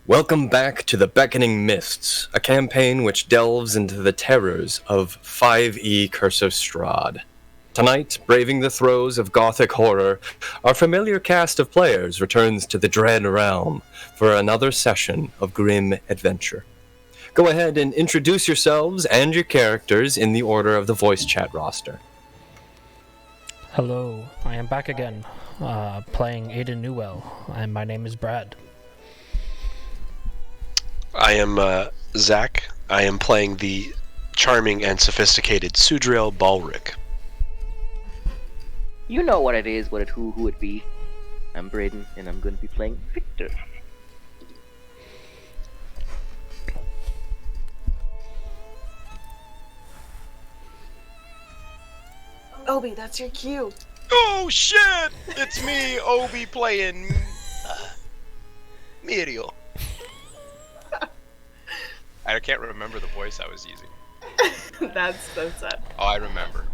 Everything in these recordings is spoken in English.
Welcome back to the Beckoning Mists, a campaign which delves into the terrors of 5e Curse of Strahd. Tonight, braving the throes of gothic horror, our familiar cast of players returns to the Dread Realm for another session of grim adventure. Go ahead and introduce yourselves and your characters in the order of the voice chat roster. Hello, I am back again, playing Aiden Newell, and my name is Brad. I am Zach. I am playing the charming and sophisticated Sudriel Balric. You know what it is, who it be. I'm Braden, and I'm going to be playing Victor. Obi, that's your cue. Oh shit! It's me, Obi, playing Miriel. I can't remember the voice I was using. That's it. Oh, I remember.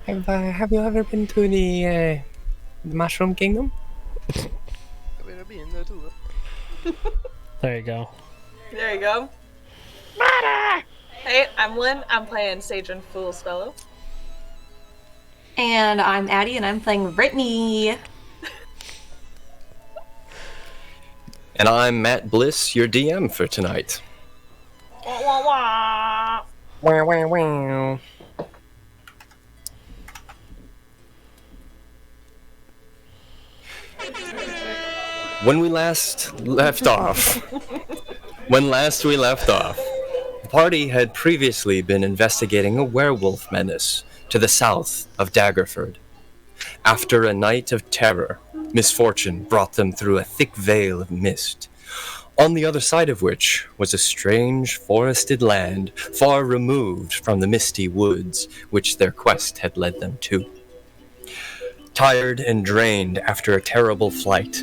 Have you ever been to the Mushroom Kingdom? There you go. There you go. Hey, I'm Linn. I'm playing Sage and Fool's Fellow. And I'm Addie, and I'm playing Brittany. And I'm Matt Bliss, your DM for tonight. Wah, wah, wah. Wow, wow, wow. When last we left off, the party had previously been investigating a werewolf menace to the south of Daggerford. After a night of terror, misfortune brought them through a thick veil of mist, on the other side of which was a strange forested land far removed from the misty woods which their quest had led them to. Tired and drained after a terrible flight,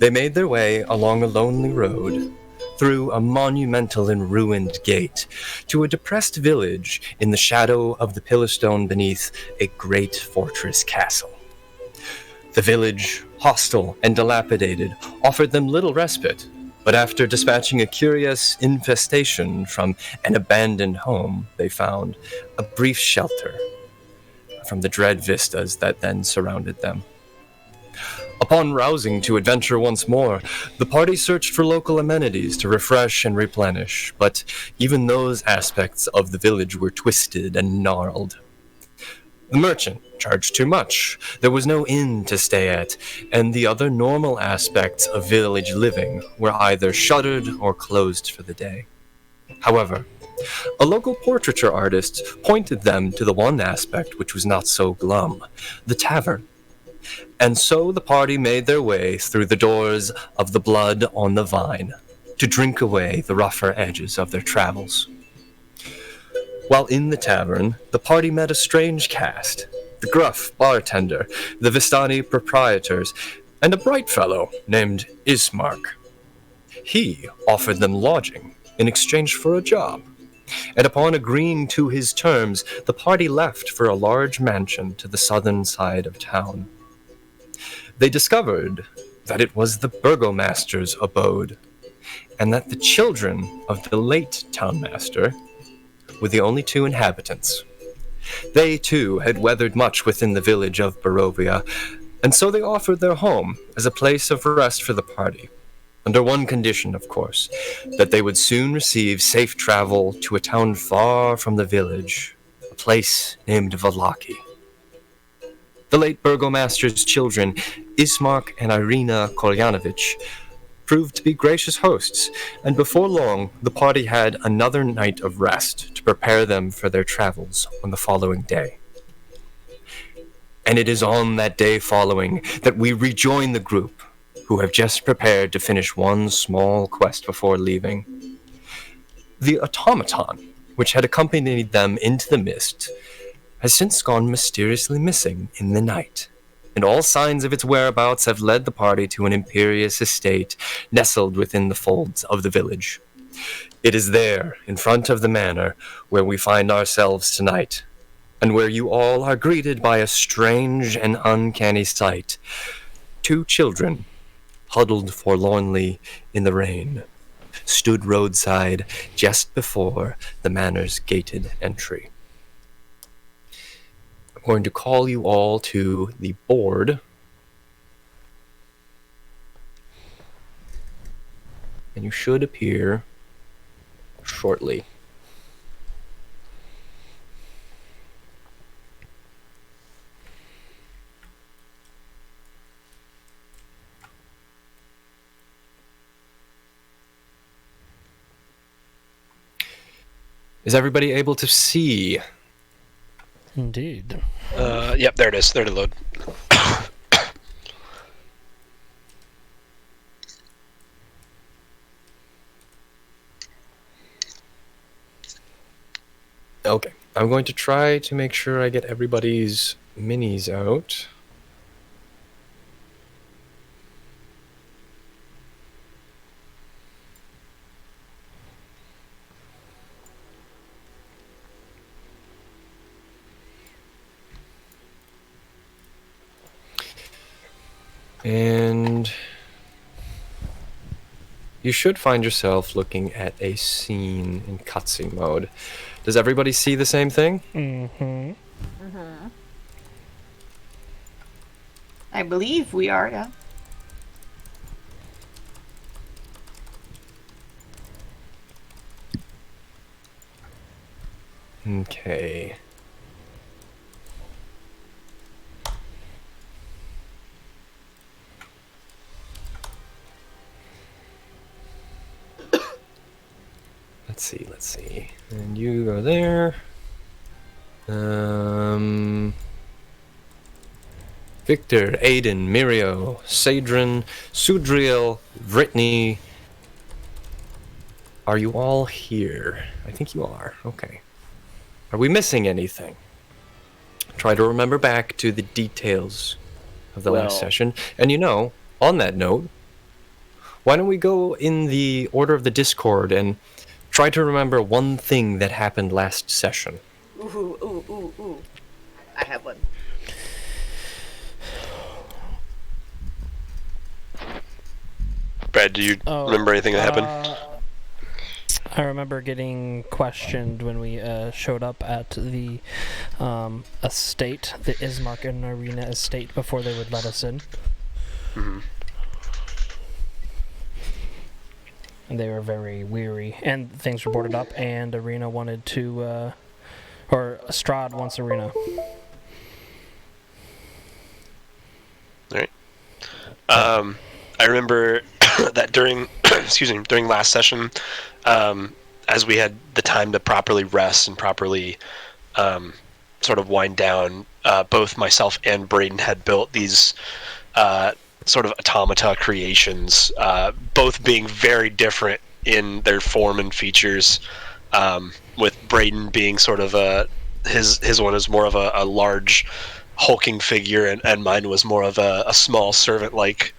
they made their way along a lonely road, through a monumental and ruined gate, to a depressed village in the shadow of the pillarstone beneath a great fortress castle. The village, hostile and dilapidated, offered them little respite, but after dispatching a curious infestation from an abandoned home, they found a brief shelter from the dread vistas that then surrounded them. Upon rousing to adventure once more, the party searched for local amenities to refresh and replenish, but even those aspects of the village were twisted and gnarled. The merchant charged too much, there was no inn to stay at, and the other normal aspects of village living were either shuttered or closed for the day. However, a local portraiture artist pointed them to the one aspect which was not so glum, the tavern. And so the party made their way through the doors of the Blood on the Vine to drink away the rougher edges of their travels. While in the tavern, the party met a strange cast, the gruff bartender, the Vistani proprietors, and a bright fellow named Ismark. He offered them lodging in exchange for a job, and upon agreeing to his terms, the party left for a large mansion to the southern side of town. They discovered that it was the burgomaster's abode, and that the children of the late townmaster were the only two inhabitants. They, too, had weathered much within the village of Barovia, and so they offered their home as a place of rest for the party, under one condition, of course, that they would soon receive safe travel to a town far from the village, a place named Valaki. The late burgomaster's children, Ismark and Irina Kolyanovich, proved to be gracious hosts, and before long the party had another night of rest to prepare them for their travels on the following day. And it is on that day following that we rejoin the group, who have just prepared to finish one small quest before leaving. The automaton, which had accompanied them into the mist, has since gone mysteriously missing in the night, and all signs of its whereabouts have led the party to an imperious estate nestled within the folds of the village. It is there, in front of the manor, where we find ourselves tonight, and where you all are greeted by a strange and uncanny sight. Two children, huddled forlornly in the rain, stood roadside just before the manor's gated entry. I'm going to call you all to the board. And you should appear shortly. Is everybody able to see? Indeed. Yep, there it is. There to load. Okay, I'm going to try to make sure I get everybody's minis out. And you should find yourself looking at a scene in cutscene mode. Does everybody see the same thing? Mm-hmm. I believe we are, yeah. Okay. Let's see. And you go there. Victor, Aiden, Mirio, Sadrin, Sudriel, Brittany. Are you all here? I think you are. Okay. Are we missing anything? Try to remember back to the details of the last session. And on that note, why don't we go in the order of the Discord and try to remember one thing that happened last session. Ooh. I have one. Brad, do you remember anything that happened? I remember getting questioned when we showed up at the estate, the Ismark Arena estate, before they would let us in. Mm-hmm. And they were very weary, and things were boarded up, and Arena wanted to, or Strahd wants Arena. Alright. I remember that during last session, as we had the time to properly rest and properly sort of wind down, both myself and Braden had built these sort of automata creations, both being very different in their form and features, with Braden being sort of his one is more of a large hulking figure, and mine was more of a small servant-like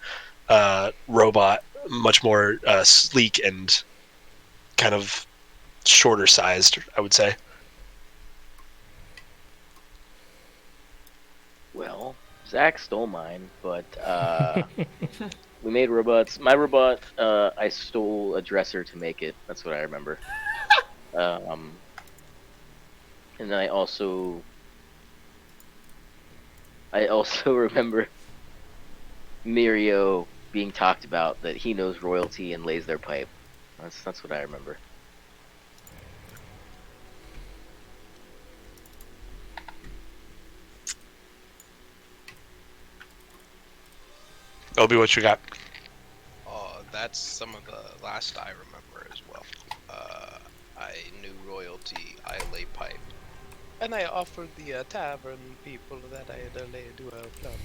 robot, much more sleek and kind of shorter sized, I would say. Well, Zach stole mine, but we made robots. My robot, I stole a dresser to make it. That's what I remember. And then I also remember Mirio being talked about, that he knows royalty and lays their pipe. That's what I remember. Obi, what you got? That's some of the last I remember as well. I knew royalty, I lay pipe. And I offered the tavern people that I had laid to a plumbing.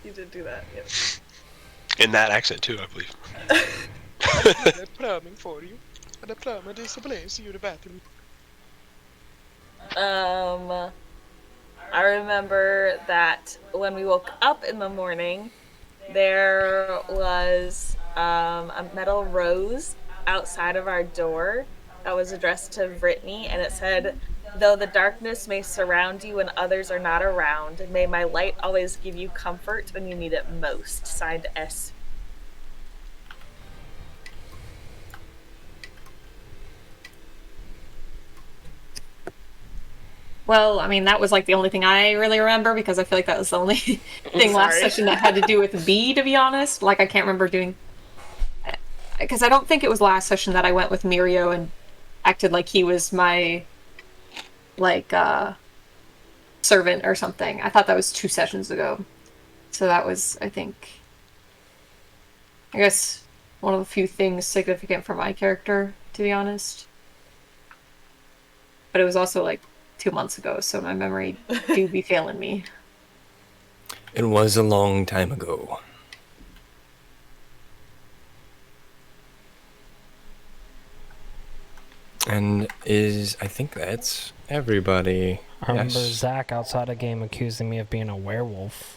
You did do that, yep. In that accent too, I believe. I did plumbing for you. And a plumber is a place you to bathroom. I remember that when we woke up in the morning, there was a metal rose outside of our door that was addressed to Brittany, and it said, "Though the darkness may surround you when others are not around, may my light always give you comfort when you need it most." Signed S. Well, I mean, that was like the only thing I really remember because I feel like that was the only thing last session that had to do with B, to be honest. Like, I can't remember doing... Because I don't think it was last session that I went with Mirio and acted like he was my, like, servant or something. I thought that was 2 sessions ago. So that was, I think... I guess one of the few things significant for my character, to be honest. But it was also, like, 2 months ago, so my memory do be failing me. It was a long time ago. And I think that's everybody. I remember Yes. Zach outside a game accusing me of being a werewolf.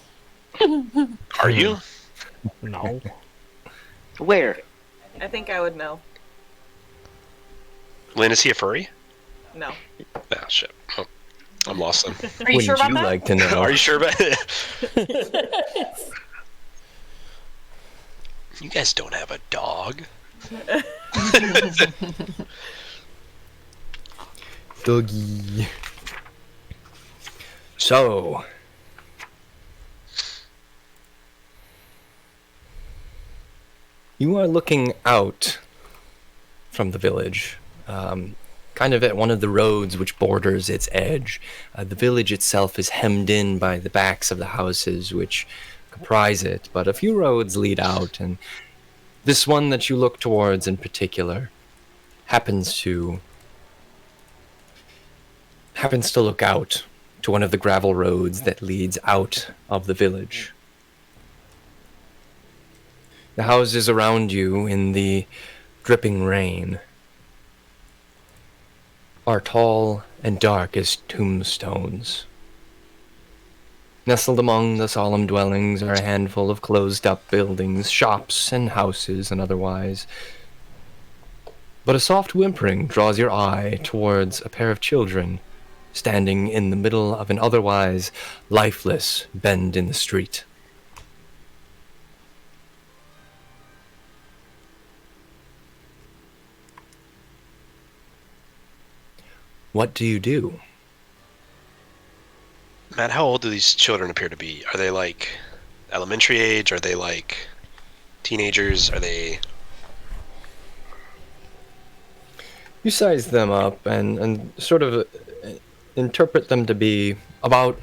Are you? No. Where? I think I would know. Linn, is he a furry? No. Ah, shit. Oh, I'm lost then. Are you Wouldn't sure about you that? like to know? Are you sure about it? You guys don't have a dog. Doggy. So, you are looking out from the village, kind of at one of the roads which borders its edge. The village itself is hemmed in by the backs of the houses which comprise it, but a few roads lead out, and this one that you look towards in particular happens to look out to one of the gravel roads that leads out of the village. The houses around you in the dripping rain are tall and dark as tombstones. Nestled among the solemn dwellings are a handful of closed-up buildings, shops and houses and otherwise. But a soft whimpering draws your eye towards a pair of children standing in the middle of an otherwise lifeless bend in the street. What do you do? Matt, how old do these children appear to be? Are they like elementary age? Are they like teenagers? Are they... You size them up and sort of interpret them to be about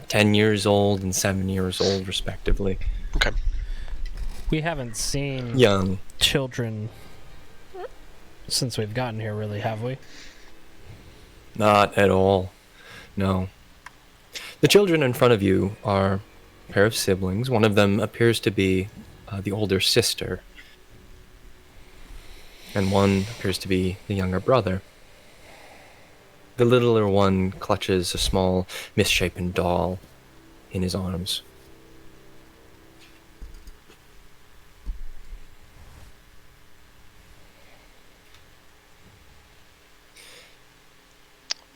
10 years old and 7 years old, respectively. Okay. We haven't seen Young. children since we've gotten here, really, have we? Not at all. No. The children in front of you are a pair of siblings. One of them appears to be the older sister, and one appears to be the younger brother. The littler one clutches a small, misshapen doll in his arms.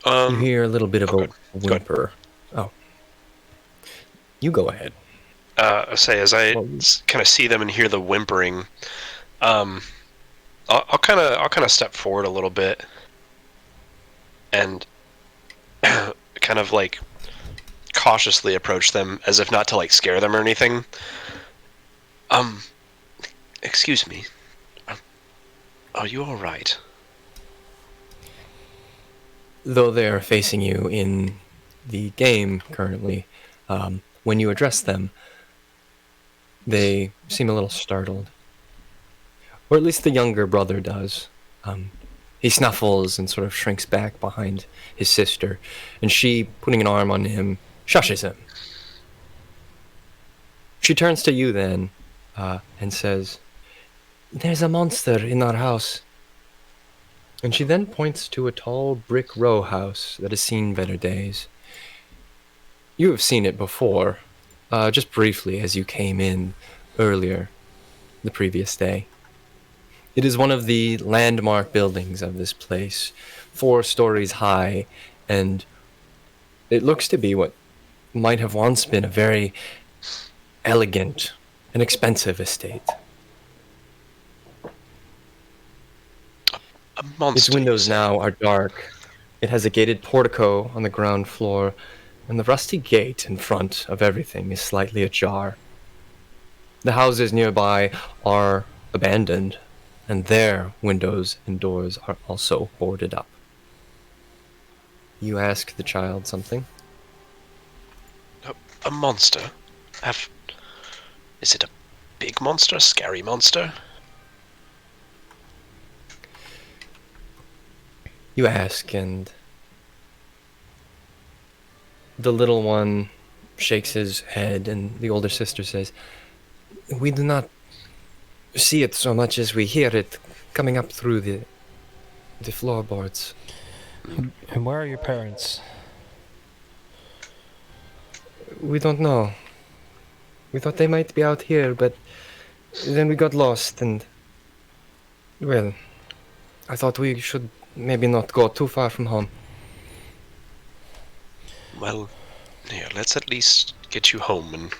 You hear a little bit of a whimper. Oh. You go ahead. I say, as I kind of see them and hear the whimpering, I'll kind of step forward a little bit and kind of like cautiously approach them, as if not to like scare them or anything. Excuse me. Are you all right? Though they are facing you in the game currently, when you address them, they seem a little startled. Or at least the younger brother does. He snuffles and sort of shrinks back behind his sister, and she, putting an arm on him, shushes him. She turns to you then, and says, "There's a monster in our house." And she then points to a tall brick row house that has seen better days. You have seen it before, just briefly as you came in earlier, the previous day. It is one of the landmark buildings of this place, 4 stories high, and it looks to be what might have once been a very elegant and expensive estate. A monster. Its windows now are dark It has a gated portico on the ground floor, and the rusty gate in front of everything is slightly ajar. The houses nearby are abandoned, and their windows and doors are also boarded up. You ask the child something? A monster? Is it a big monster? Scary monster? You ask, and the little one shakes his head, and the older sister says, "We do not see it so much as we hear it coming up through the floorboards." And where are your parents? We don't know. We thought they might be out here, but then we got lost, and well, I thought we should maybe not go too far from home. Well, here, let's at least get you home and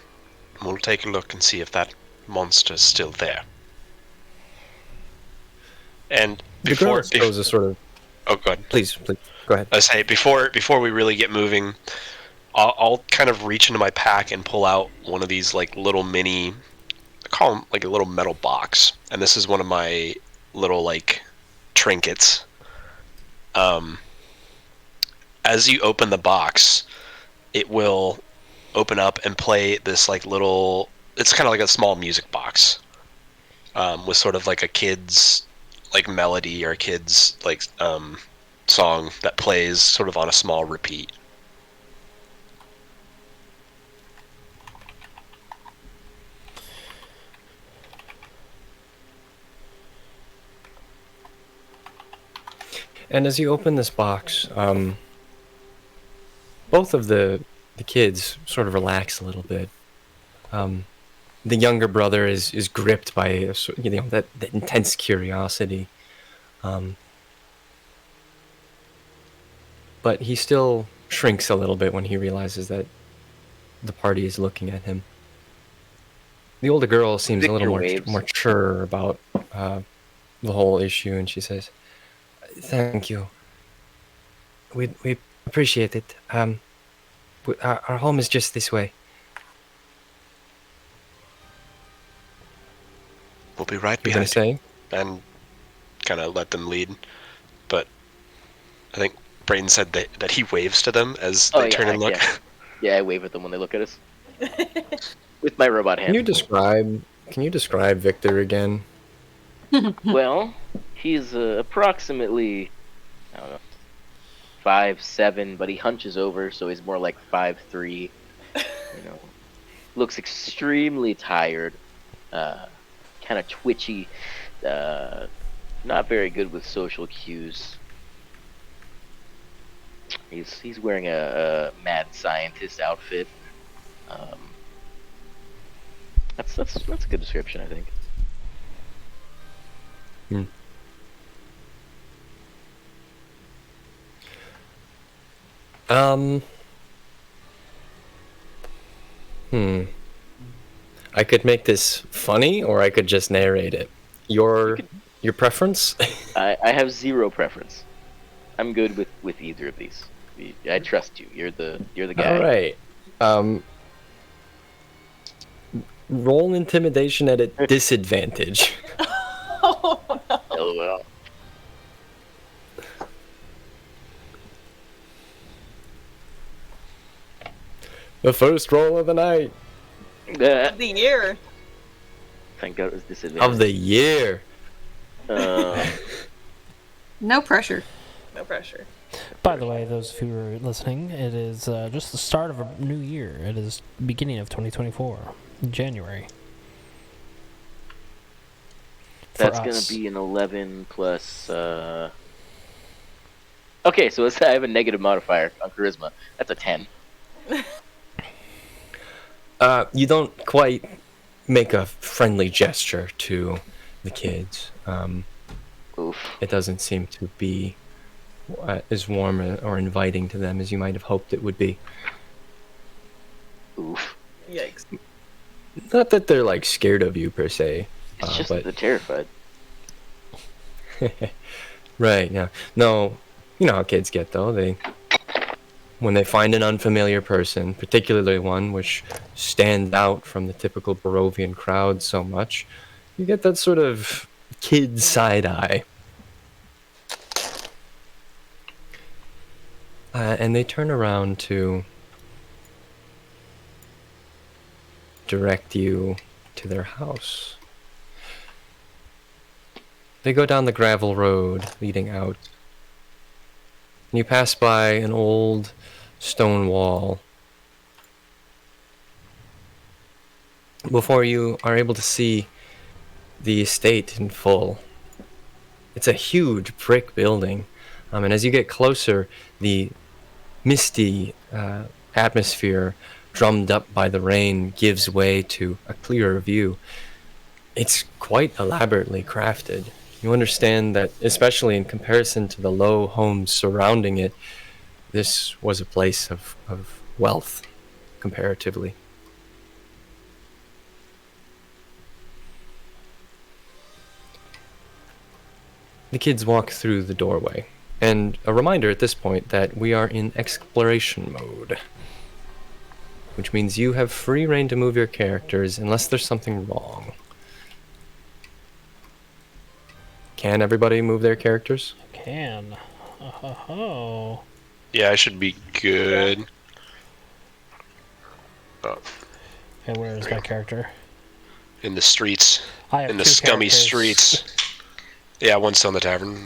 we'll take a look and see if that monster's still there. And The girl throws a sort of... Oh, go ahead. Please, go ahead. I say, before we really get moving, I'll kind of reach into my pack and pull out one of these, like, little mini... I call them, like, a little metal box. And this is one of my little, like, trinkets. As you open the box, it will open up and play this, like, little... It's kind of like a small music box. With sort of, like, a kid's, like, melody or a kid's, like, song that plays sort of on a small repeat. And as you open this box, both of the kids sort of relax a little bit. The younger brother is gripped by that intense curiosity, but he still shrinks a little bit when he realizes that the party is looking at him. The older girl seems a little more mature about the whole issue, and she says, "Thank you. We appreciate it. Our home is just this way." We'll be right You're gonna behind you. say? And kind of let them lead. But I think Braden said that he waves to them as they turn and look. Yeah, I wave at them when they look at us. With my robot hand. Can you describe Victor again? Well, he's approximately, I don't know, 5'7", but he hunches over, so he's more like 5'3". Looks extremely tired, kind of twitchy, not very good with social cues. He's wearing a mad scientist outfit. That's a good description, I think. I could make this funny, or I could just narrate it. Your preference? I have zero preference. I'm good with either of these. I trust you. You're the guy. All right. Roll intimidation at a disadvantage. Oh no. LOL. The first roll of the night. The year. Thank God it was disadvantage. Of the year. No pressure. No pressure. By the way, those of you who are listening, it is just the start of a new year. It is beginning of 2024, January. That's going to be an 11 plus... Okay, so I have a negative modifier on charisma. That's a 10. You don't quite make a friendly gesture to the kids. Oof. It doesn't seem to be as warm or inviting to them as you might have hoped it would be. Oof. Yikes. Not that they're like scared of you per se. It's just that they're terrified. Right, yeah. No, You know how kids get, though. When they find an unfamiliar person, particularly one which stands out from the typical Barovian crowd so much, you get that sort of kid side eye. And they turn around to direct you to their house. They go down the gravel road leading out. And you pass by an old stone wall before you are able to see the estate in full. It's a huge brick building, and as you get closer, the misty atmosphere drummed up by the rain gives way to a clearer view. It's quite elaborately crafted. You understand that, especially in comparison to the low homes surrounding it, this was a place of wealth, comparatively. The kids walk through the doorway, and a reminder at this point that we are in exploration mode, which means you have free reign to move your characters unless there's something wrong. Can everybody move their characters? Can. Oh. Yeah, I should be good. Oh, And where is my character? in the streets. I have In the two scummy characters. streets. Yeah, one's still in the tavern.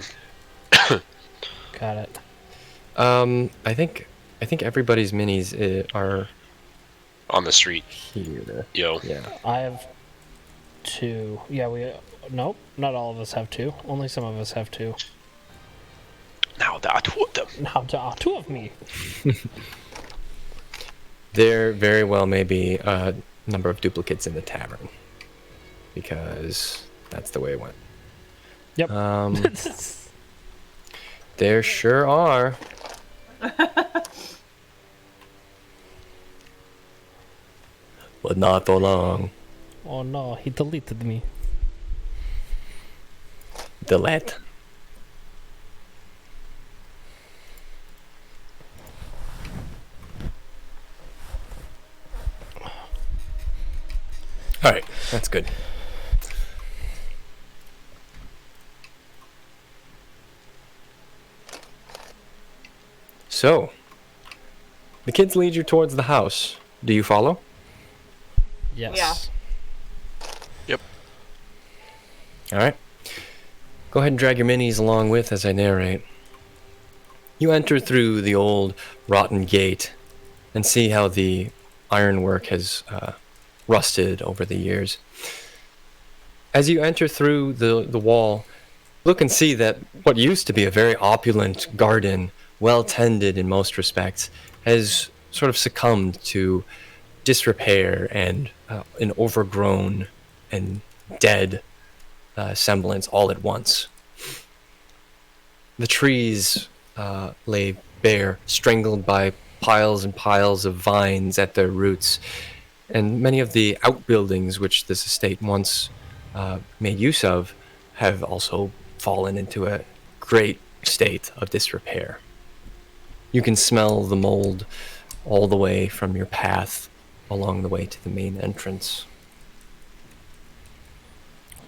Got it. I think everybody's minis are On the street. here. Yo. Yeah. I have two. Yeah, nope, not all of us have two. Only some of us have two. Now there are two of them. Now there are two of me. There very well may be a number of duplicates in the tavern, because that's the way it went. Yep. There sure are. But not for long. Oh no, he deleted me. Delete. Alright, that's good. So, the kids lead you towards the house. Do you follow? Yes. Yep. Alright. Go ahead and drag your minis along with as I narrate. You enter through the old rotten gate and see how the ironwork has rusted over the years. As you enter through the wall, look and see that what used to be a very opulent garden, well tended in most respects, has sort of succumbed to disrepair and an overgrown and dead semblance all at once. The trees lay bare, strangled by piles and piles of vines at their roots, and many of the outbuildings which this estate once made use of have also fallen into a great state of disrepair. You can smell the mold all the way from your path along the way to the main entrance.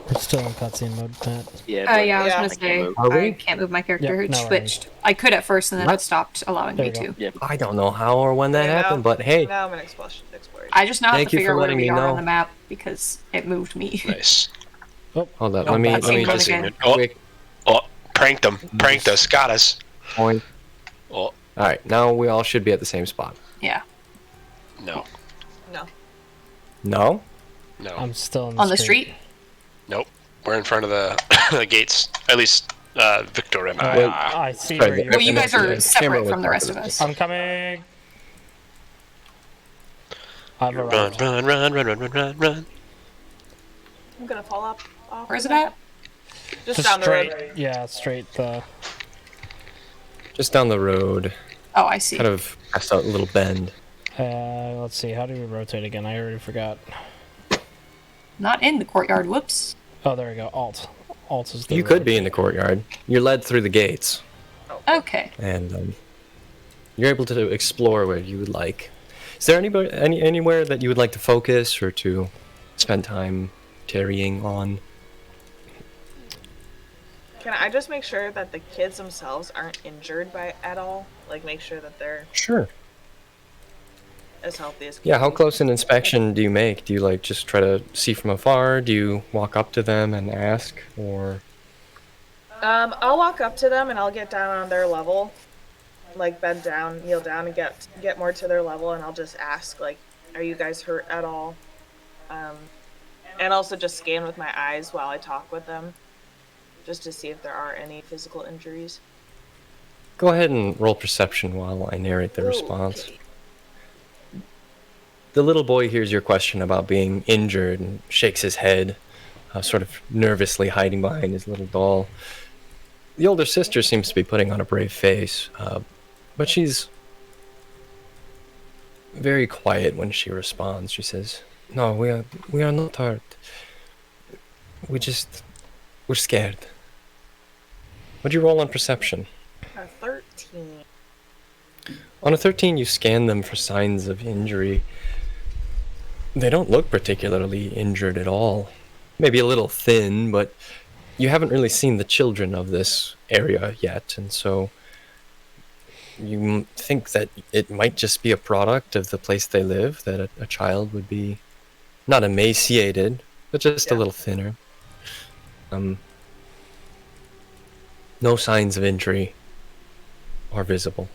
We're still in cutscene mode, Matt. Yeah, Yeah, I was Yeah. gonna say, Are we? I can't move my character. Yep, It no switched. I could at first, and then What? it stopped allowing There me you go. to. Yep. I don't know how or when that Okay, now- happened, but hey, Now I'm in exploration. I just now have Thank to you figure for out where letting we me are know. on the map because it moved me. Nice. hold on. Oh, let me that's England just again. Oh, quick oh, pranked them. Pranked us. Got us. point. Oh, All right, now we all should be at the same spot. Yeah. no. No. No? No. I'm still in On the street? Nope. We're in front of the, the gates. At least Victor and I Well, are. I see Sorry, where you're Well, you guys are Camera separate was from the rest of part us. I'm coming. I've Run, arrived. run, run, run, run, run, run, run. I'm gonna fall off. Where's it at? Just Just down the straight. road. Yeah, straight. Just down the road, Oh, I see. kind of past a little bend. Let's see. How do we rotate again? I already forgot. Not in the courtyard. Whoops. Oh, there we go. Alt. Alt is the. You could be in the courtyard. You're led through the gates. Oh, Okay. And you're able to explore where you would like. Is there anywhere that you would like to focus or to spend time tarrying on? Can I just make sure that the kids themselves aren't injured by at all? Like, make sure that they're Sure. as healthy as can Yeah, how be? close an inspection do you make? Do you like just try to see from afar? Do you walk up to them and ask, or? I'll walk up to them and I'll get down on their level, like bend down, kneel down, and get more to their level, and I'll just ask, like, "Are you guys hurt at all?" And also just scan with my eyes while I talk with them, just to see if there are any physical injuries. Go ahead and roll perception while I narrate the response. Okay. The little boy hears your question about being injured and shakes his head, sort of nervously hiding behind his little doll. The older sister seems to be putting on a brave face, but she's very quiet when she responds. She says, "No, we are not hurt. We're scared." What'd you roll on perception? A 13. On a 13, you scan them for signs of injury. They don't look particularly injured at all. Maybe a little thin, but you haven't really seen the children of this area yet, and so you think that it might just be a product of the place they live, that a child would be not emaciated, but just a little thinner. No signs of injury are visible.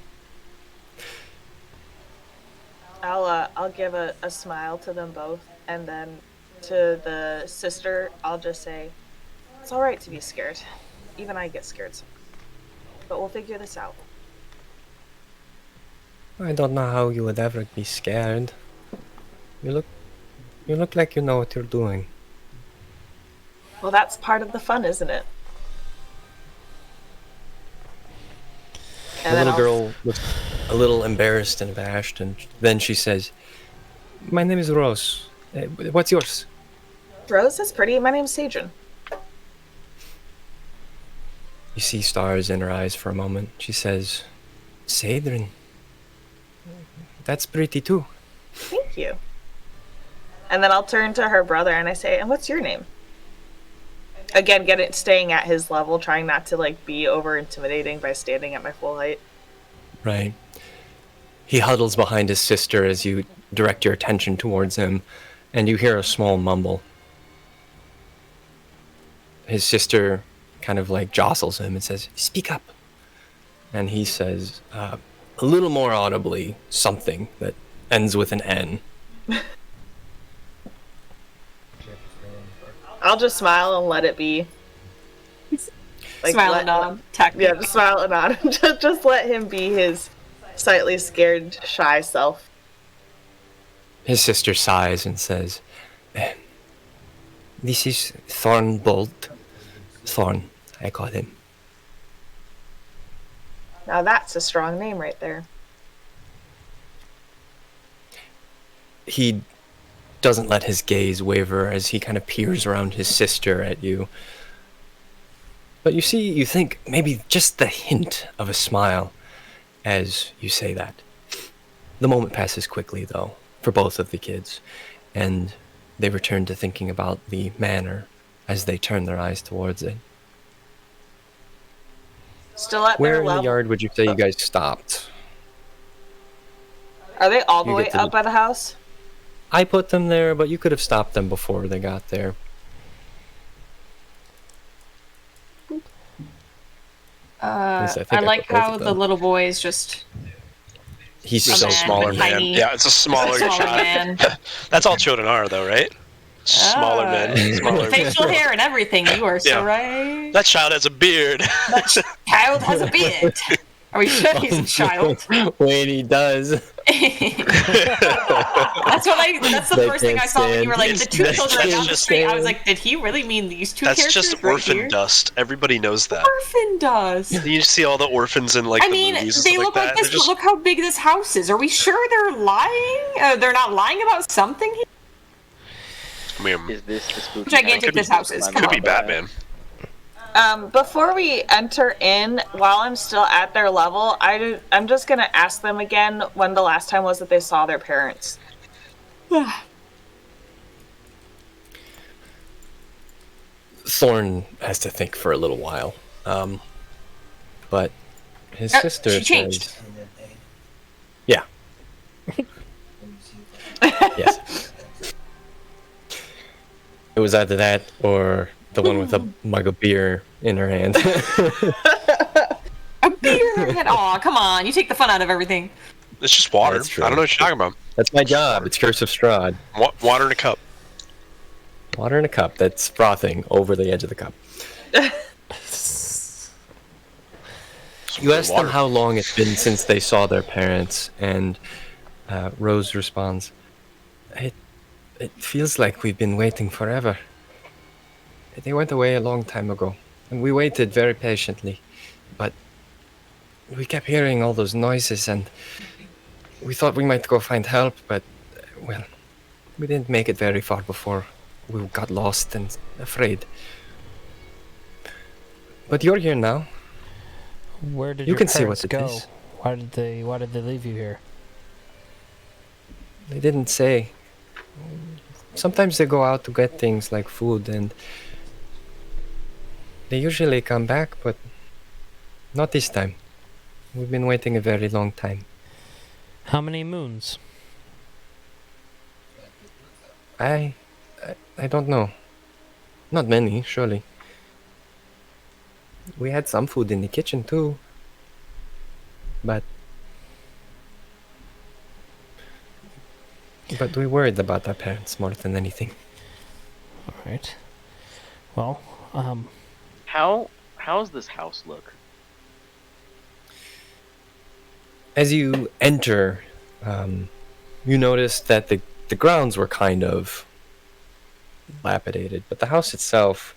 I'll give a smile to them both, and then to the sister, I'll just say, "It's all right to be scared. Even I get scared sometimes. But we'll figure this out." I don't know how you would ever be scared. You look like you know what you're doing. Well, that's part of the fun, isn't it? The little girl looks a little embarrassed and abashed, and then she says, My name is Rose. What's yours? Rose, that's pretty. My name's Sajin. you see stars in her eyes for a moment. She says, "Sadrin. That's pretty too." Thank you. And then I'll turn to her brother and I say, "And what's your name?" Again, staying at his level, trying not to like be over intimidating by standing at my full height. Right. He huddles behind his sister as you direct your attention towards him, and you hear a small mumble. His sister kind of like jostles him and says, "Speak up." And he says, a little more audibly, something that ends with an N. I'll just smile and let it be. Like, smile and nod. Tactic. Yeah, just smile and nod. just let him be his slightly scared, shy self. His sister sighs and says, "This is Thornbolt. Thorn, I call him." Now that's a strong name right there. He doesn't let his gaze waver as he kind of peers around his sister at you. But you think maybe just the hint of a smile as you say that. The moment passes quickly, though, for both of the kids, and they return to thinking about the manor as they turn their eyes towards it. Still at Where their in level. the yard would you say you guys stopped? Are they all the You way get to up by the house? I put them there, but you could have stopped them before they got there. I think I like put both how of the them. little boy is just He's Just so a man, smaller man. tiny. Yeah, it's a smaller smaller child. man. That's all children are, though, right? Smaller men. Smaller Facial hair and everything. You are so Yeah. right. That child has a beard. That child has a beard. Are we sure he's a child? Wait, he does. That's the They first thing I can't saw when you were like stand. the two That's children down the just- street. I was like, did he really mean these two That's characters just right orphan here? dust. Everybody knows that. Orphan does. You see all the orphans in like I the mean, movies and they stuff look like like that. this, but look how big this house is. Are we sure they're lying? They're not lying about something here? I mean, Is this the spooky Gigantic Could be- this house is. I'm Come could on. be Batman. Before we enter in, while I'm still at their level, I'm just gonna ask them again when the last time was that they saw their parents. Thorn has to think for a little while. But his sister she changed. says... Yeah. Yes. It was either that or the one with a mug of beer in her hand. A beer? Aw, come on. You take the fun out of everything. It's just water. That's true. I don't know what you're talking about. That's my job. It's Curse of Strahd. Water in a cup. Water in a cup that's frothing over the edge of the cup. You ask them how long it's been since they saw their parents, and Rose responds, It feels like we've been waiting forever. They went away a long time ago, and we waited very patiently, but we kept hearing all those noises, and we thought we might go find help, but, well, we didn't make it very far before we got lost and afraid. But you're here now. Where did You your can see parents what it go? is. Why did they leave you here? They didn't say. Sometimes they go out to get things like food, and they usually come back, but not this time. We've been waiting a very long time. How many moons? I don't know. Not many, surely. We had some food in the kitchen too. But we worried about our parents more than anything. Alright. Well, How's this house look? As you enter, you notice that the grounds were kind of dilapidated, but the house itself,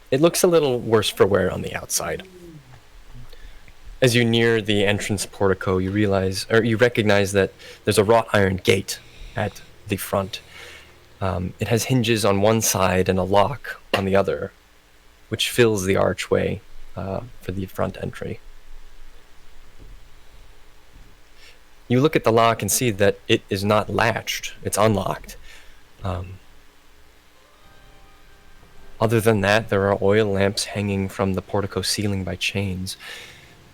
it looks a little worse for wear on the outside. As you near the entrance portico, you recognize that there's a wrought iron gate at the front. It has hinges on one side and a lock on the other, which fills the archway for the front entry. You look at the lock and see that it is not latched. It's unlocked. Other than that, there are oil lamps hanging from the portico ceiling by chains.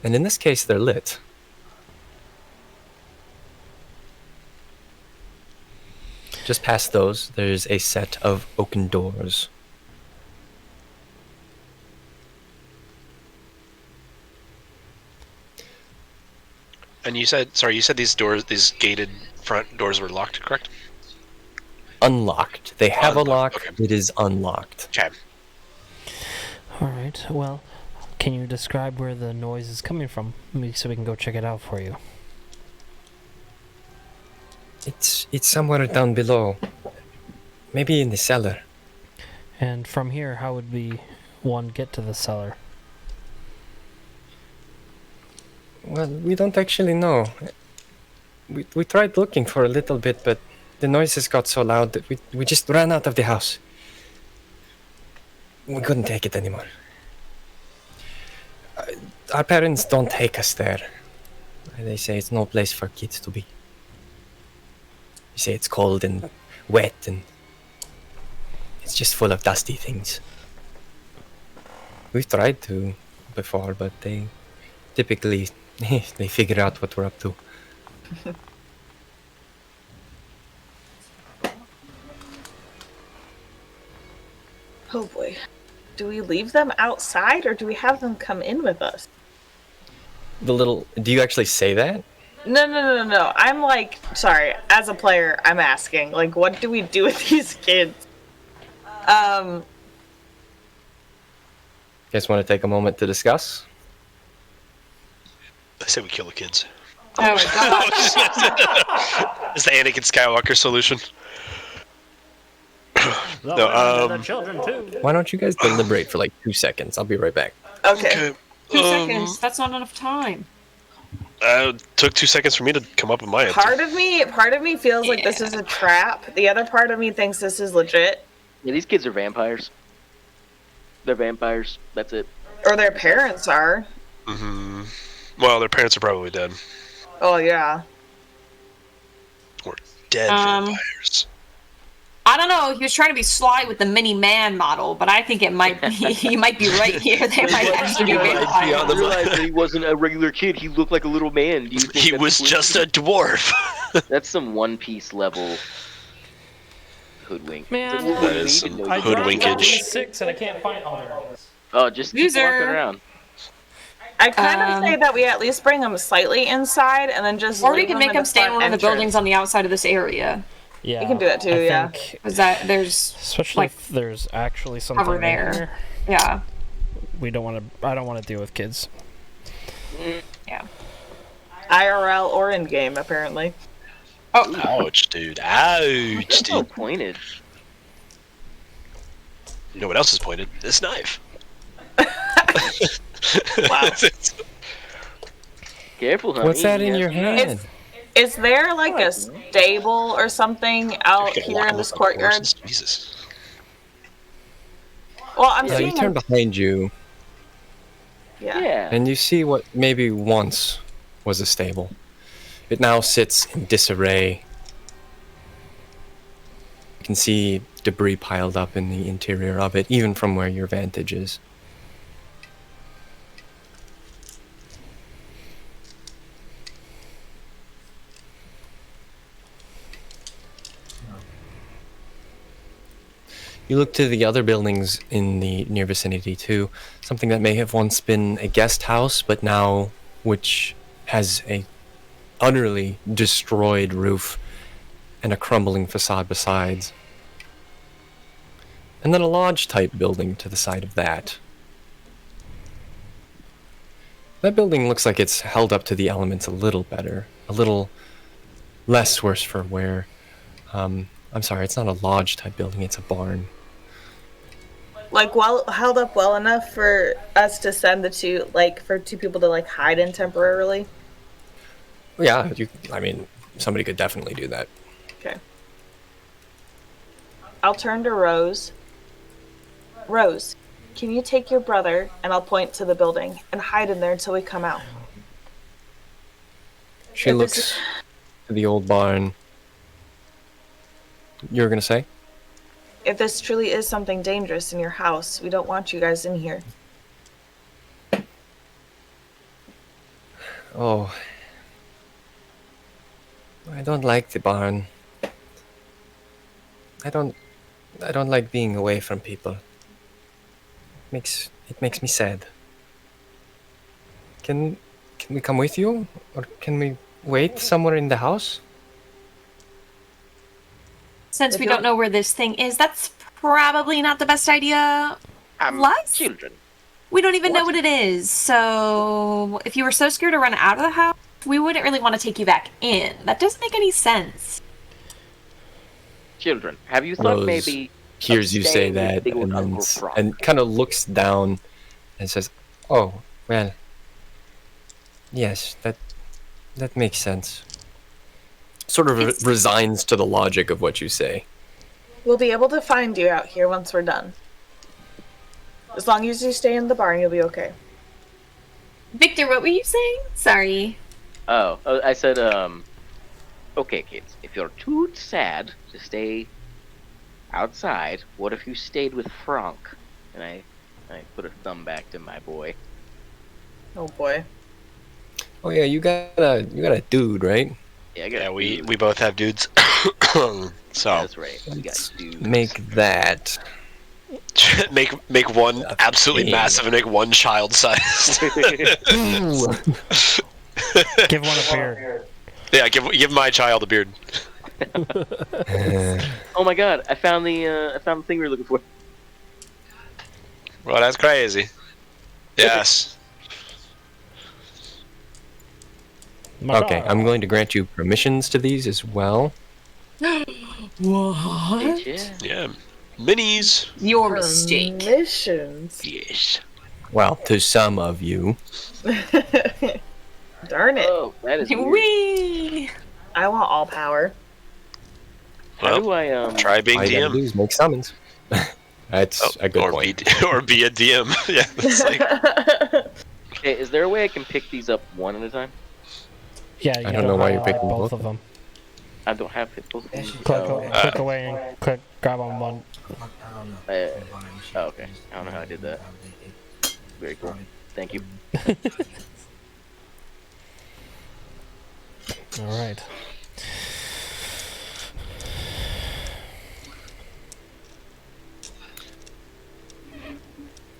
And in this case, they're lit. Just past those, there's a set of oaken doors. And you said these gated front doors were locked, correct? Unlocked. They have a lock. Okay. It is unlocked. Okay. alright. Well, can you describe where the noise is coming from? So we can go check it out for you. It's somewhere down below. Maybe in the cellar. And from here, how would one get to the cellar? Well, we don't actually know. We tried looking for a little bit, but the noises got so loud that we just ran out of the house. We couldn't take it anymore. Our parents don't take us there. They say it's no place for kids to be. They say it's cold and wet and it's just full of dusty things. We've tried to before, but they typically they figure out what we're up to. Oh boy. Do we leave them outside or do we have them come in with us? Do you actually say that? No. I'm like, sorry, as a player, I'm asking, like, what do we do with these kids? You guys want to take a moment to discuss? I say we kill the kids. Oh my god. It's the Anakin Skywalker solution. The children too. Why don't you guys deliberate for like 2 seconds? I'll be right back. Okay. 2 seconds. That's not enough time. Took 2 seconds for me to come up with my answer. Part of me feels like this is a trap. The other part of me thinks this is legit. Yeah, these kids are vampires. They're vampires. That's it. Or their parents are. Mm-hmm. Well, their parents are probably dead. Oh yeah. Or dead vampires. I don't know. He was trying to be sly with the mini man model, but I think it might be he might be right here. They might actually be vampires. I realized that he wasn't a regular kid. He looked like a little man. Do you think He was just a dwarf. That's some One Piece level hoodwink. Man, That is some hoodwinkage. 6 and I can't find all there. Oh, just keep Loser. walking around. I kind of say that we at least bring them slightly inside, and then just. Or we leave can them make in them the stay in front one of the entrance. buildings on the outside of this area. Yeah, You can do that too, yeah. think, Because that there's especially like, if there's actually something cover in there. here. Yeah. We don't want to. I don't want to deal with kids. Yeah. IRL or in game, apparently. Oh. Ouch, dude. Ouch, That's so dude. pointed. You know what else is pointed? This knife. Wow. Careful, honey. What's that in You your got- hand? Is there like a stable or something out here in this courtyard? Jesus. Well, I'm You seeing. turn behind you, Yeah. Yeah. and you see what maybe once was a stable. It now sits in disarray. You can see debris piled up in the interior of it, even from where your vantage is. You look to the other buildings in the near vicinity too, something that may have once been a guest house, but now which has a utterly destroyed roof and a crumbling facade besides. And then a lodge type building to the side of that. That building looks like it's held up to the elements a little better, a little less worse for wear. I'm sorry, it's not a lodge type building, it's a barn. Like well held up well enough for us to send the two, like for two people to like hide in temporarily. Yeah, I mean, somebody could definitely do that. Okay. I'll turn to Rose. Rose, can you take your brother, and I'll point to the building, and hide in there until we come out? She If this looks is- to the old barn. You're gonna say? If this truly is something dangerous in your house, we don't want you guys in here. Oh. I don't like the barn. I don't like being away from people. It makes me sad. Can we come with you? Or can we wait somewhere in the house? Since If we you're- don't know where this thing is, that's probably not the best idea. Plus, Children. we don't even know what it is. So, if you were so scared to run out of the house, we wouldn't really want to take you back in. That doesn't make any sense. Children. Have you thought Rose maybe hears you say staying with that big old and then Uncle Frank? and kind of looks down and says, "Oh, well. Yes, that makes sense." Sort of It's- resigns to the logic of what you say. We'll be able to find you out here once we're done. As long as you stay in the barn, you'll be okay. Victor, what were you saying? Sorry. Oh, I said, okay, kids, if you're too sad to stay outside, what if you stayed with Frank? And I put a thumb back to my boy. Oh boy. Oh yeah, you got a dude, right? Yeah, I got Yeah, a we dude. both have dudes. So That's right. We got Let's dudes. make that. make one absolutely Yeah. massive and make one child sized. Give one a beard. Yeah, give my child a beard. Oh my god, I found the thing we were looking for. Well, that's crazy. Yes. My Okay, God. I'm going to grant you permissions to these as well. What? Yeah. Yeah. Minis. Your mistake. Missions. Yes. Well, to some of you. Darn it. Oh, that is weird. Wee! I want all power. How do Well, I try being All you gotta do DM. is make summons. That's a good point. Or be a DM. Yeah. It's like, Hey, is there a way I can pick these up one at a time? Yeah, you I don't know why you're picking both both of them. I don't have both of them. Click away and grab on one. Oh, okay. I don't know how I did that. Very cool. Thank you. All right.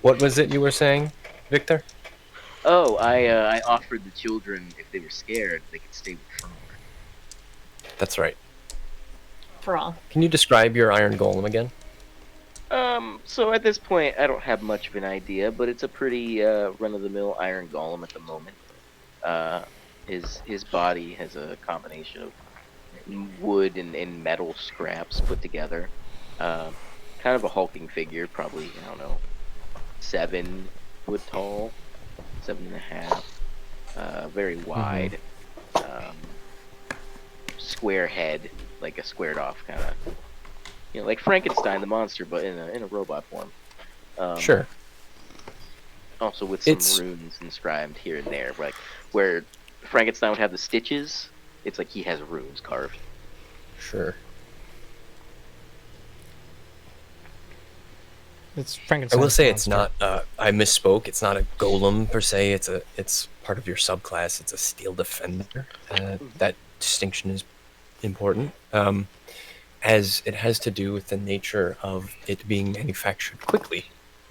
What was it you were saying, Victor? Oh, I offered the children, if they were scared, they could stay with Frank. That's right. For all. Can you describe your iron golem again? So at this point, I don't have much of an idea, but it's a pretty run-of-the-mill iron golem at the moment. His body has a combination of wood and metal scraps put together. Kind of a hulking figure, probably, I don't know, 7 foot tall, 7.5. Very wide, square head, like a squared off kind of, like Frankenstein the monster, but in a robot form. Sure. Also with some runes inscribed here and there, like where Frankenstein would have the stitches, it's like he has runes carved. Sure. It's Frankenstein. I will say it's not. I misspoke. It's not a golem per se. It's part of your subclass. It's a steel defender. That distinction is important, as it has to do with the nature of it being manufactured quickly.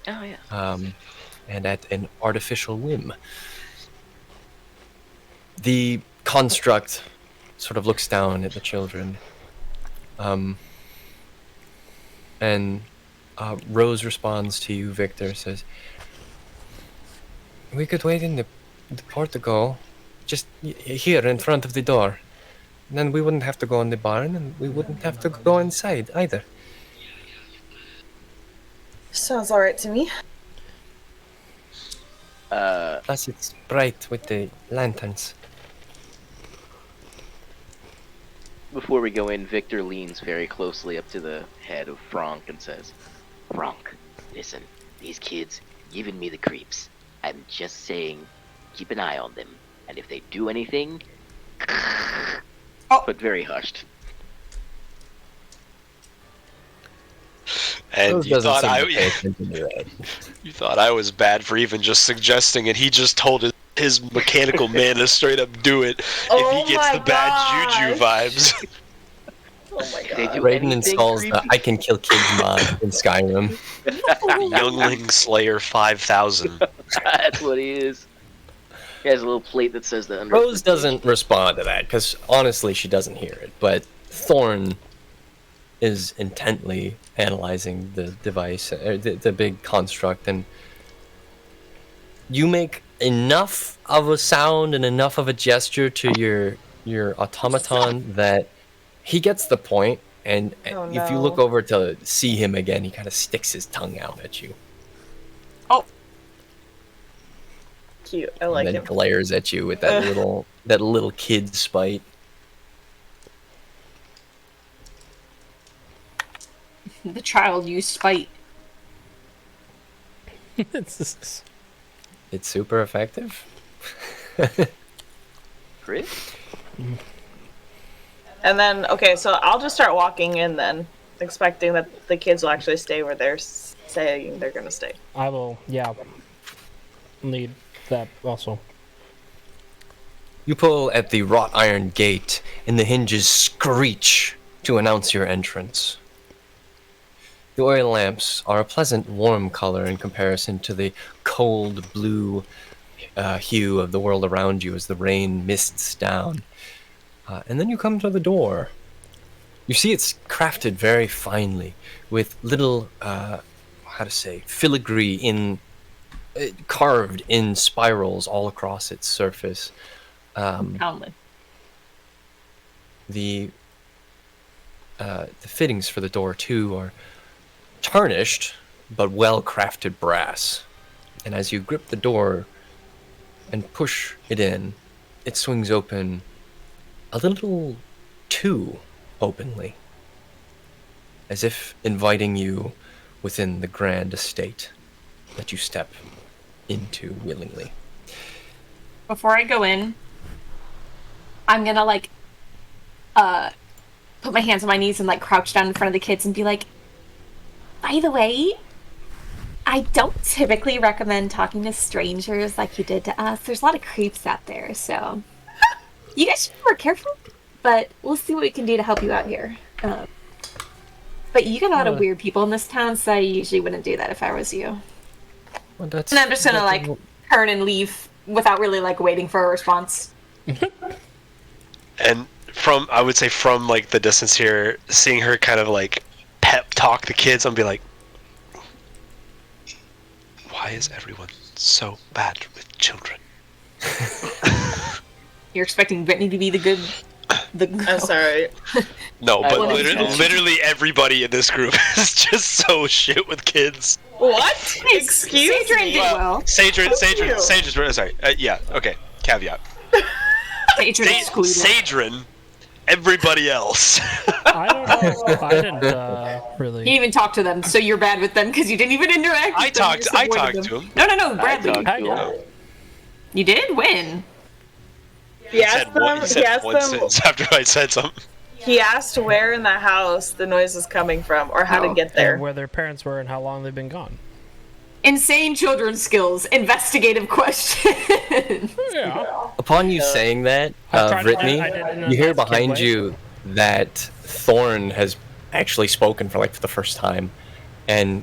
Oh yeah. And at an artificial whim. The construct sort of looks down at the children, and Rose responds to you, Victor, says, "We could wait in the portico, just here in front of the door. And then we wouldn't have to go in the barn, and we wouldn't have to go inside either." Sounds alright to me. Plus, it's bright with the lanterns. Before we go in, Victor leans very closely up to the head of Frank and says, "Frank, listen, these kids giving me the creeps. I'm just saying, keep an eye on them, and if they do anything, but very hushed." And you thought I was bad for even just suggesting it. He just told his mechanical man to straight up do it if he gets the bad juju vibes. Oh my god. Braden installs the I Can Kill Kids mod in Skyrim. Youngling Slayer 5000. That's what he is. He has a little plate that says that. Rose doesn't respond to that, because honestly she doesn't hear it, but Thorn is intently analyzing the device, the big construct, and you make enough of a sound and enough of a gesture to your automaton that he gets the point, and if you look over to see him again, he kind of sticks his tongue out at you. Oh, cute. I like and then him. glares at you with that little kid spite. The child used spite. It's super effective. Chris? And then, okay, so I'll just start walking in then, expecting that the kids will actually stay where they're saying they're going to stay. I will, lead that also. You pull at the wrought iron gate, and the hinges screech to announce your entrance. The oil lamps are a pleasant warm color in comparison to the cold blue hue of the world around you as the rain mists down. And then you come to the door. You see it's crafted very finely with little, filigree carved in spirals all across its surface. The fittings for the door too are tarnished but well crafted brass, and as you grip the door and push it in, it swings open a little too openly, as if inviting you within the grand estate that you step into willingly. Before I go in, I'm gonna put my hands on my knees and crouch down in front of the kids and be like, by the way, I don't typically recommend talking to strangers like you did to us. There's a lot of creeps out there, so you guys should be more careful, but we'll see what we can do to help you out here. But you got a lot of weird people in this town, so I usually wouldn't do that if I was you. Well, that's, and I'm just gonna turn and leave without really waiting for a response. And I would say from the distance here, seeing her kind of pep talk the kids, I'll be like, why is everyone so bad with children? You're expecting Brittany to be the good... I'm sorry. No, but literally everybody in this group is just so shit with kids. What? Excuse Sadrin me? did well. Sadrin, sorry. Yeah, okay. Caveat. Sadrin, everybody else. I don't know. I didn't really. You even talked to them, so you're bad with them because you didn't even interact with them. I talked to him. No, Bradley. You did? When? He asked them after I said something. He asked where in the house the noise was coming from, or how to get there. And where their parents were and how long they've been gone. Insane children's skills. Investigative question. Yeah. Upon you saying that, Brittany, you hear behind you that Thorn has actually spoken for the first time, and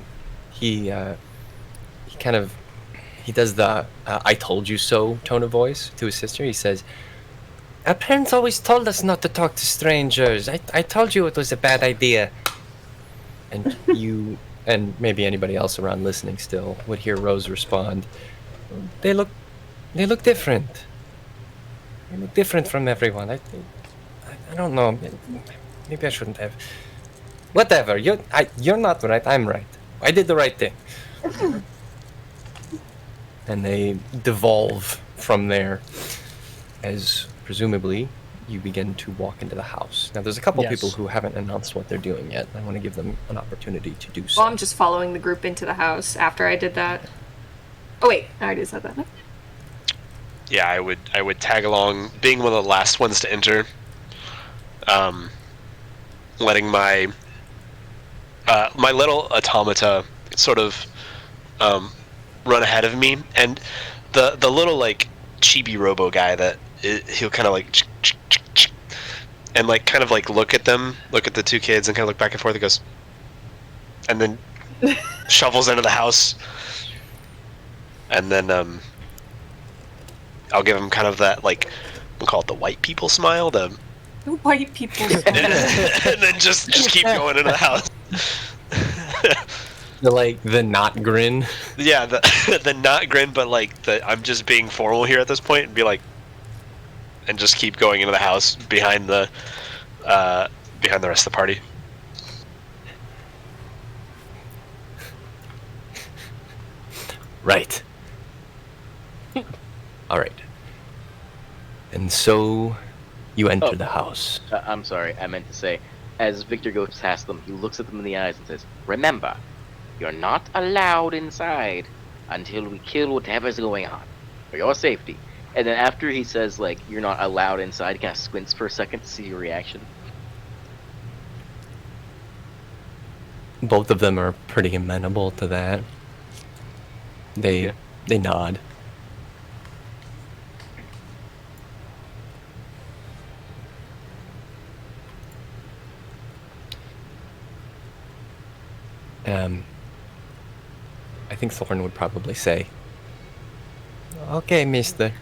he does the "I told you so" tone of voice to his sister. He says, "Our parents always told us not to talk to strangers. I told you it was a bad idea." And you, and maybe anybody else around listening still, would hear Rose respond, They look different. They look different from everyone. I don't know. Maybe I shouldn't have. Whatever. You're not right. I'm right. I did the right thing." And they devolve from there as presumably you begin to walk into the house. Now, there's a couple people who haven't announced what they're doing yet. I want to give them an opportunity to do so. Well, I'm just following the group into the house after I did that. Oh wait, I already said that. Yeah, I would tag along, being one of the last ones to enter. Letting my little automata sort of run ahead of me, and the little chibi robo guy that he'll kind of and kind of look at the two kids and kind of look back and forth and goes, and then shovels into the house, and then I'll give him kind of that we'll call it the white people smile, the white people smile. and then just keep going into the house. The not grin. Yeah, the not grin, but I'm just being formal here at this point, and be and just keep going into the house behind the rest of the party. Right. All right. And so you enter the house. I'm sorry, I meant to say, as Victor goes past them, he looks at them in the eyes and says, "Remember, you're not allowed inside until we kill whatever's going on, for your safety." And then after he says, you're not allowed inside, he kind of squints for a second to see your reaction. Both of them are pretty amenable to that. They nod. I think Thorn would probably say, "Okay, mister.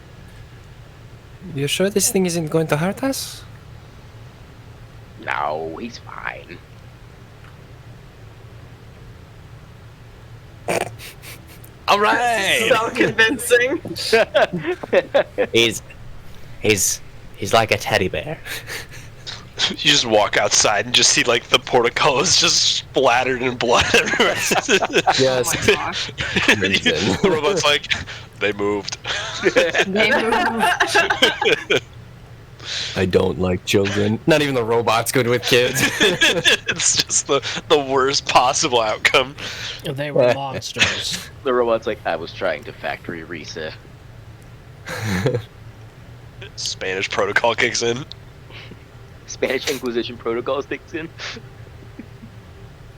You sure this thing isn't going to hurt us?" No, he's fine. All right. So convincing. He's like a teddy bear. You just walk outside and just see the porticos just splattered in blood everywhere. Yes. Oh my gosh. The robot's they moved. They moved. I don't like children. Not even the robot's good with kids. It's just the worst possible outcome. They were monsters. The robot's like, I was trying to factory reset. Spanish protocol kicks in. Spanish Inquisition protocol sticks in.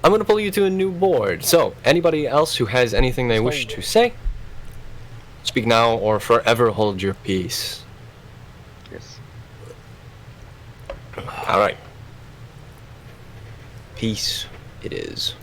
I'm going to pull you to a new board. So, anybody else who has anything they wish to say, speak now or forever hold your peace. Yes. All right. Peace it is.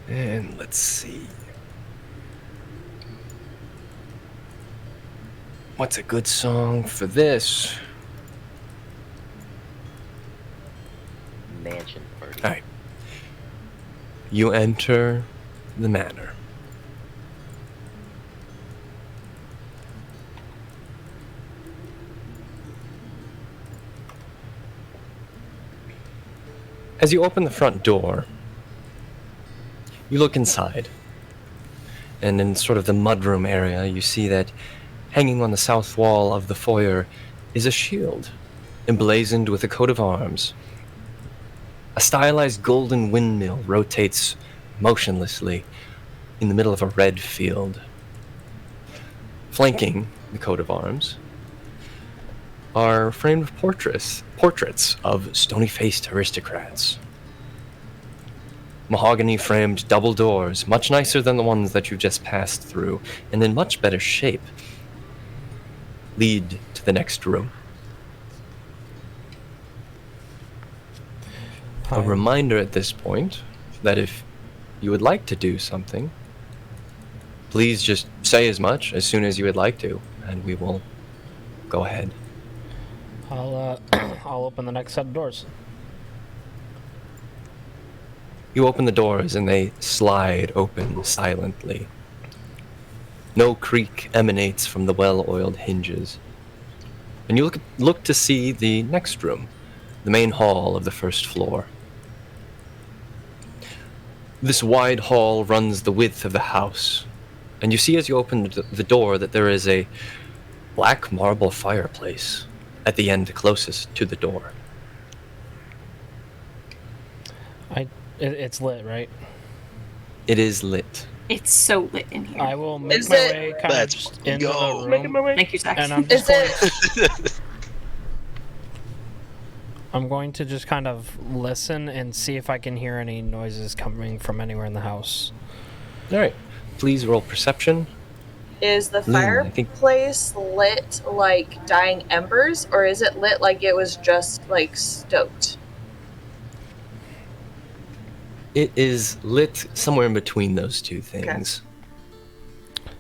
And let's see. What's a good song for this? Mansion party. Alright. You enter the manor. As you open the front door, you look inside, and in sort of the mudroom area, you see that hanging on the south wall of the foyer is a shield, emblazoned with a coat of arms. A stylized golden windmill rotates motionlessly in the middle of a red field. Flanking the coat of arms are framed portraits of stony-faced aristocrats. Mahogany-framed double doors, much nicer than the ones that you just passed through, and in much better shape, lead to the next room. A reminder at this point that if you would like to do something, please just say as much as soon as you would like to, and we will go ahead. I'll open the next set of doors. You open the doors and they slide open silently. No creak emanates from the well-oiled hinges. And you look to see the next room, the main hall of the first floor. This wide hall runs the width of the house, and you see as you open the door that there is a black marble fireplace at the end closest to the door. It's lit, right? It is lit. It's so lit in here. I will make Is my it- way kind Let's of into go. the room, Thank you, Zach. and I'm Is just going, it? I'm going to just kind of listen and see if I can hear any noises coming from anywhere in the house. All right. Please roll perception. Is the Linn, I think- fireplace lit like dying embers, or is it lit like it was just like stoked? It is lit somewhere in between those two things.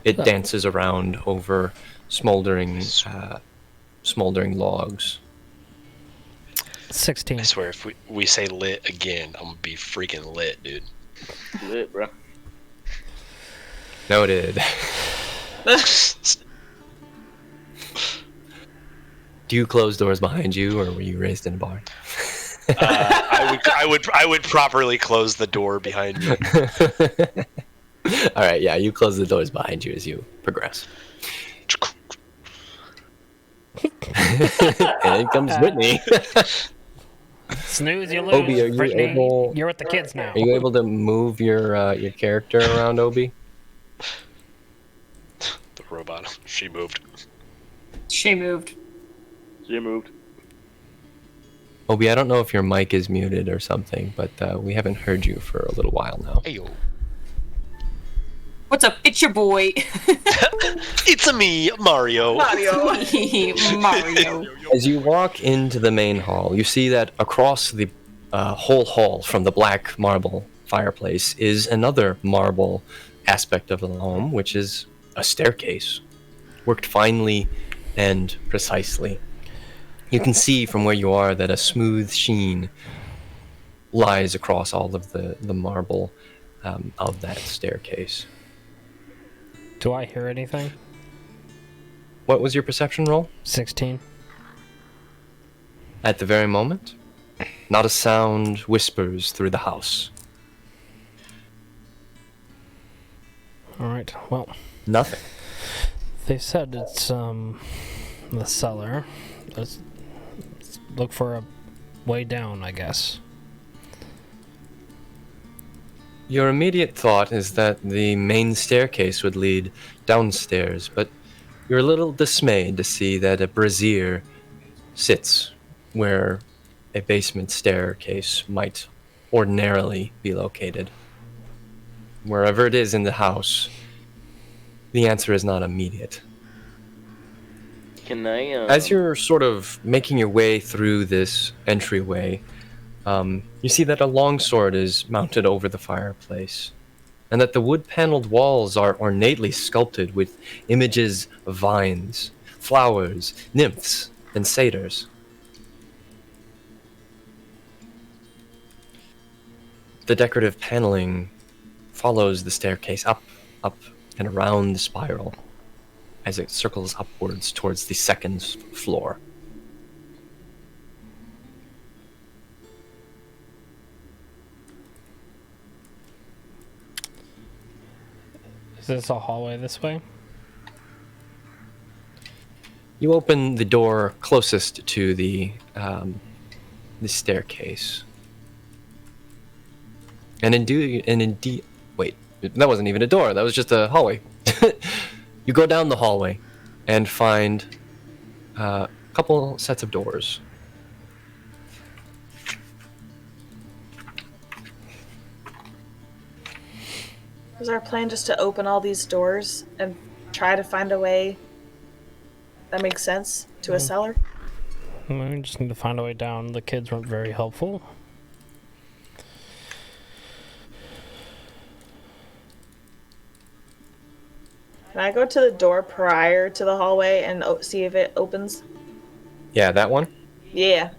It dances around over smoldering logs. 16. I swear, if we say lit again, I'm gonna be freaking lit, dude. Lit, bro. Noted. Do you close doors behind you, or were you raised in a barn? I would properly close the door behind me. All right, yeah, you close the doors behind you as you progress. And in comes Whitney. Snooze, you lose. Obi, are you Brittany, able- you're with the kids now. Are you able to move your character around, Obi? The robot, she moved. She moved. She moved. Obi, I don't know if your mic is muted or something, but we haven't heard you for a little while now. Ayo. What's up? It's your boy. It's a me, Mario. Mario. As you walk into the main hall, you see that across the whole hall from the black marble fireplace is another marble aspect of the home, which is a staircase, worked finely and precisely. You can see from where you are that a smooth sheen lies across all of the marble of that staircase. Do I hear anything? What was your perception roll? 16. At the very moment, not a sound whispers through the house. Alright, well, Nothing. they said it's, the cellar. Let's look for a way down, I guess. Your immediate thought is that the main staircase would lead downstairs, but you're a little dismayed to see that a brazier sits where a basement staircase might ordinarily be located. Wherever it is in the house, the answer is not immediate. Can I? As you're sort of making your way through this entryway, you see that a longsword is mounted over the fireplace, and that the wood-paneled walls are ornately sculpted with images of vines, flowers, nymphs, and satyrs. The decorative paneling follows the staircase up, and around the spiral as it circles upwards towards the second floor. Is this a hallway this way? You open the door closest to the staircase. And indeed, wait, that wasn't even a door, that was just a hallway. You go down the hallway and find a couple sets of doors. Was our plan just to open all these doors and try to find a way that makes sense to a cellar? We just need to find a way down. The kids weren't very helpful. Can I go to the door prior to the hallway and see if it opens? Yeah, that one. Yeah.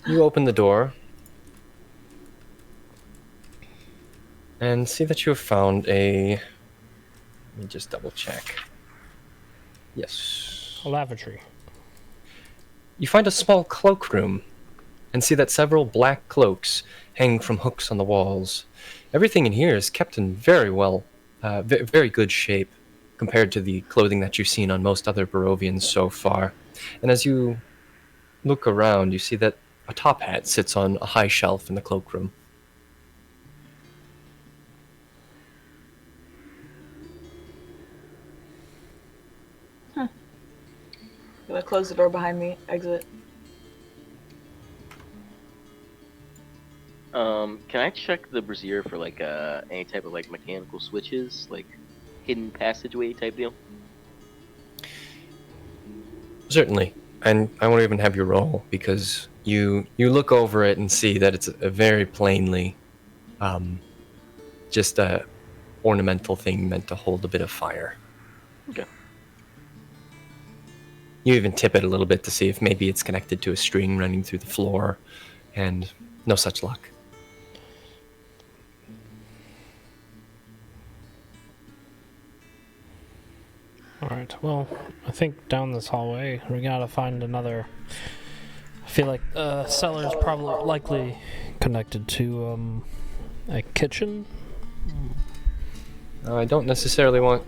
You open the door and see that you have found a... Let me just double check. Yes. A lavatory. You find a small cloakroom and see that several black cloaks hang from hooks on the walls. Everything in here is kept in very good shape compared to the clothing that you've seen on most other Barovians so far. And as you look around, you see that a top hat sits on a high shelf in the cloakroom. I'm gonna close the door behind me, exit. Can I check the brazier for like any type of like mechanical switches, like hidden passageway type deal? Certainly. And I won't even have you roll because you look over it and see that it's a very plainly just a ornamental thing meant to hold a bit of fire. Okay. You even tip it a little bit to see if maybe it's connected to a string running through the floor, and no such luck. Alright, well, I think down this hallway we gotta find another... I feel like cellar's probably likely connected to a kitchen. I don't necessarily want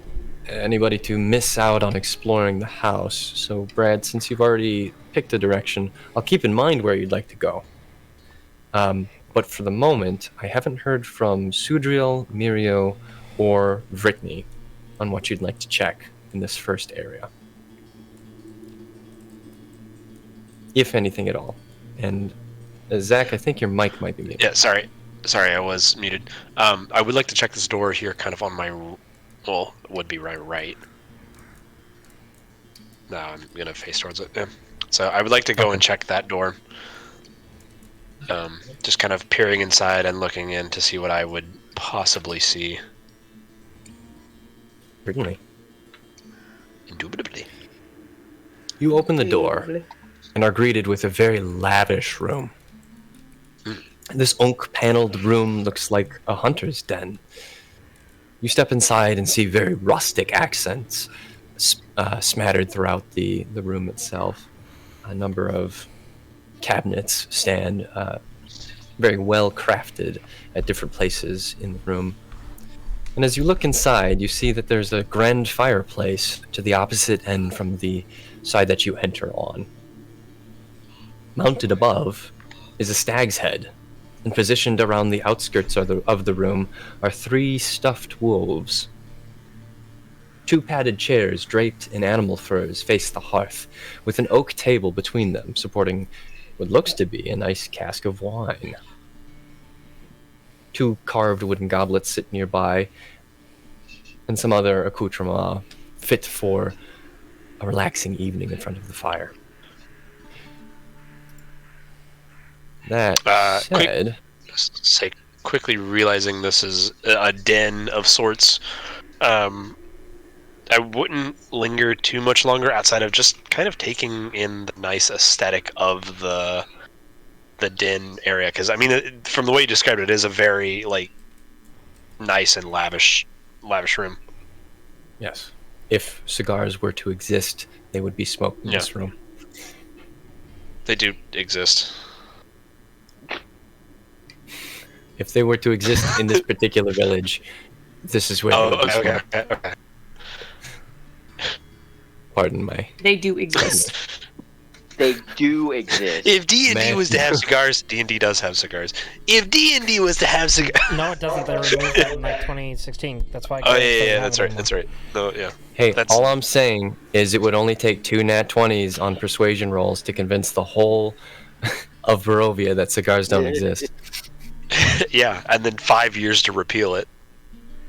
anybody to miss out on exploring the house, so Brad, since you've already picked a direction, I'll keep in mind where you'd like to go. But for the moment, I haven't heard from Sudriel, Mirio, or Brittany on what you'd like to check in this first area. If anything at all. And Zach, I think your mic might be muted. Yeah, sorry, I was muted. I would like to check this door here, kind of on my, well, it would be right. No, I'm gonna face towards it. Yeah. So I would like to go and check that door. Just kind of peering inside and looking in to see what I would possibly see. Certainly. Indubitably. You open the door and are greeted with a very lavish room. This oak-paneled room looks like a hunter's den. You step inside and see very rustic accents smattered throughout the room itself. A number of cabinets stand very well crafted at different places in the room. And as you look inside, you see that there's a grand fireplace to the opposite end from the side that you enter on. Mounted above is a stag's head, and positioned around the outskirts of the room are 3 stuffed wolves. 2 padded chairs draped in animal furs face the hearth, with an oak table between them, supporting what looks to be a nice cask of wine. 2 carved wooden goblets sit nearby, and some other accoutrements fit for a relaxing evening in front of the fire. That said... Quickly realizing this is a den of sorts, I wouldn't linger too much longer outside of just kind of taking in the nice aesthetic of the den area, because I mean, from the way you described it, is a very like nice and lavish room. Yes. If cigars were to exist, they would be smoked in this room. They do exist. If they were to exist in this particular village, this is where they would be smoked. Okay. Pardon my... They do exist. They do exist. If D&D was to have cigars, D&D does have cigars. If D&D was to have cigars... No, it doesn't. They removed that in like 2016. That's why. Oh, yeah, that's right. That's right. No, yeah. Hey, all I'm saying is it would only take 2 nat 20s on persuasion rolls to convince the whole of Barovia that cigars don't exist. Yeah, and then 5 years to repeal it.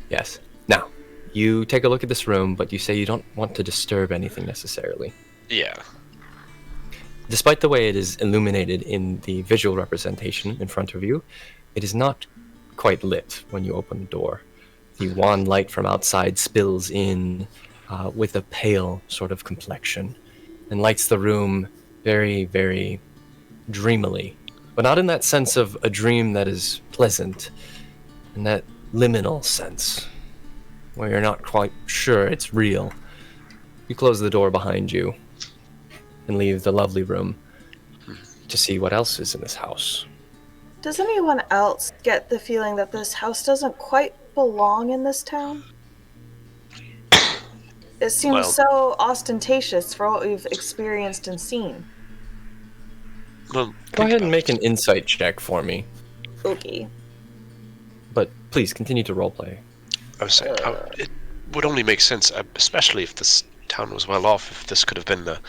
Yes. Now, you take a look at this room, but you say you don't want to disturb anything necessarily. Yeah. Despite the way it is illuminated in the visual representation in front of you, it is not quite lit when you open the door. The wan light from outside spills in with a pale sort of complexion and lights the room very, very dreamily. But not in that sense of a dream that is pleasant, in that liminal sense, where you're not quite sure it's real. You close the door behind you and leave the lovely room to see what else is in this house. Does anyone else get the feeling that this house doesn't quite belong in this town? It seems so ostentatious for what we've experienced and seen. Well, go ahead and make an insight check for me. Okay. But please continue to roleplay. I was saying, it would only make sense, especially if this town was well off, if this could have been the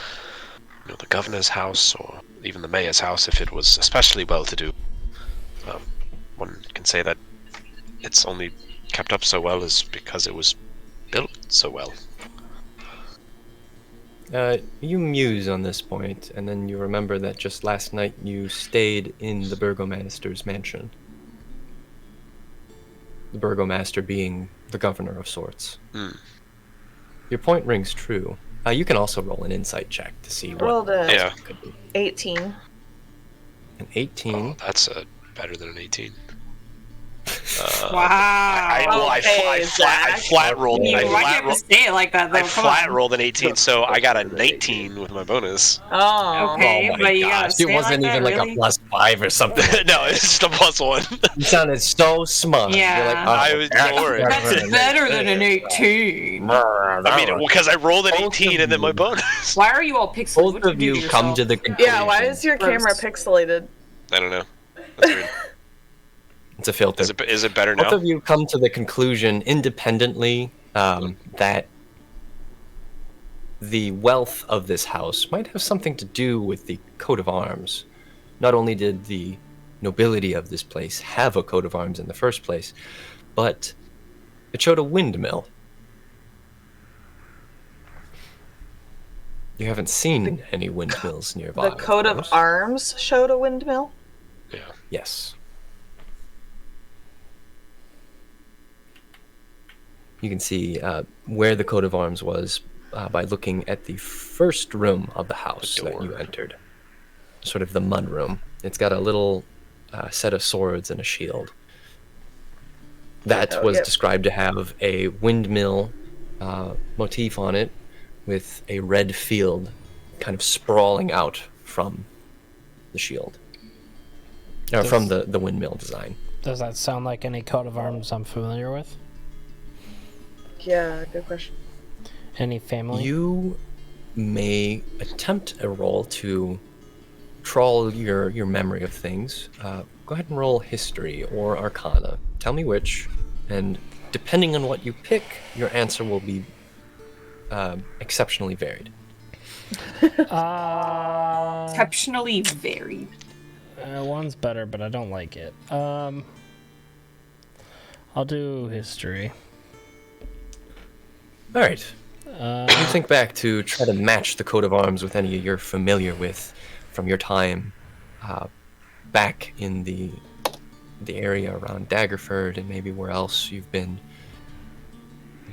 governor's house or even the mayor's house, if it was especially well-to-do. One can say that it's only kept up so well is because it was built so well. You muse on this point, and then you remember that just last night you stayed in the Burgomaster's mansion. The Burgomaster being the governor of sorts. Your point rings true. You can also roll an insight check to see what rolled a could be. 18. An 18? Oh, that's better than an 18. Wow. I flat rolled. Why do you have to say it like that, though? I flat rolled an 18, so I got a 19 with my bonus. Oh. Okay, oh my but you gosh. gotta say It wasn't like even that, like really? a +5 or something. No, it's just a +1. You sounded so smart. Yeah. You're like, Don't worry. That's better than an 18. I mean, because I rolled an 18 and then my bonus. Why are you all pixelated? Both of you come to the conclusion. Yeah, why is your camera pixelated? I don't know. That's weird. It's a filter. Is it better now? Both of you come to the conclusion independently that the wealth of this house might have something to do with the coat of arms. Not only did the nobility of this place have a coat of arms in the first place, but it showed a windmill. You haven't seen any windmills nearby. The coat of arms showed a windmill? Yeah. Yes. You can see where the coat of arms was by looking at the first room of the house that you entered. Sort of the mud room. It's got a little set of swords and a shield. That was described to have a windmill motif on it with a red field kind of sprawling out from the shield. From the windmill design. Does that sound like any coat of arms I'm familiar with? Yeah, good question. Any family? You may attempt a roll to trawl your memory of things. Go ahead and roll history or arcana. Tell me which, and depending on what you pick, your answer will be exceptionally varied. Exceptionally varied. One's better, but I don't like it. I'll do history. All right. You think back to try to match the coat of arms with any you're familiar with from your time back in the area around Daggerford and maybe where else you've been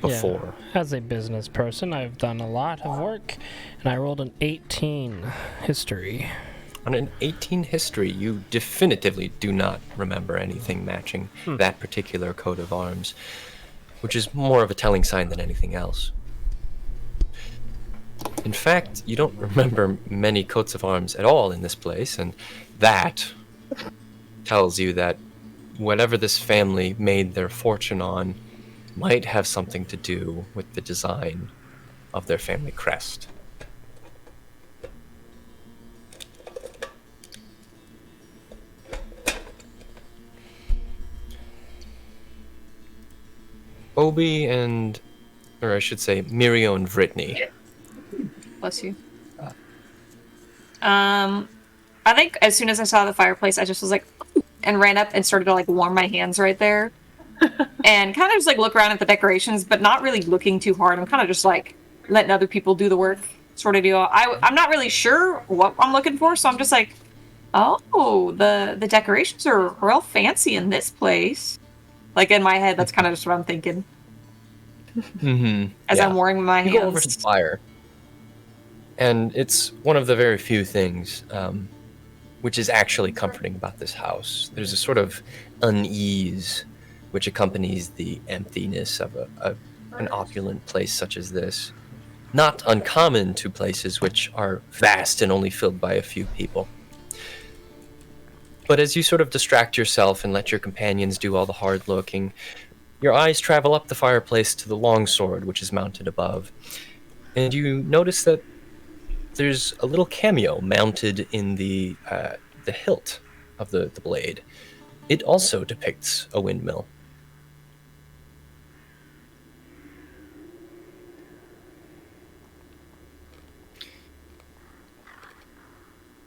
before. Yeah. As a business person, I've done a lot of work, and I rolled an 18 history. On an 18 history, you definitively do not remember anything matching that particular coat of arms, which is more of a telling sign than anything else. In fact, you don't remember many coats of arms at all in this place, and that tells you that whatever this family made their fortune on might have something to do with the design of their family crest. Obi or I should say, Mirio and Brittany. Bless you. I think as soon as I saw the fireplace, I just was like, and ran up and started to like warm my hands right there, and kind of just like look around at the decorations, but not really looking too hard. I'm kind of just like letting other people do the work, sort of deal. I'm not really sure what I'm looking for, so I'm just like, oh, the decorations are real fancy in this place. Like in my head, that's kind of just what I'm thinking. As I'm warming my hands. You go over to the fire, and it's one of the very few things which is actually comforting about this house. There's a sort of unease which accompanies the emptiness of an opulent place such as this. Not uncommon to places which are vast and only filled by a few people. But as you sort of distract yourself and let your companions do all the hard looking, your eyes travel up the fireplace to the longsword which is mounted above, and you notice that there's a little cameo mounted in the hilt of the blade. It also depicts a windmill.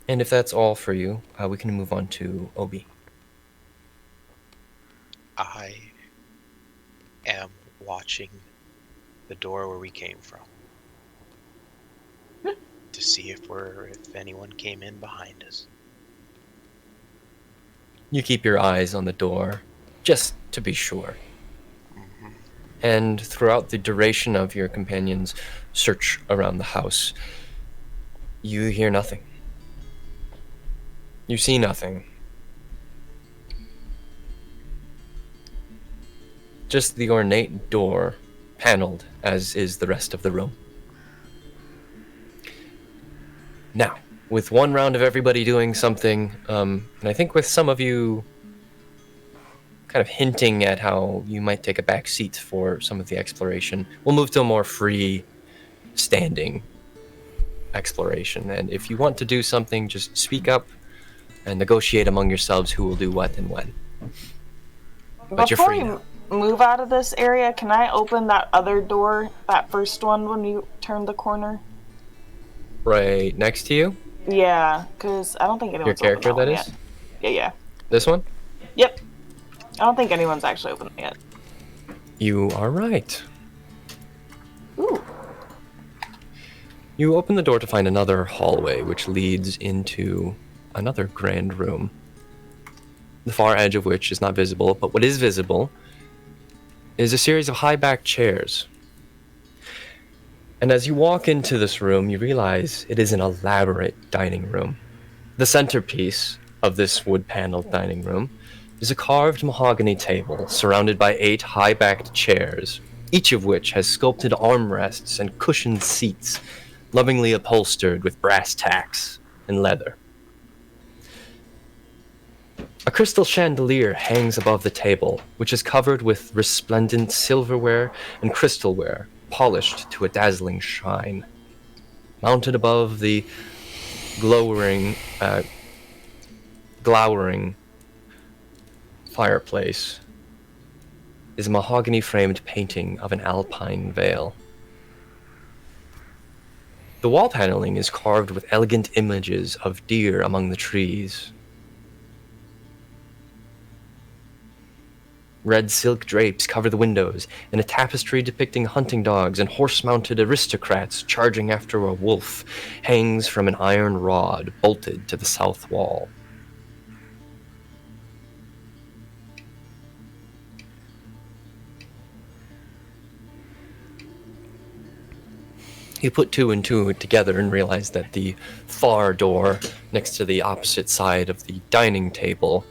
And if that's all for you, we can move on to Obi. I am watching the door where we came from to see if anyone came in behind us. You keep your eyes on the door, just to be sure. And throughout the duration of your companion's search around the house, you hear nothing. You see nothing. Just the ornate door, paneled, as is the rest of the room. Now, with one round of everybody doing something, and I think with some of you kind of hinting at how you might take a back seat for some of the exploration, we'll move to a more free standing exploration. And if you want to do something, just speak up and negotiate among yourselves who will do what and when. But you're free now. Before we move out of this area, can I open that other door, that first one when you turn the corner? Right next to you? Yeah, because I don't think anyone's Your character, opened that that is? one yet. Yeah. This one? Yep. I don't think anyone's actually opened it yet. You are right. Ooh. You open the door to find another hallway, which leads into another grand room, the far edge of which is not visible, but what is visible is a series of high-backed chairs. And as you walk into this room, you realize it is an elaborate dining room. The centerpiece of this wood-paneled dining room is a carved mahogany table surrounded by 8 high-backed chairs, each of which has sculpted armrests and cushioned seats, lovingly upholstered with brass tacks and leather. A crystal chandelier hangs above the table, which is covered with resplendent silverware and crystalware, polished to a dazzling shine. Mounted above the glowering fireplace is a mahogany-framed painting of an alpine vale. The wall paneling is carved with elegant images of deer among the trees. Red silk drapes cover the windows, and a tapestry depicting hunting dogs and horse-mounted aristocrats charging after a wolf hangs from an iron rod bolted to the south wall. You put 2 and 2 together and realize that the far door next to the opposite side of the dining table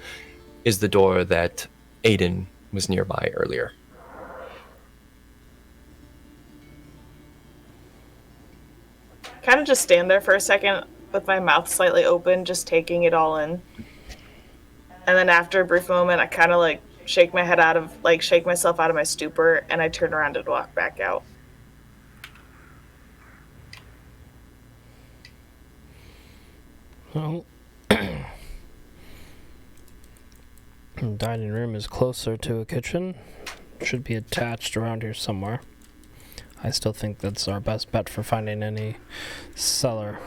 is the door that Aiden was nearby earlier. Kind of just stand there for a second with my mouth slightly open, just taking it all in. And then after a brief moment, I kind of like shake myself out of my stupor, and I turn around and walk back out. Well, dining room is closer to a kitchen. Should be attached around here somewhere. I still think that's our best bet for finding any cellar.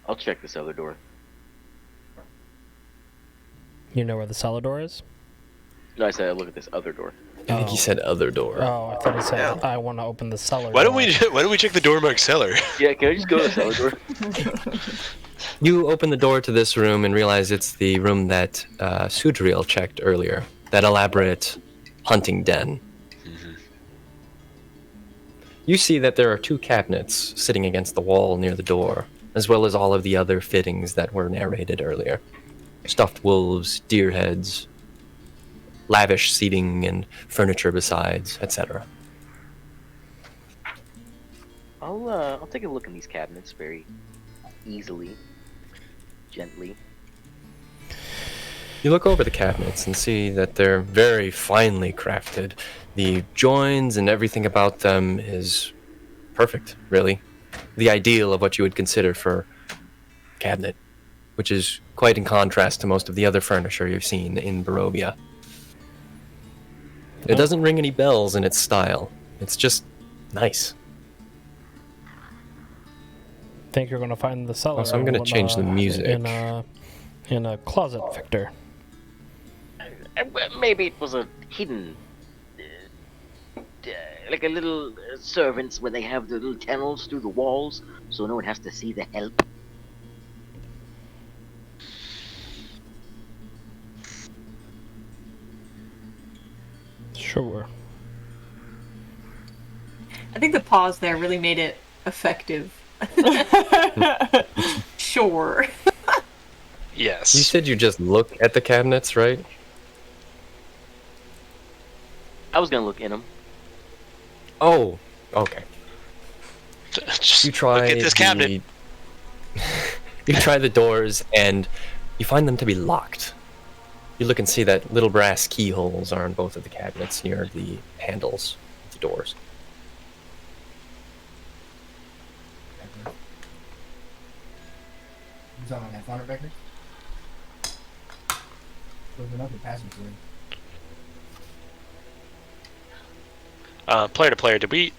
I'll check this other door. You know where the cellar door is? No, I said I look at this other door. I think he said other door. Oh, I thought he said I want to open the cellar Why door. don't we check the door marked cellar? Yeah, can I just go to the cellar door? You open the door to this room and realize it's the room that Sudriel checked earlier. That elaborate hunting den. Mm-hmm. You see that there are 2 cabinets sitting against the wall near the door, as well as all of the other fittings that were narrated earlier. Stuffed wolves, deer heads, lavish seating and furniture besides, etc. I'll take a look in these cabinets very easily, gently. You look over the cabinets and see that they're very finely crafted. The joins and everything about them is perfect, really. The ideal of what you would consider for a cabinet, which is quite in contrast to most of the other furniture you've seen in Barovia. It doesn't ring any bells in its style. It's just nice. Think you're going to find the cellar? So I'm going to change the music. In a closet, Victor. Maybe it was a hidden, like a little servants where they have the little tunnels through the walls, so no one has to see the help. Sure. I think the pause there really made it effective. Sure. Yes. You said you just look at the cabinets, right? I was gonna look in them. Oh, okay. Just You try look at this cabinet. You try the doors, and you find them to be locked. You look and see that little brass keyholes are on both of the cabinets near the handles of the doors. Who's on that phone, Becker? There's another passage through. Player to player, did we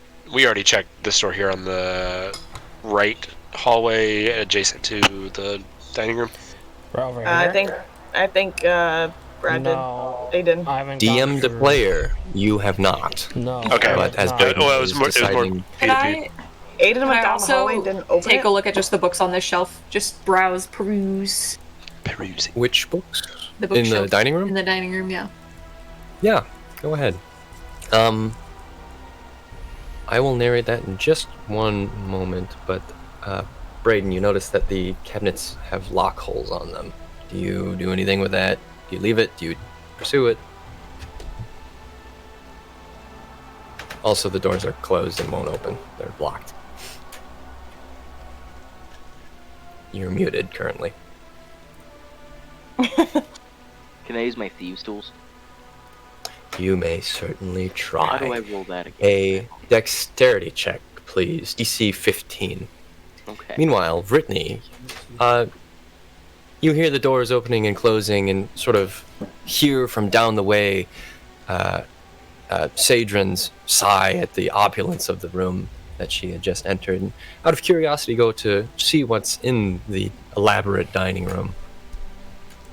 already checked this door here on the right hallway adjacent to the dining room? We're over here. I think Brad No, did. They didn't. I haven't DM gone the through- player, you have not. No. Okay. But as No. Braden Well, it was was more deciding, Could I, Aiden could went I down the also hallway and didn't open take it. a look at just the books on this shelf? Just browse, peruse Perusing. which books? the In the bookshelf dining room? In the dining room, yeah. Yeah, go ahead. I will narrate that in just one moment, but Braden, you notice that the cabinets have lock holes on them. Do you do anything with that? Do you leave it? Do you pursue it? Also, the doors are closed and won't open. They're blocked. You're muted currently. Can I use my thieves' tools? You may certainly try. How do I roll that again? A dexterity check, please. DC 15. Okay. Meanwhile, Brittany, you hear the doors opening and closing and sort of hear from down the way Sadrin's sigh at the opulence of the room that she had just entered. And out of curiosity, go to see what's in the elaborate dining room.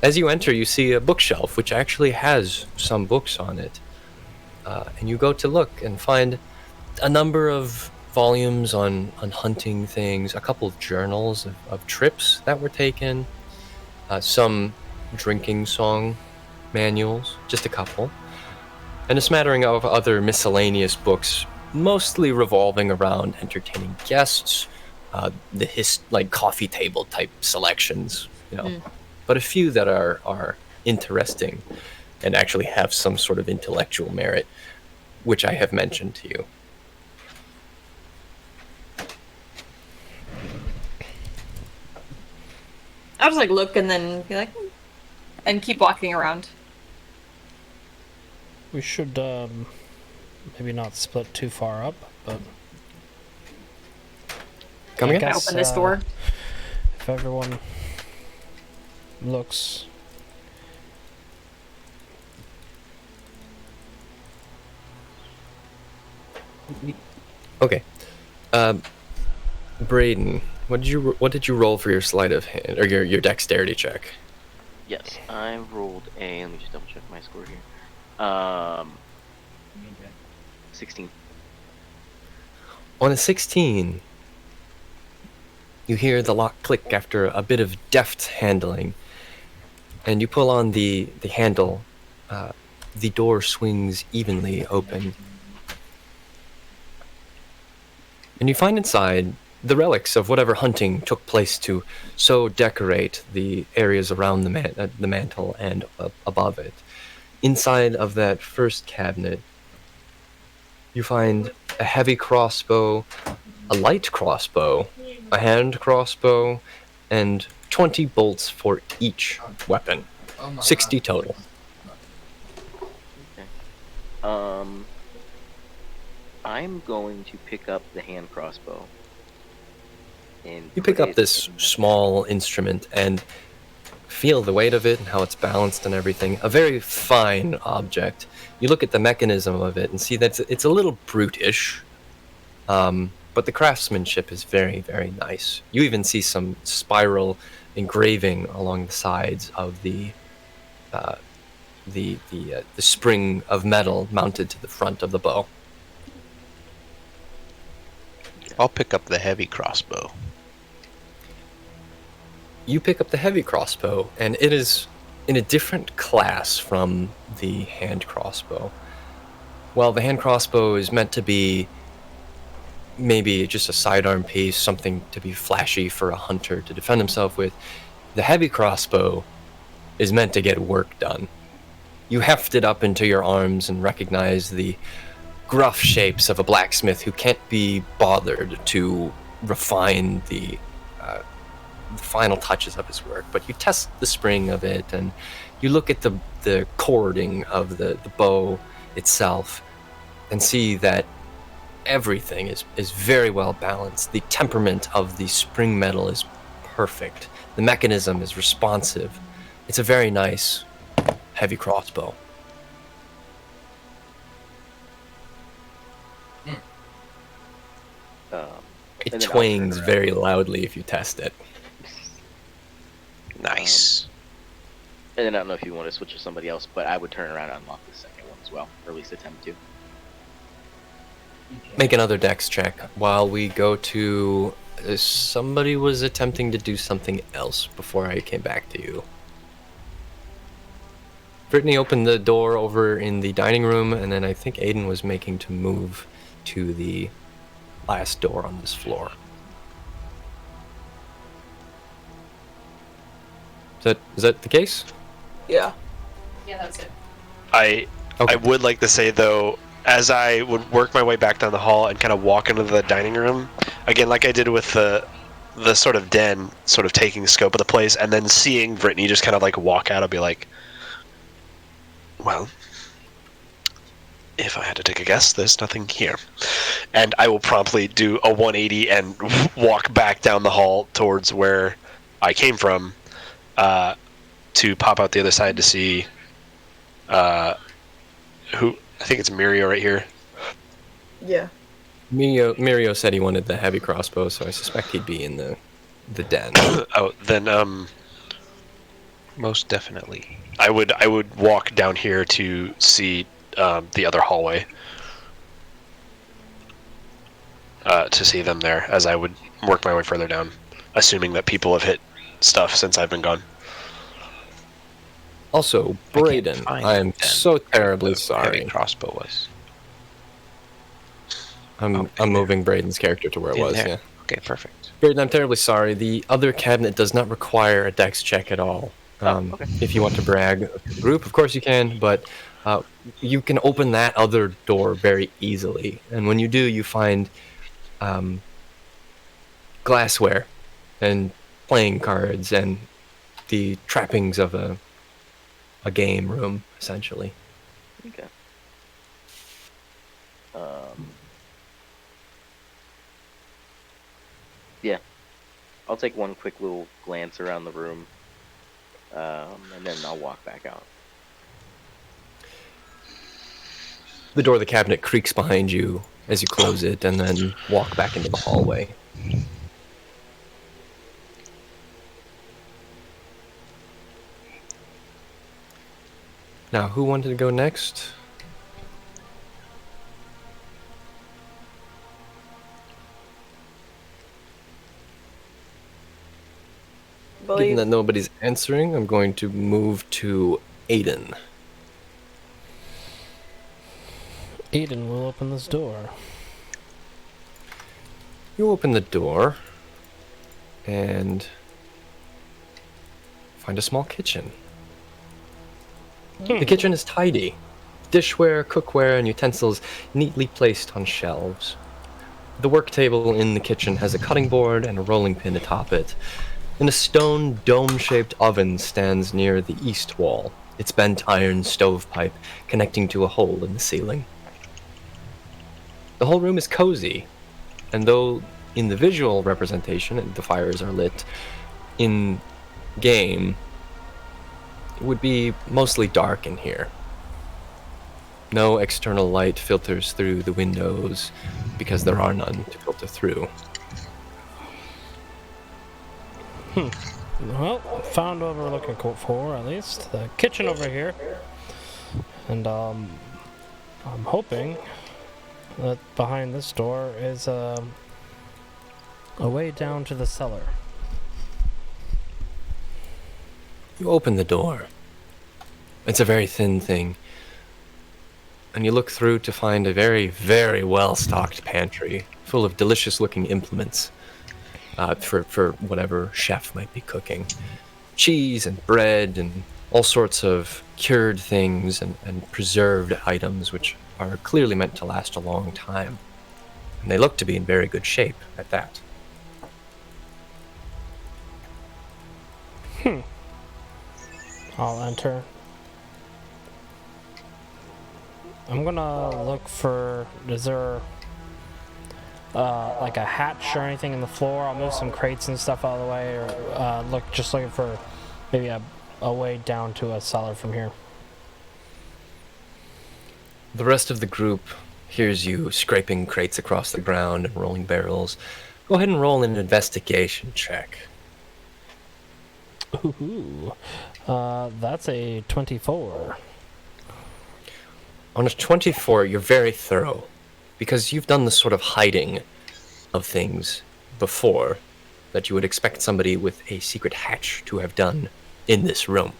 As you enter, you see a bookshelf, which actually has some books on it. And you go to look and find a number of volumes on hunting things, a couple of journals of trips that were taken, some drinking song manuals, just a couple, and a smattering of other miscellaneous books, mostly revolving around entertaining guests, like coffee table type selections, but a few that are interesting and actually have some sort of intellectual merit, which I have mentioned to you. I'll just look and then be like, and keep walking around. We should maybe not split too far up, but come again. I open this door. If everyone looks. Okay. Braden, what did you roll for your sleight of hand or your dexterity check? Yes, I rolled a. Let me just double check my score here. 16. On a 16, you hear the lock click after a bit of deft handling, and you pull on the handle. The door swings evenly open, and you find inside the relics of whatever hunting took place to so decorate the areas around the mantle and above it. Inside of that first cabinet, you find a heavy crossbow, a light crossbow, a hand crossbow, and 20 bolts for each weapon. 60 total. Okay. I'm going to pick up the hand crossbow. And you pick up this small instrument and feel the weight of it and how it's balanced and everything. A very fine object. You look at the mechanism of it and see that it's a little brutish, but the craftsmanship is very, very nice. You even see some spiral engraving along the sides of the spring of metal mounted to the front of the bow. I'll pick up the heavy crossbow. You pick up the heavy crossbow, and it is in a different class from the hand crossbow. While the hand crossbow is meant to be maybe just a sidearm piece, something to be flashy for a hunter to defend himself with, the heavy crossbow is meant to get work done. You heft it up into your arms and recognize the gruff shapes of a blacksmith who can't be bothered to refine the final touches of his work, but you test the spring of it and you look at the cording of the bow itself and see that everything is very well balanced. The temperament of the spring metal is perfect. The mechanism is responsive. It's a very nice heavy crossbow. It twangs very loudly if you test it. Nice. And then I don't know if you want to switch to somebody else, but I would turn around and unlock the second one as well, or at least attempt to. Make another dex check while we go to... somebody was attempting to do something else before I came back to you. Brittany opened the door over in the dining room, and then I think Aiden was making to move to the last door on this floor. Is that the case? Yeah. Yeah, that's it. I would like to say though, as I would work my way back down the hall and kind of walk into the dining room, again like I did with the sort of den, sort of taking scope of the place, and then seeing Brittany just kind of like walk out, I'll be like, well, if I had to take a guess, there's nothing here. And I will promptly do a 180 and walk back down the hall towards where I came from, to pop out the other side to see who, I think it's Mirio right here. Yeah. Mirio said he wanted the heavy crossbow, so I suspect he'd be in the den. Oh, then Most definitely. I would walk down here to see the other hallway, to see them there, as I would work my way further down, assuming that people have hit stuff since I've been gone. Also, Braden, I am so terribly Heavy sorry. crossbow was. I'm moving Braden's character to where it was. There. Yeah. Okay, perfect. Braden, I'm terribly sorry. The other cabinet does not require a dex check at all. Okay. If you want to brag of the group, of course you can, but you can open that other door very easily. And when you do, you find glassware and playing cards and the trappings of a game room, essentially. Okay. Yeah. I'll take one quick little glance around the room, and then I'll walk back out. The door of the cabinet creaks behind you as you close it, and then walk back into the hallway. Now, who wanted to go next? Given that nobody's answering, I'm going to move to Aiden. Aiden will open this door. You open the door and find a small kitchen. The kitchen is tidy. Dishware, cookware, and utensils neatly placed on shelves. The work table in the kitchen has a cutting board and a rolling pin atop it. And a stone dome-shaped oven stands near the east wall, its bent iron stovepipe connecting to a hole in the ceiling. The whole room is cozy, and though in the visual representation the fires are lit, in game it would be mostly dark in here. No external light filters through the windows because there are none to filter through. Well, found what we're looking for, at least. The kitchen over here. And, I'm hoping that behind this door is, a way down to the cellar. You open the door. It's a very thin thing. And you look through to find a very, very well-stocked pantry full of delicious-looking implements. For whatever chef might be cooking. Cheese and bread and all sorts of cured things and preserved items which are clearly meant to last a long time. And they look to be in very good shape at that. I'll enter. I'm gonna look for, is there like a hatch or anything in the floor? I'll move some crates and stuff out of the way, or looking for maybe a way down to a cellar from here. The rest of the group hears you scraping crates across the ground and rolling barrels. Go ahead and roll an investigation check. Ooh, that's a 24. On a 24, you're very thorough, because you've done this sort of hiding of things before that you would expect somebody with a secret hatch to have done in this room.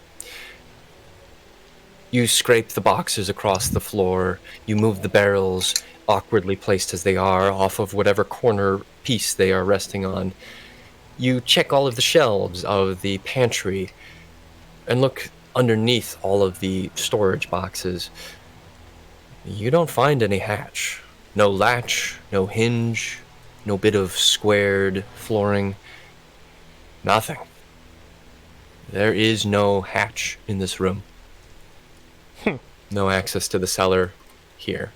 You scrape the boxes across the floor, you move the barrels, awkwardly placed as they are, off of whatever corner piece they are resting on. You check all of the shelves of the pantry, and look underneath all of the storage boxes, you don't find any hatch. No latch, no hinge, no bit of squared flooring. Nothing. There is no hatch in this room. No access to the cellar here.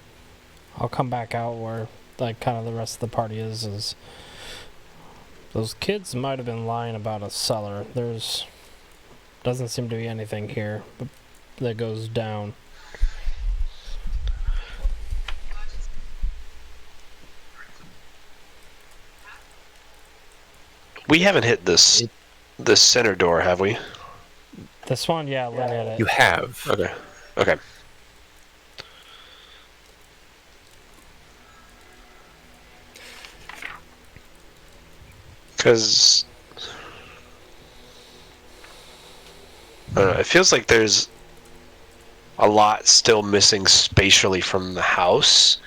I'll come back out where, like, kind of the rest of the party is those kids might have been lying about a cellar. Doesn't seem to be anything here that goes down. We haven't hit this center door, have we? This one, yeah, Linn hit it. You have. Okay. Because I don't know, it feels like there's a lot still missing spatially from the house.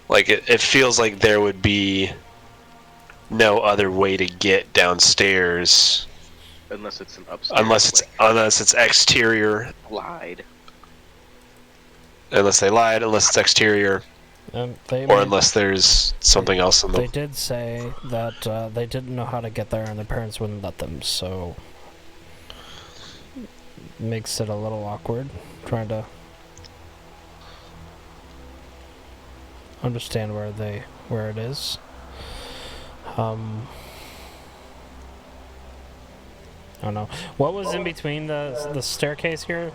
Like, it feels like there would be no other way to get downstairs. Unless it's an upstairs. Unless it's exterior. Lied. Unless they lied, unless it's exterior. Unless there's something else in them. They did say that they didn't know how to get there and their parents wouldn't let them, so makes it a little awkward trying to understand where it is. I don't know. What was in between the staircase here,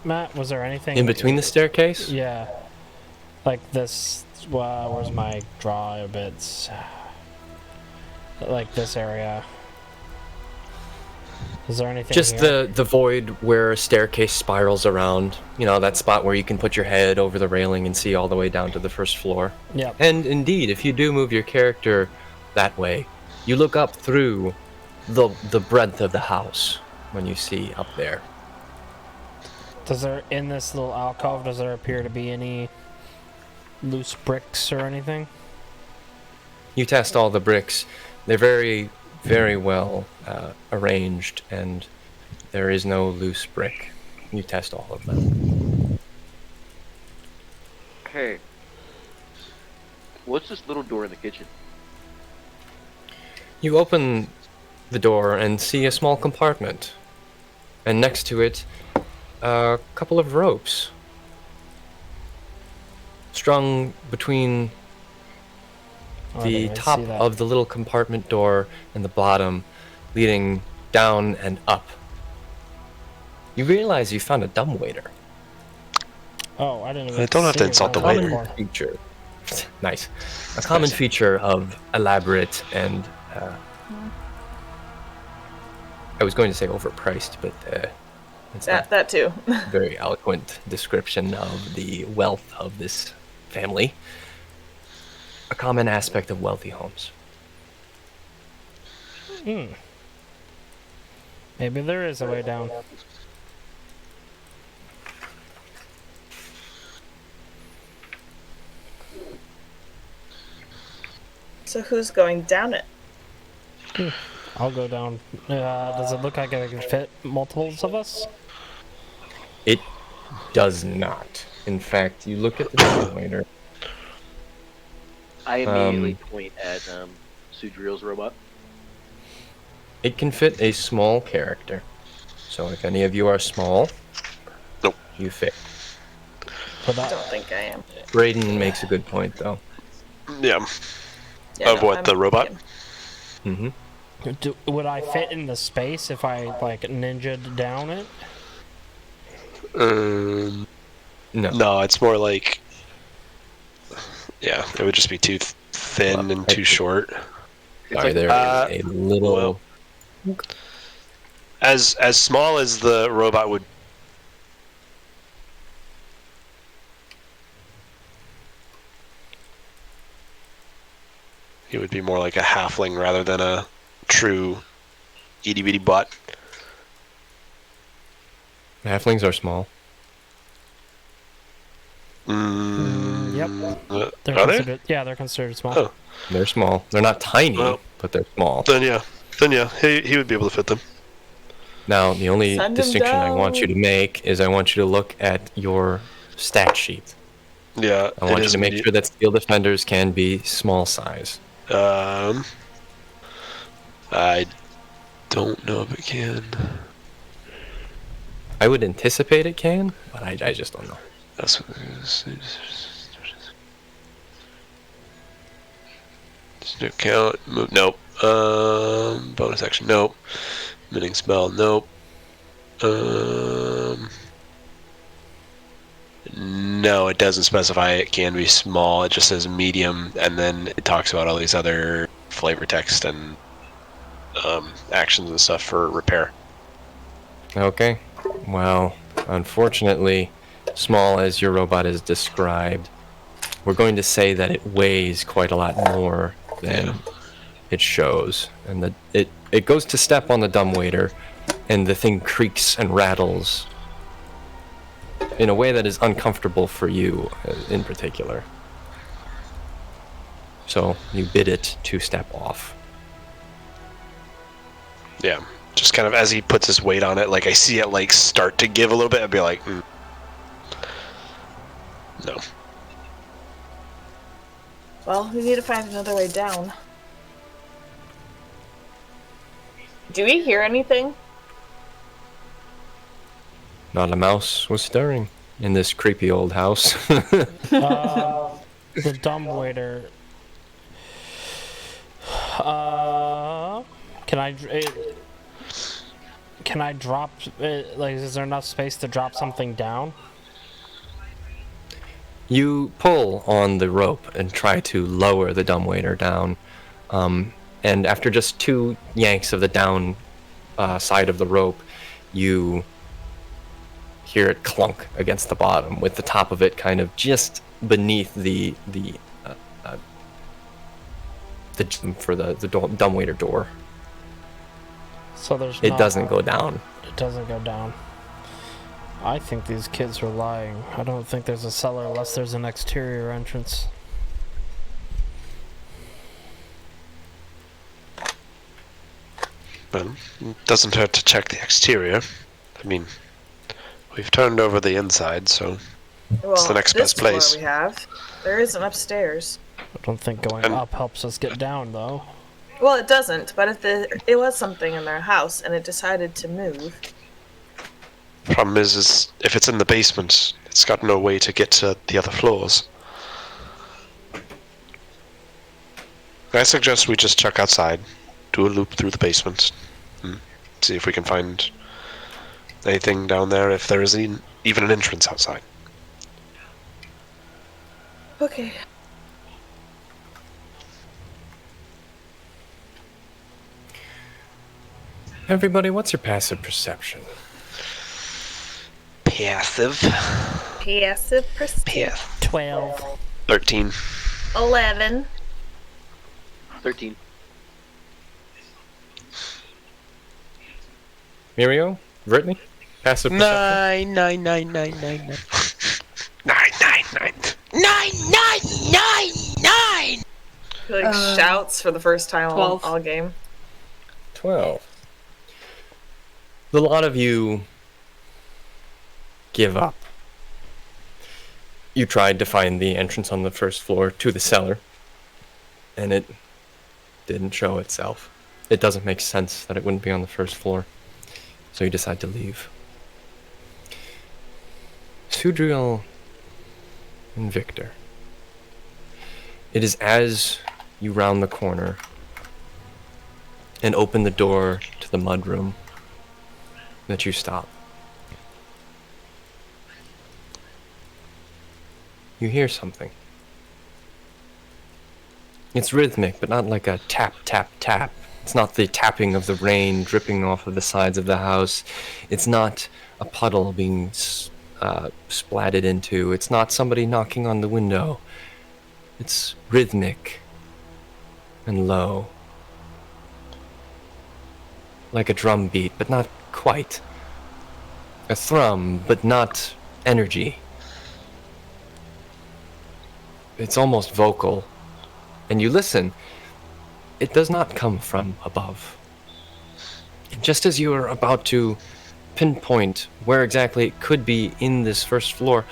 Matt? Was there anything In between the staircase? Yeah. Like this, where's my draw a bit? Like this area. Is there anything Just here? the void where a staircase spirals around. You know, that spot where you can put your head over the railing and see all the way down to the first floor. Yeah. And indeed, if you do move your character that way, you look up through the breadth of the house when you see up there. Does there, in this little alcove, does there appear to be any loose bricks or anything? You test all the bricks. They're very, very well arranged, and there is no loose brick. You test all of them. Okay. What's this little door in the kitchen? You open the door and see a small compartment, and next to it, a couple of ropes strung between the top of the little compartment door and the bottom, leading down and up. You realize you found a dumbwaiter. Oh, I didn't even I don't have to see insult it. the waiter. Common feature. Nice. A common feature of elaborate and I was going to say overpriced, but it's not That too. a very eloquent description of the wealth of this family. A common aspect of wealthy homes. Maybe there is a way down. So who's going down it? I'll go down. Does it look like it can fit multiples of us? It does not. In fact, you look at the dumbwaiter. I immediately point at Sudril's robot. It can fit a small character. So if any of you are small, nope, you fit. I don't think I am. Braden makes a good point, though. Yeah. Of what, the robot? Mm-hmm. Would I fit in the space if I, like, ninja'd down it? No. No, it's more like... Yeah, it would just be too thin and too short. Sorry, there is a little... Well, as small as the robot would... He would be more like a halfling rather than a true itty-bitty butt. Halflings are small. Yep. Are they? Yeah, they're considered small. Oh. They're small. They're not tiny, Well, but they're small. Then yeah. Then yeah, he would be able to fit them. Now, the only Send him distinction I want you down. to make is I want you to look at your stat sheet. Yeah, I want you to make sure that steel defenders can be small size. I don't know if it can. I would anticipate it can, but I just don't know. That's what it is. No count. Move. Nope. Bonus action. Nope. Minning spell. Nope. No, it doesn't specify it can be small. It just says medium, and then it talks about all these other flavor text and actions and stuff for repair. Okay. Well, unfortunately, small as your robot is described, we're going to say that it weighs quite a lot more than it shows. And that it goes to step on the dumbwaiter, and the thing creaks and rattles in a way that is uncomfortable for you in particular. So you bid it to step off. Yeah, just kind of as he puts his weight on it, like I see it like start to give a little bit. I'd be like, no. Well, we need to find another way down. Do we hear anything? Not a mouse was stirring in this creepy old house. The dumbwaiter. Can I drop it? Like, is there enough space to drop something down? You pull on the rope and try to lower the dumbwaiter down, and after just 2 yanks of the down side of the rope, you hear it clunk against the bottom, with the top of it kind of just beneath the dumbwaiter door. So there's. It doesn't go down. It doesn't go down. I think these kids are lying. I don't think there's a cellar unless there's an exterior entrance. Well, it doesn't hurt to check the exterior. I mean, we've turned over the inside, so it's the next best place. We have. There is an upstairs. I don't think going up helps us get down, though. Well, it doesn't. But if it was something in their house and it decided to move. Problem is if it's in the basement, it's got no way to get to the other floors. I suggest we just check outside, do a loop through the basement, and see if we can find anything down there, if there is even an entrance outside. Okay. Everybody, what's your passive perception? Passive. Passive perception. 12. 13. 11. 13. Mirio? Brittany? Passive perception? 9. 9. He shouts for the first time all game. 12. The lot of you give up. You tried to find the entrance on the first floor to the cellar, and it didn't show itself. It doesn't make sense that it wouldn't be on the first floor, so you decide to leave. Sudriel and Victor. It is as you round the corner and open the door to the mudroom that you stop. You hear something. It's rhythmic, but not like a tap, tap, tap. It's not the tapping of the rain dripping off of the sides of the house. It's not a puddle being splatted into. It's not somebody knocking on the window. It's rhythmic and low. Like a drum beat, but not quite. A thrum, but not energy. It's almost vocal. And you listen. It does not come from above. Just as you are about to pinpoint where exactly it could be in this first floor,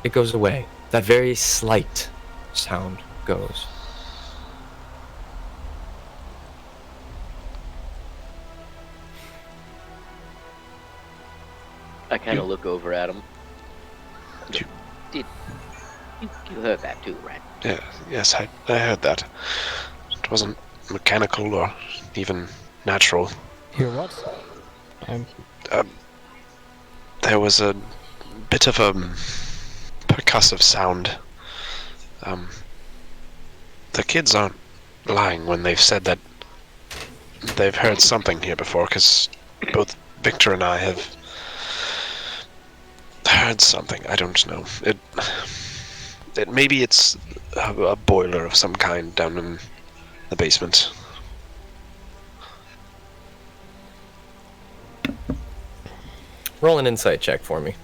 it goes away. That very slight sound goes. I kind of look over at him. You heard that too, right? Yeah, yes, I heard that. It wasn't mechanical or even natural. Hear what? There was a bit of a percussive sound. The kids aren't lying when they've said that they've heard something here before, because both Victor and I have heard something. I don't know. Maybe it's a boiler of some kind down in the basement. Roll an insight check for me.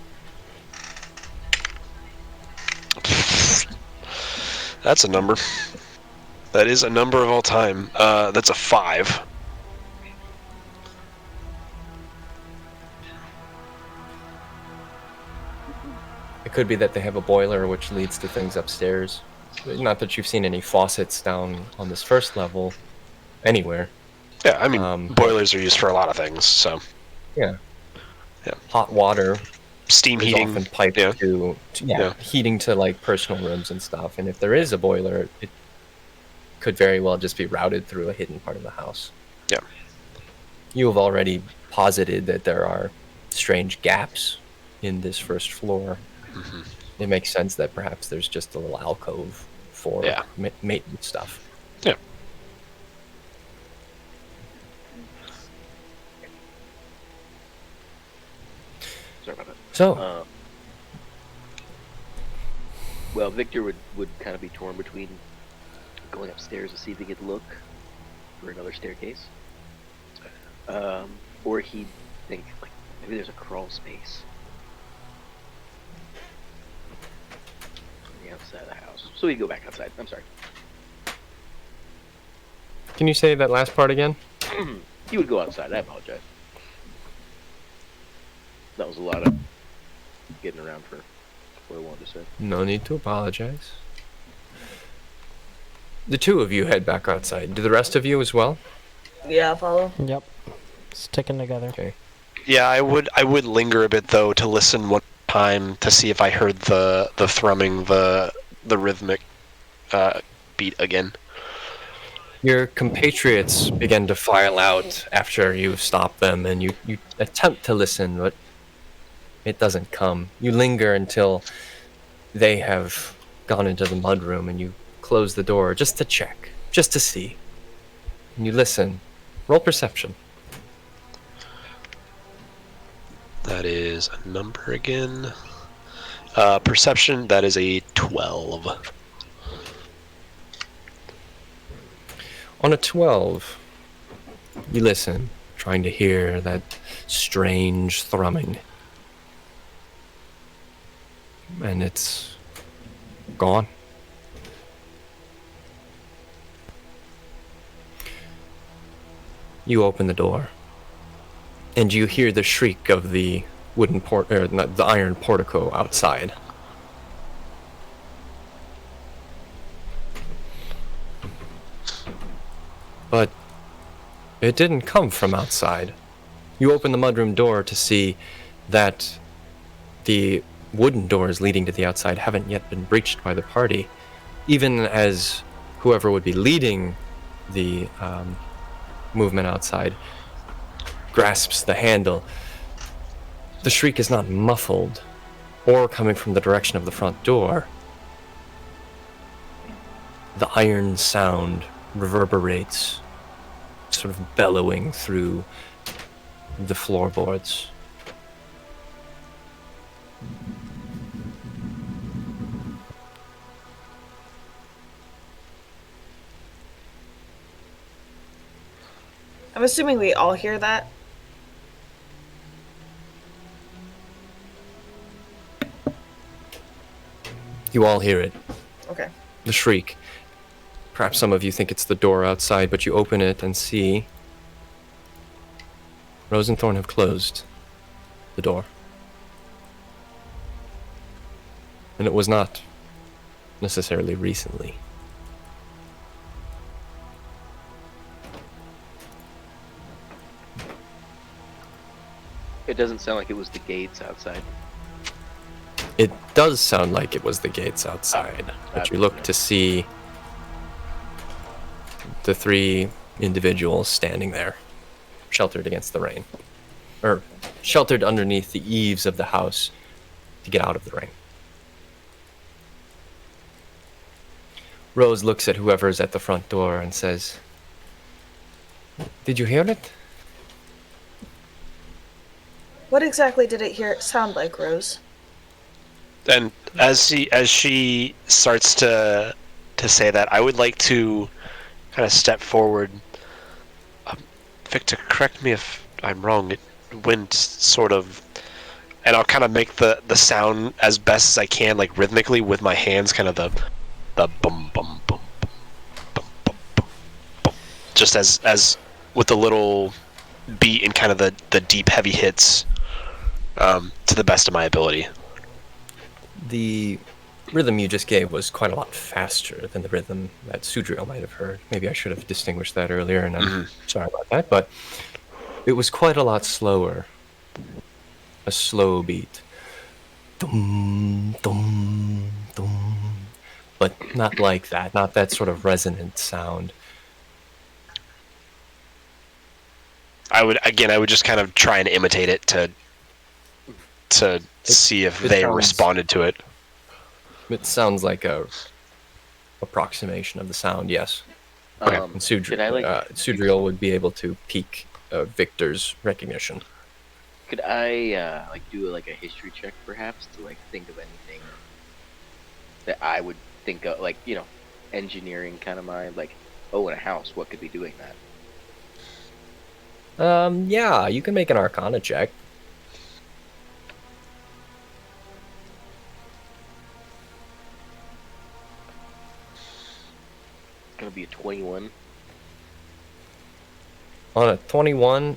That's a number. That is a number of all time. That's a 5. It could be that they have a boiler which leads to things upstairs. Not that you've seen any faucets down on this first level anywhere. Yeah, I mean, boilers are used for a lot of things, so. Yeah. Hot water. Steam heating. Often piped to heating to like personal rooms and stuff. And if there is a boiler, it could very well just be routed through a hidden part of the house. Yeah. You have already posited that there are strange gaps in this first floor. Mm-hmm. It makes sense that perhaps there's just a little alcove for maintenance stuff. Yeah. Sorry about that. So, well, Victor would kind of be torn between going upstairs to see if he could look for another staircase, or he'd think like maybe there's a crawl space on the outside of the house. So he'd go back outside. I'm sorry. Can you say that last part again? He would go outside. I apologize. That was a lot of getting around for what I wanted to say. No need to apologize. The two of you head back outside. Do the rest of you as well? Yeah, I'll follow. Yep. Sticking together. Okay. Yeah, I would linger a bit though to listen one time to see if I heard the thrumming, the rhythmic beat again. Your compatriots begin to file out after you stop them, and you attempt to listen, but it doesn't come. You linger until they have gone into the mudroom, and you close the door just to check, just to see. And you listen. Roll perception. That is a number again. Perception, that is a 12. On a 12, you listen, trying to hear that strange thrumming. And it's gone. You open the door, and you hear the shriek of the the iron portico outside. But it didn't come from outside. You open the mudroom door to see that the wooden doors leading to the outside haven't yet been breached by the party, even as whoever would be leading the movement outside grasps the handle. The shriek is not muffled or coming from the direction of the front door. The iron sound reverberates, sort of bellowing through the floorboards. I'm assuming we all hear that. You all hear it. Okay. The shriek. Perhaps some of you think it's the door outside, but you open it and see Rose and Thorn have closed the door. And it was not necessarily recently. It doesn't sound like it was the gates outside. It does sound like it was the gates outside, but you look to see the three individuals standing there, sheltered against the rain. Or sheltered underneath the eaves of the house to get out of the rain. Rose looks at whoever's at the front door and says, "Did you hear it?" What exactly did it sound like, Rose? And as she starts to say that, I would like to kind of step forward. Victor, correct me if I'm wrong. It went sort of, and I'll kind of make the sound as best as I can, like rhythmically with my hands, kind of the bum bum bum bum bum bum bum, just as with the little beat and kind of the deep heavy hits, to the best of my ability. The rhythm you just gave was quite a lot faster than the rhythm that Sudriel might have heard. Maybe I should have distinguished that earlier, and I'm sorry about that, but it was quite a lot slower. A slow beat. Dum, dum, dum. But not like that, not that sort of resonant sound. I would just kind of try and imitate it to see if they responded to it. It sounds like a approximation of the sound, yes. Okay. And Sudriel would be able to pique Victor's recognition. Could I do a history check perhaps to think of anything that I would think of, engineering kind of mind, in a house, what could be doing that? Yeah, you can make an Arcana check. Gonna be a 21. On a 21,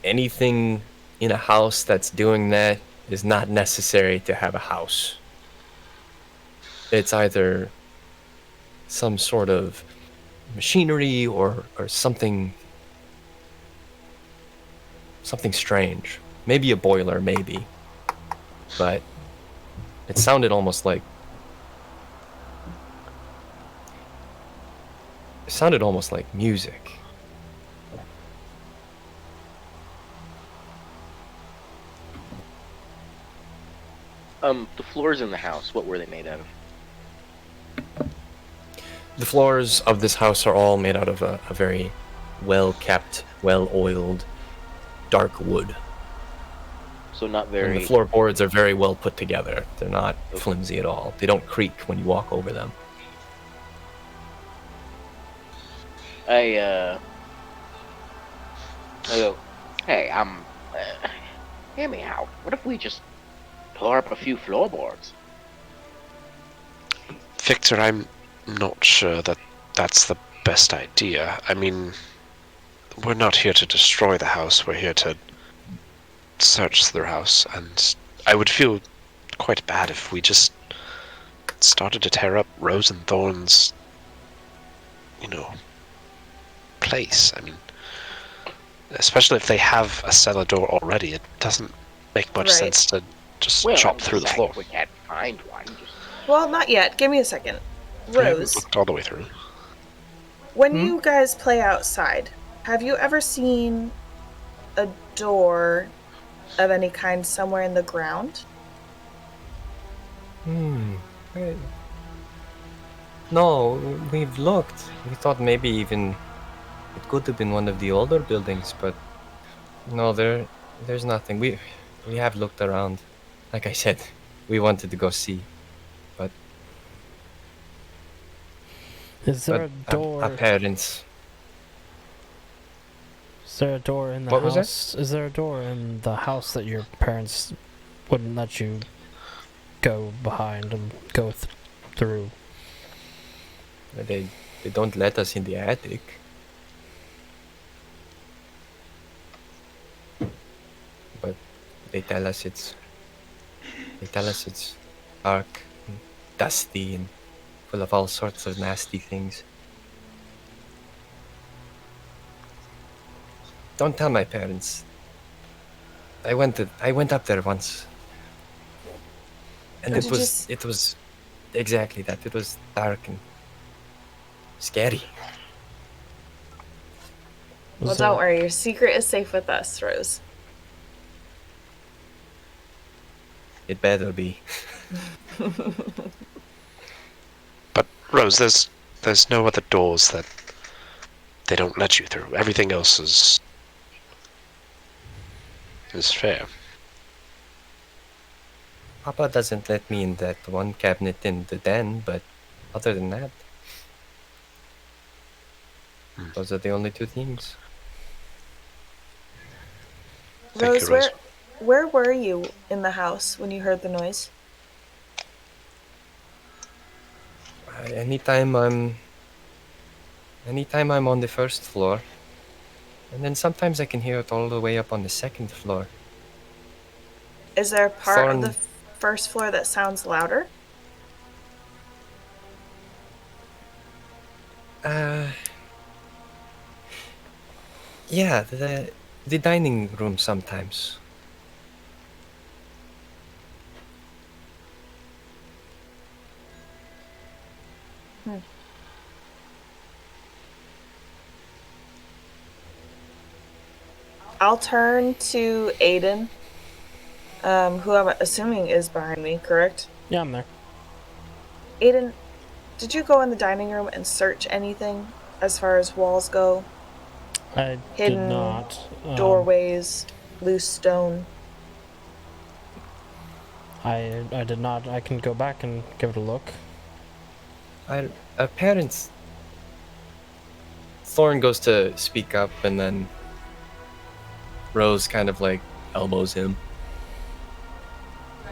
anything in a house that's doing that is not necessary to have a house. It's either some sort of machinery or something strange. Maybe a boiler, maybe. But it sounded almost like music. The floors in the house, what were they made out of? The floors of this house are all made out of a very well-kept, well-oiled, dark wood. So not And very... the floorboards are very well put together. They're not flimsy at all. They don't creak when you walk over them. I go, hey, hear me out. What if we just tore up a few floorboards? Victor, I'm not sure that that's the best idea. I mean, we're not here to destroy the house. We're here to search the house, and I would feel quite bad if we just started to tear up Rose and Thorn's, place. I mean, especially if they have a cellar door already, it doesn't make much sense to just chop through the floor. We can't find one. Well, not yet. Give me a second. Rose, Looked all the way through. when you guys play outside, have you ever seen a door of any kind somewhere in the ground? No, we've looked. We thought maybe even it could have been one of the older buildings, but no, there's nothing. We have looked around. Like I said, we wanted to go see, but Is there a door? Our parents. Is there a door in the What was house? Is there a door in the house that your parents wouldn't let you go behind and go through? They don't let us in the attic. They tell us it's dark and dusty and full of all sorts of nasty things. Don't tell my parents. I went up there once. And What did you it was exactly that. It was dark and scary. Well, don't worry. Your secret is safe with us, Rose. It better be. But Rose, there's no other doors that they don't let you through. Everything else is fair. Papa doesn't let me in that one cabinet in the den, but other than that, those are the only two things. Rose, where were you in the house when you heard the noise? Anytime I'm on the first floor, and then sometimes I can hear it all the way up on the second floor. Is there a part of Thorn- the first floor that sounds louder? Yeah, the dining room sometimes. I'll turn to Aiden, who I'm assuming is behind me, correct? Yeah, I'm there. Aiden, did you go in the dining room and search anything as far as walls go? I Hidden did not. Doorways, loose stone. I did not. I can go back and give it a look. Our parents. Thorn goes to speak up, and then Rose kind of like elbows him.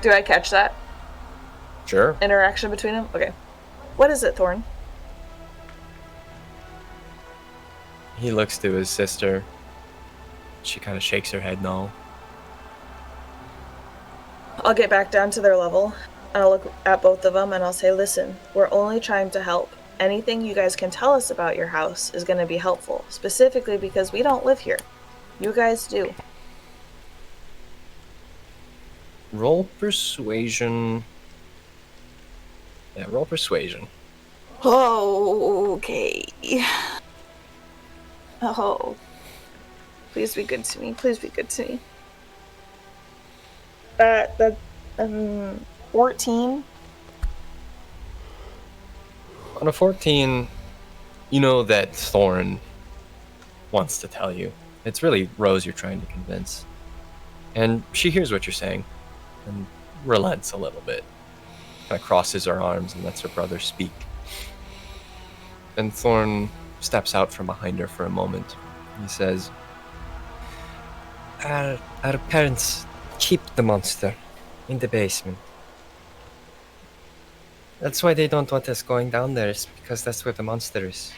Do I catch that Sure. interaction between them? Okay. What is it, Thorn? He looks to his sister. She kind of shakes her head no. I'll get back down to their level, and I'll look at both of them, and I'll say, listen, we're only trying to help. Anything you guys can tell us about your house is going to be helpful, specifically because we don't live here. You guys do. Roll persuasion. Yeah, roll persuasion. Oh, okay. Oh. Please be good to me. Please be good to me. 14. On a 14, you know that Thorn wants to tell you. It's really Rose you're trying to convince. And she hears what you're saying and relents a little bit. Kind of crosses her arms and lets her brother speak. And Thorn steps out from behind her for a moment. He says, Our parents keep the monster in the basement. That's why they don't want us going down there, is because that's where the monster is.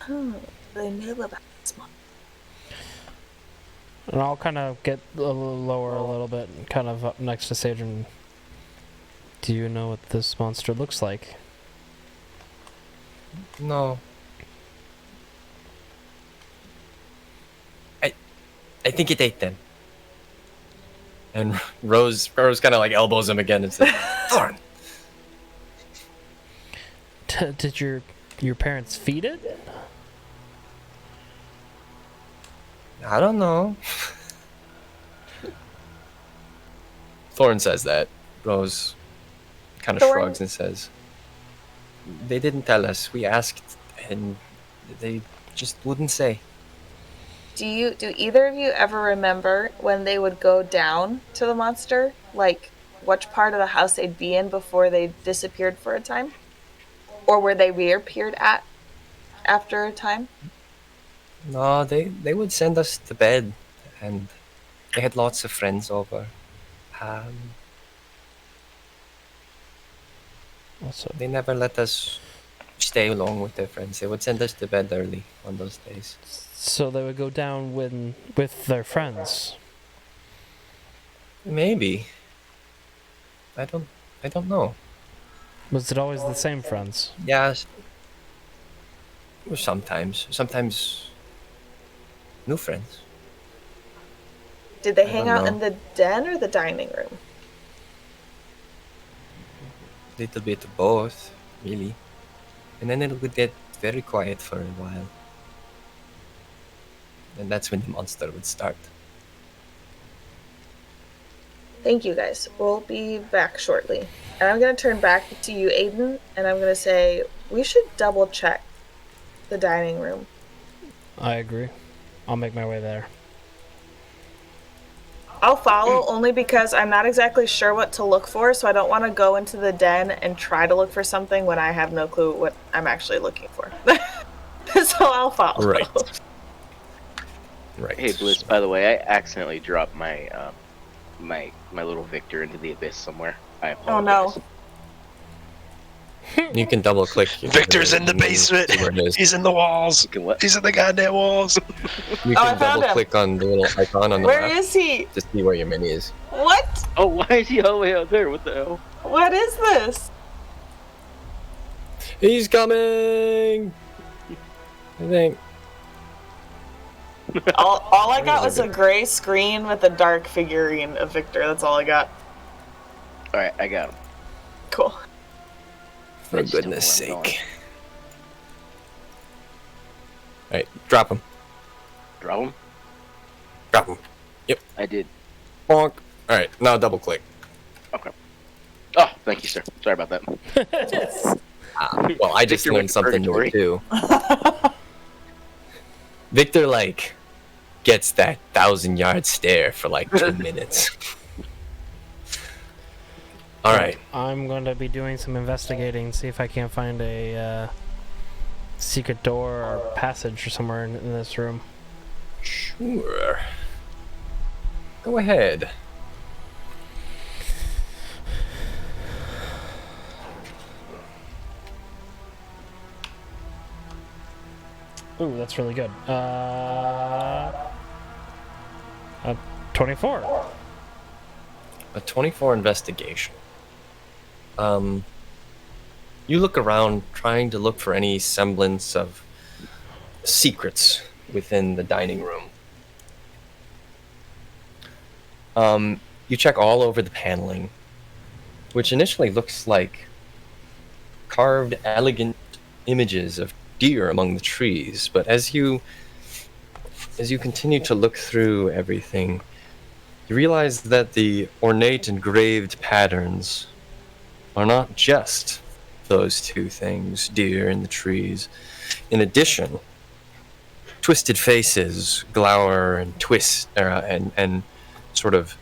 Oh, they knew about this one. And I'll kind of get a little lower a little bit, kind of up next to Sage. And do you know what this monster looks like? No. I think it ate them. And Rose kind of like elbows him again and says, Thorn! Did your parents feed it? I don't know. Thorn says that. Rose kind of Thorn- shrugs and says, They didn't tell us. We asked, and they just wouldn't say. Do either of you ever remember when they would go down to the monster? Like, which part of the house they'd be in before they disappeared for a time? Or where they reappeared at after a time? No, they would send us to bed, and they had lots of friends over. Also, They never let us stay along with their friends. They would send us to bed early on those days. So they would go down with their friends. Maybe. I don't know. Was it always the same friends? Yeah. Sometimes new friends. Did they I hang don't out know. in the den or the dining room? Little bit of both, really. And then it would get very quiet for a while. And that's when the monster would start. Thank you, guys. We'll be back shortly. And I'm going to turn back to you, Aiden, and I'm going to say we should double check the dining room. I agree. I'll make my way there. I'll follow only because I'm not exactly sure what to look for, so I don't want to go into the den and try to look for something when I have no clue what I'm actually looking for. So I'll follow. Right. Right. Hey, Bliss, by the way, I accidentally dropped my my little Victor into the abyss somewhere. I apologize. Oh no. You can double click. Victor's in the basement. He's in the walls. He's in the goddamn walls. You I can found double him. click on the little icon on the Where left is he? to see where your mini is. What? Oh, why is he all the way out there? What the hell? What is this? He's coming! I think. All I got was a gray screen with a dark figurine of Victor. That's all I got. Alright, I got him. Cool. For goodness sake. Alright, drop him. Drop him? Drop him. Yep. I did. Bonk. Alright, now double click. Okay. Oh, thank you, sir. Sorry about that. Well, I just Victor learned went to something new purgatory. too. Victor, gets that 1,000-yard stare for 2 minutes. Alright. I'm going to be doing some investigating, see if I can't find a secret door or passage or somewhere in this room. Sure. Go ahead. Ooh, that's really good. 24. A 24 investigation. You look around trying to look for any semblance of secrets within the dining room. You check all over the paneling, which initially looks like carved, elegant images of deer among the trees, but as you continue to look through everything, you realize that the ornate engraved patterns are not just those two things, deer in the trees. In addition, twisted faces glower and twist and sort of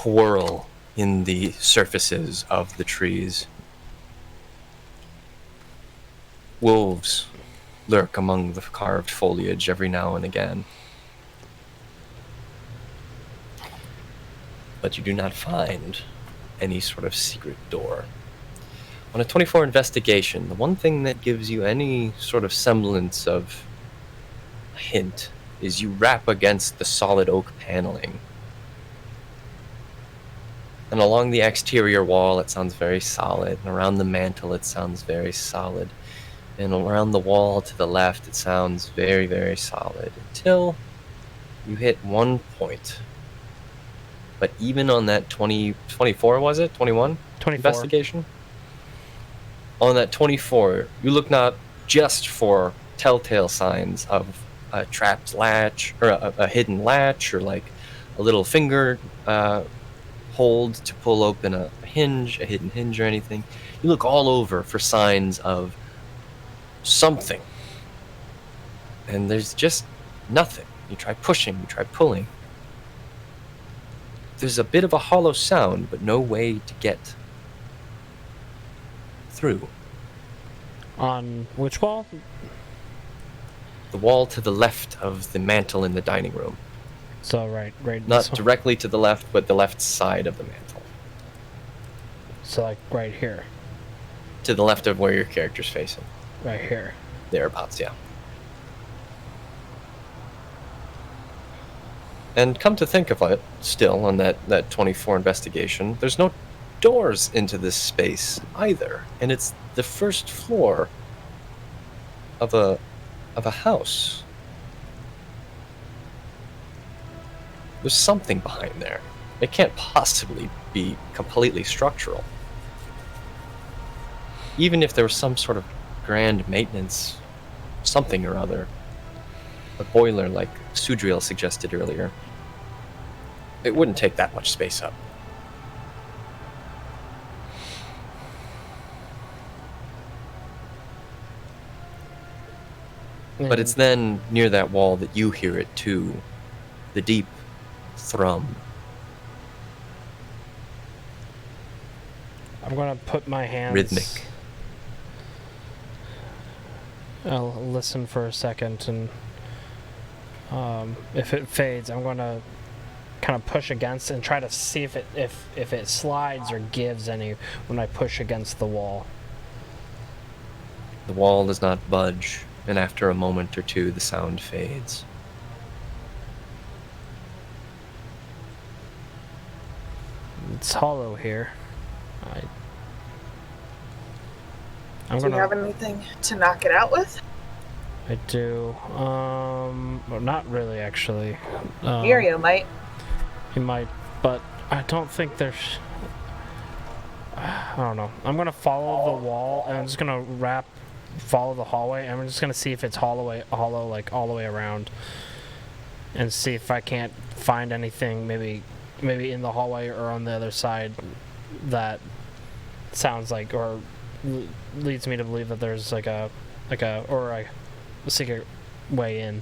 whirl in the surfaces of the trees. Wolves lurk among the carved foliage every now and again. But you do not find any sort of secret door. On a 24 investigation, the one thing that gives you any sort of semblance of a hint is you rap against the solid oak paneling. And along the exterior wall, it sounds very solid. And around the mantle, it sounds very solid. And around the wall to the left, it sounds very, very solid. Until you hit one point. But even on that 24, was it? 21? 24. Investigation? On that 24, you look not just for telltale signs of a trapped latch, or a hidden latch, or a little finger hold to pull open a hidden hinge or anything. You look all over for signs of something. And there's just nothing. You try pushing, you try pulling. There's a bit of a hollow sound, but no way to get through. On which wall? The wall to the left of the mantle in the dining room. So right. Not this one. directly to the left, but the left side of the mantle. So right here. to the left of where your character's facing. Right here. Thereabouts, yeah. And come to think of it, still on that 24 investigation, there's no doors into this space either, and it's the first floor of a house. There's something behind there. It can't possibly be completely structural. Even if there was some sort of grand maintenance, something or other, a boiler like Sudriel suggested earlier, it wouldn't take that much space up. But it's then near that wall that you hear it too, the deep thrum. I'm gonna put my hands... Rhythmic. I'll listen for a second, and if it fades, I'm gonna kind of push against and try to see if it slides or gives any when I push against the wall. The wall does not budge, and after a moment or two, the sound fades. It's hollow here. Do you have anything to knock it out with? I do. Well, not really, actually. Mirio might. He might, but I don't think there's... I don't know. I'm gonna follow the wall, and I'm just gonna follow the hallway, and I'm just gonna see if it's hollow, like all the way around, and see if I can't find anything, maybe in the hallway or on the other side, that sounds like or leads me to believe that there's like a secret way in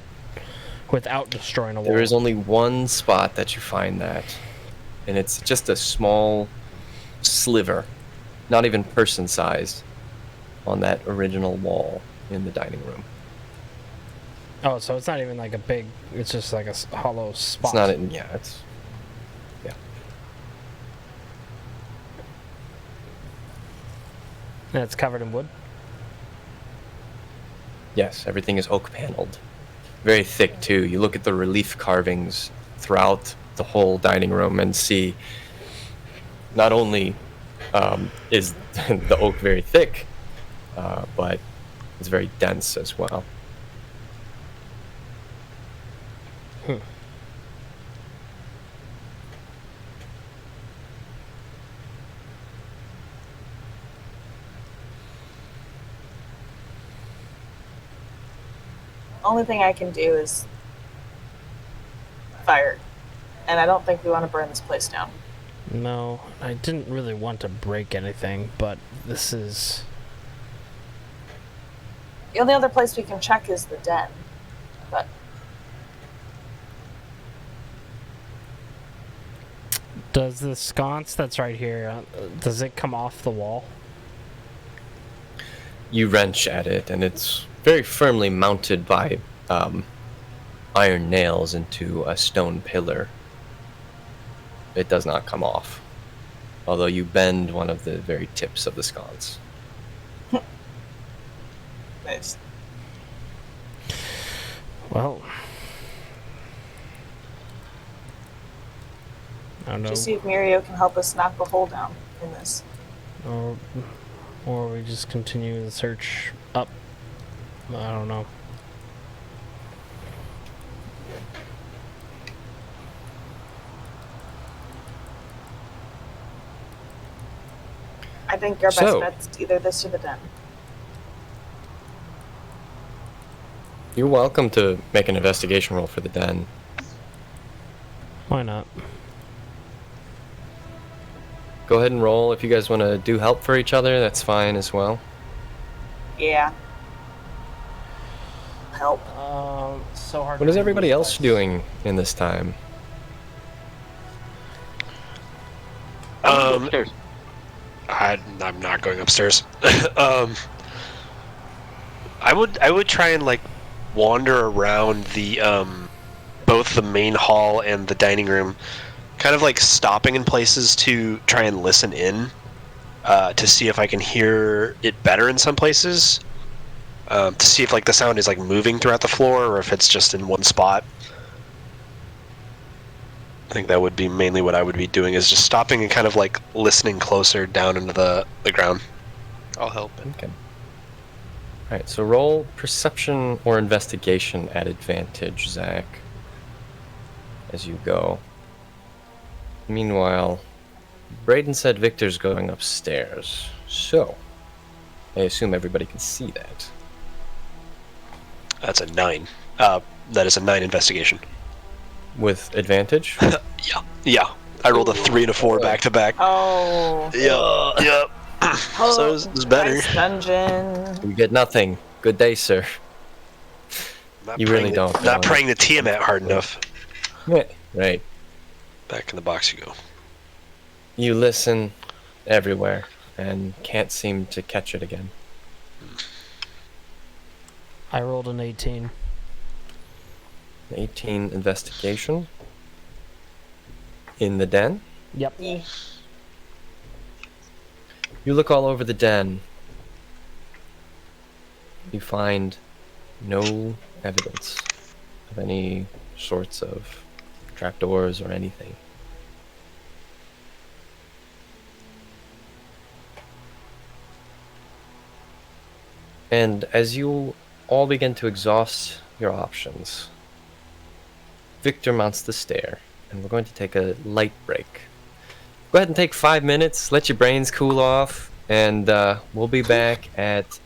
without destroying a wall. There is only one spot that you find that, and it's just a small sliver, not even person-sized, on that original wall in the dining room. Oh, so it's not even like a big, it's just like a hollow spot. It's not in, yeah, it's, yeah. And it's covered in wood? Yes, everything is oak paneled. Very thick, too. You look at the relief carvings throughout the whole dining room and see not only is the oak very thick, but it's very dense as well. Only thing I can do is fire. And I don't think we want to burn this place down. No, I didn't really want to break anything, but this is... The only other place we can check is the den. But Does the sconce that's right here, does it come off the wall? You wrench at it, and it's very firmly mounted by iron nails into a stone pillar. It does not come off, although you bend one of the very tips of the sconce. nice. Well, I don't know. Just see if Mirio can help us knock the hole down in this. Or we just continue the search up. I don't know. I think our best bet's either this or the den. You're welcome to make an investigation roll for the den. Why not? Go ahead and roll. If you guys want to do help for each other, that's fine as well. Yeah. Help. So hard. What is everybody else doing in this time? Upstairs. I'm not going upstairs. I would try and like wander around the both the main hall and the dining room, kind of like stopping in places to try and listen in, to see if I can hear it better in some places. To see if like the sound is like moving throughout the floor or if it's just in one spot. I think that would be mainly what I would be doing, is just stopping and kind of like listening closer down into the ground. I'll help it. Okay. Alright, so roll perception or investigation at advantage, Zach, as you go. Meanwhile, Braden said Victor's going upstairs, so I assume everybody can see that. That's a 9. That is a 9 investigation. With advantage? Yeah. I rolled a 3 and a 4 back to back. Oh. Yep. So it's better. Nice dungeon. You get nothing. Good day, sir. You really don't. Not praying the Tiamat hard enough. Right. Back in the box you go. You listen everywhere and can't seem to catch it again. I rolled an 18. 18 investigation. In the den? Yep. Yeah. You look all over the den. You find no evidence of any sorts of trapdoors or anything. And as you all begin to exhaust your options, Victor mounts the stair, and we're going to take a light break. Go ahead and take 5 minutes, let your brains cool off, and we'll be back at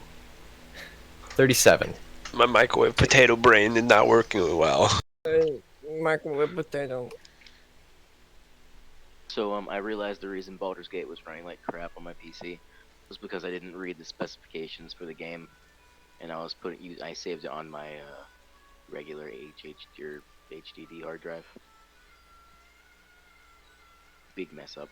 37. My microwave potato brain is not working well. Microwave potato. So I realized the reason Baldur's Gate was running like crap on my PC was because I didn't read the specifications for the game, and I saved it on my regular HDD hard drive. Big mess up.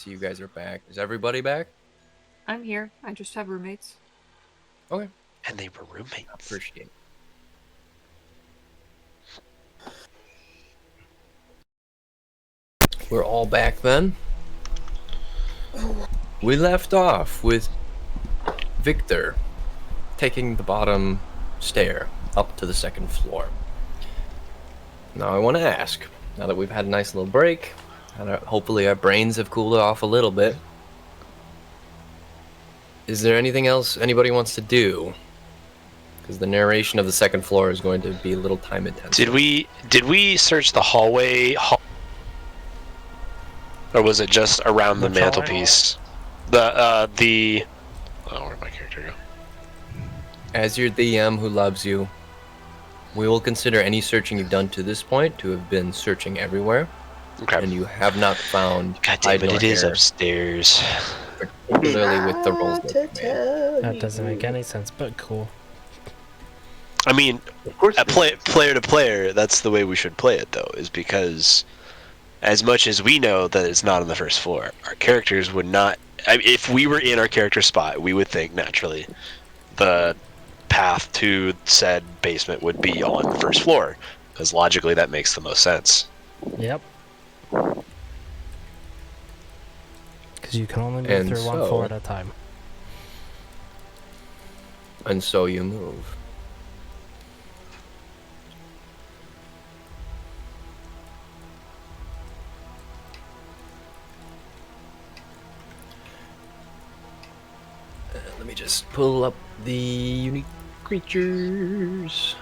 see you guys are back. Is everybody back? I'm here. I just have roommates. Okay. And they were roommates. Appreciate it. We're all back then. We left off with Victor taking the bottom stair up to the second floor. Now I want to ask, now that we've had a nice little break, and hopefully our brains have cooled off a little bit, is there anything else anybody wants to do? Because the narration of the second floor is going to be a little time intensive. Did we search the hallway, or was it just around the mantelpiece? Oh, where'd my character go? As your DM who loves you, we will consider any searching you've done to this point to have been searching everywhere. Okay. And you have not found. God damn it! It is upstairs. Particularly with the rolls that you made. That doesn't make any sense, but cool. I mean, Of course, player to player, that's the way we should play it, though, is because as much as we know that it's not on the first floor, our characters would not. If we were in our character spot, we would think naturally the path to said basement would be on the first floor, because logically that makes the most sense. Yep. Because you can only move through one floor at a time. And so you move. Let me just pull up the unique creatures.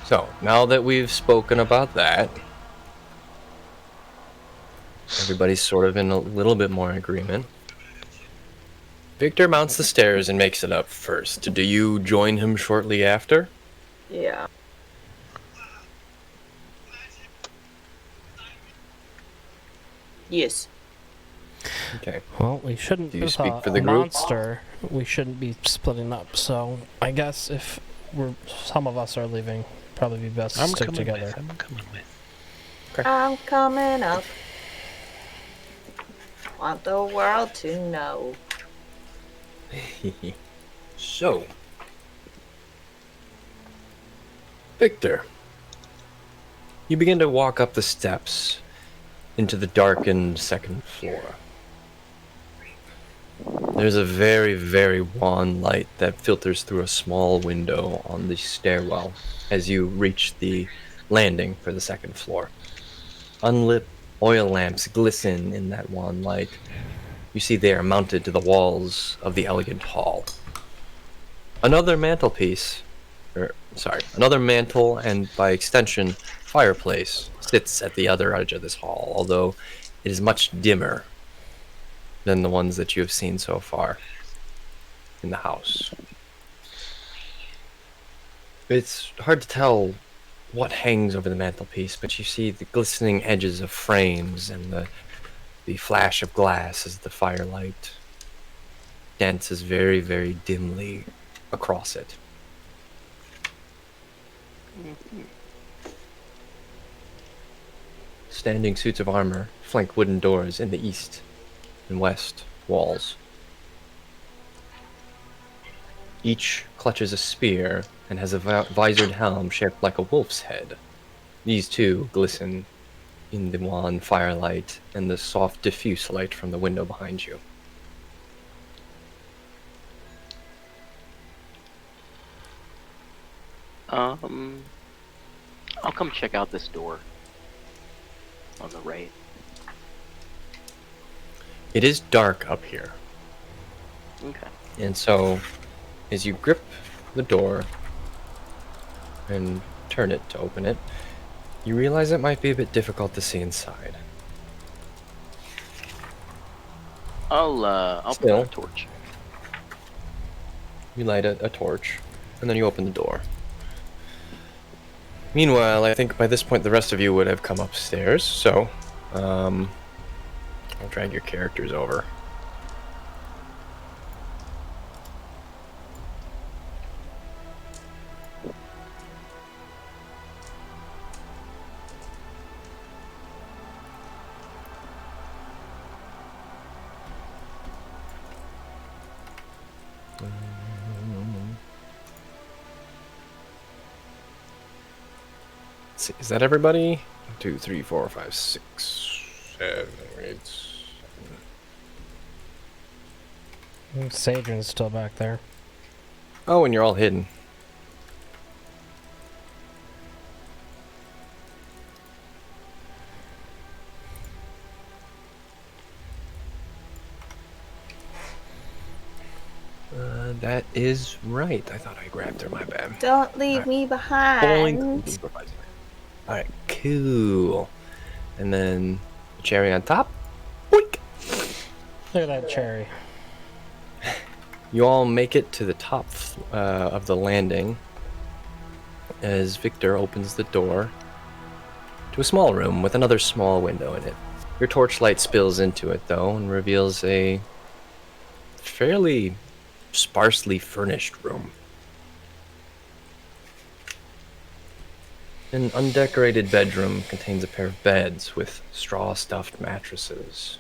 So, now that we've spoken about that, everybody's sort of in a little bit more agreement. Victor mounts the stairs and makes it up first. Do you join him shortly after? Yeah. Yes. Okay. Well, we shouldn't. Do you With speak a for the group? monster, we shouldn't be splitting up. So I guess if some of us are leaving, probably be best to stick together. I'm coming with. Okay. I'm coming up. Want the world to know. So, Victor, you begin to walk up the steps into the darkened second floor. There's a very, very wan light that filters through a small window on the stairwell as you reach the landing for the second floor. Unlit oil lamps glisten in that wan light. You see they are mounted to the walls of the elegant hall. Another mantle and by extension fireplace sits at the other edge of this hall, although it is much dimmer than the ones that you have seen so far in the house. It's hard to tell what hangs over the mantelpiece, but you see the glistening edges of frames and the flash of glass as the firelight dances very, very dimly across it. Standing suits of armor flank wooden doors in the east and west walls. Each clutches a spear and has a visored helm shaped like a wolf's head. These too glisten in the wan firelight and the soft diffuse light from the window behind you. I'll come check out this door on the right. It is dark up here. Okay. And so, as you grip the door and turn it to open it, you realize it might be a bit difficult to see inside. I'll put Still. a torch. You light a torch, and then you open the door. Meanwhile, I think by this point the rest of you would have come upstairs, so I'll drag your characters over. see, is that everybody? 1, 2, 3, 4, 5, 6, 7, 8. Sadrian's still back there. Oh, and you're all hidden. That is right. I thought I grabbed her. My bad. Don't leave me behind. Alright, cool. And then cherry on top. Boink. Look at that cherry. You all make it to the top of the landing as Victor opens the door to a small room with another small window in it. Your torchlight spills into it, though, and reveals a fairly sparsely furnished room. An undecorated bedroom contains a pair of beds with straw-stuffed mattresses.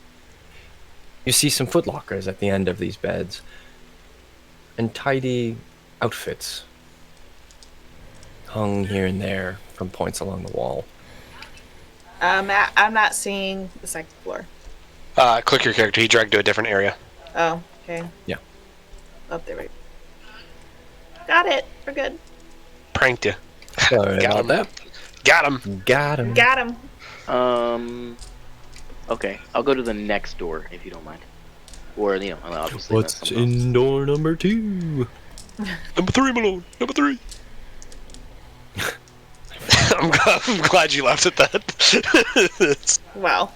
You see some footlockers at the end of these beds, and tidy outfits hung here and there from points along the wall. I'm not seeing the second floor. Click your character. He dragged to a different area. Oh, okay. Yeah. Up there, right. Got it. We're good. Pranked you. Sorry Got about him. that. Got him. Got him. Got him. Okay, I'll go to the next door if you don't mind. Or, you know, obviously. What's in door number 2? Number 3, Malone. Number 3. I'm glad you laughed at that. Wow.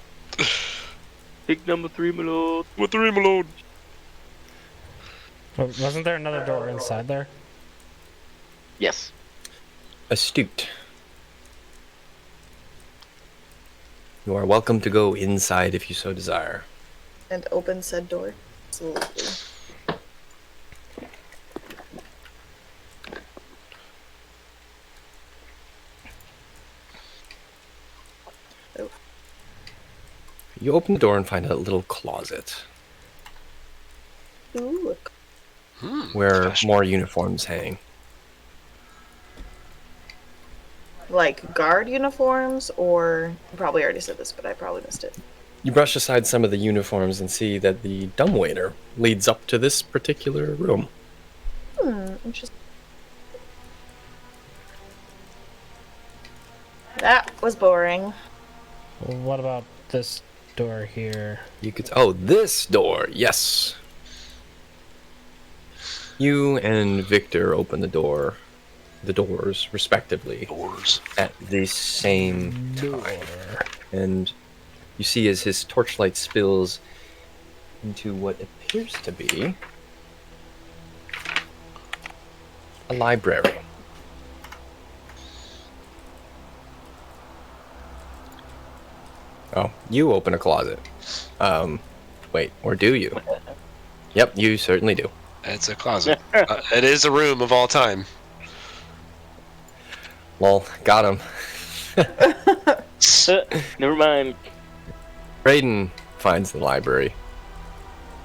Pick number 3, Malone. Number 3, Malone. Wasn't there another door inside there? Yes. Astute. You are welcome to go inside if you so desire. And open said door. Absolutely. Oh. You open the door and find a little closet Ooh. where more uniforms hang. Like guard uniforms, or you probably already said this, but I probably missed it. You brush aside some of the uniforms and see that the dumbwaiter leads up to this particular room. Interesting. That was boring. Well, what about this door here? You could. Oh, this door. Yes. You and Victor open the doors, respectively, at the same time. And you see as his torchlight spills into what appears to be a library. Oh, you open a closet. Wait, or do you? Yep, you certainly do. It's a closet. It is a room of all time. Lol, got him. Never mind. Braden finds the library.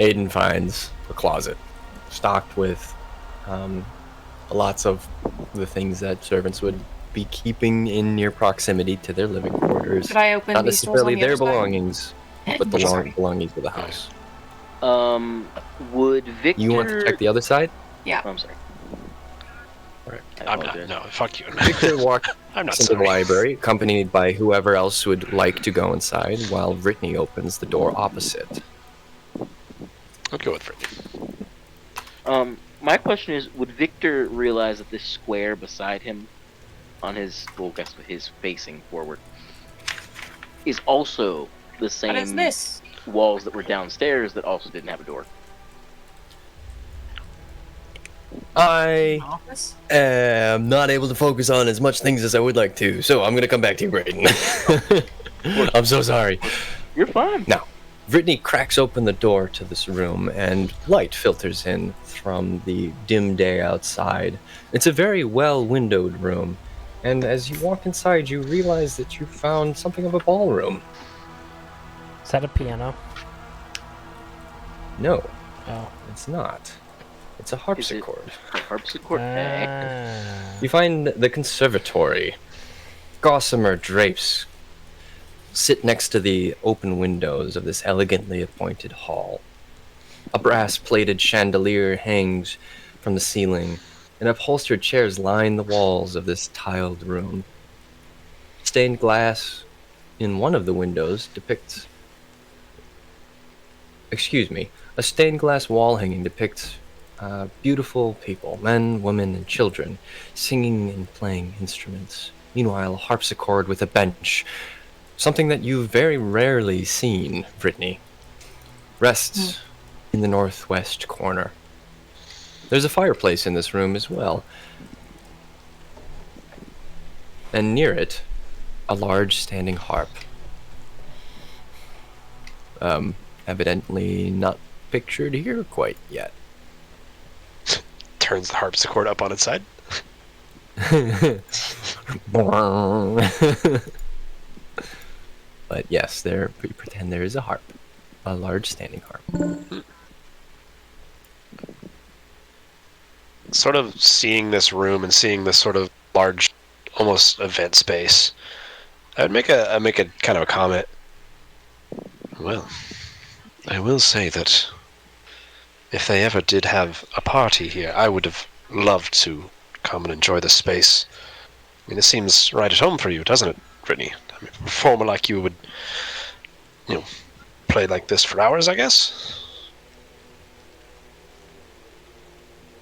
Aiden finds a closet stocked with lots of the things that servants would be keeping in near proximity to their living quarters. Could I open Not these doors on necessarily the their other side? belongings, but the belongings of the house. Would Victor... You want to check the other side? Yeah. Oh, I'm sorry. Alright. I'm not. No, fuck you. Victor walks I'm not into the sorry. library, accompanied by whoever else would like to go inside, while Brittany opens the door opposite. I'll go with Brittany. My question is, would Victor realize that this square beside him, on his, well, I guess his facing forward, is also the same What is this? walls that were downstairs that also didn't have a door? I Office? am not able to focus on as much things as I would like to, so I'm going to come back to you, Braden. I'm so sorry. You're fine. Now, Brittany cracks open the door to this room, and light filters in from the dim day outside. It's a very well-windowed room, and as you walk inside, you realize that you found something of a ballroom. Is that a piano? No, Oh. it's not. It's a harpsichord. A harpsichord? Ah. You find the conservatory gossamer drapes sit next to the open windows of this elegantly appointed hall. A brass-plated chandelier hangs from the ceiling, and upholstered chairs line the walls of this tiled room. Stained glass in one of the windows depicts... a stained glass wall hanging depicts beautiful people, men, women, and children, singing and playing instruments. Meanwhile, a harpsichord with a bench, something that you've very rarely seen, Brittany, rests in the northwest corner. There's a fireplace in this room as well. And near it, a large standing harp. Evidently not pictured here quite yet. Turns the harpsichord up on its side. But yes, we pretend there is a harp. A large standing harp. Sort of seeing this room and seeing this sort of large, almost event space, I'd make a kind of a comment. Well, I will say that if they ever did have a party here, I would have loved to come and enjoy the space. I mean, it seems right at home for you, doesn't it, Brittany? I mean, a performer like you would, play like this for hours, I guess?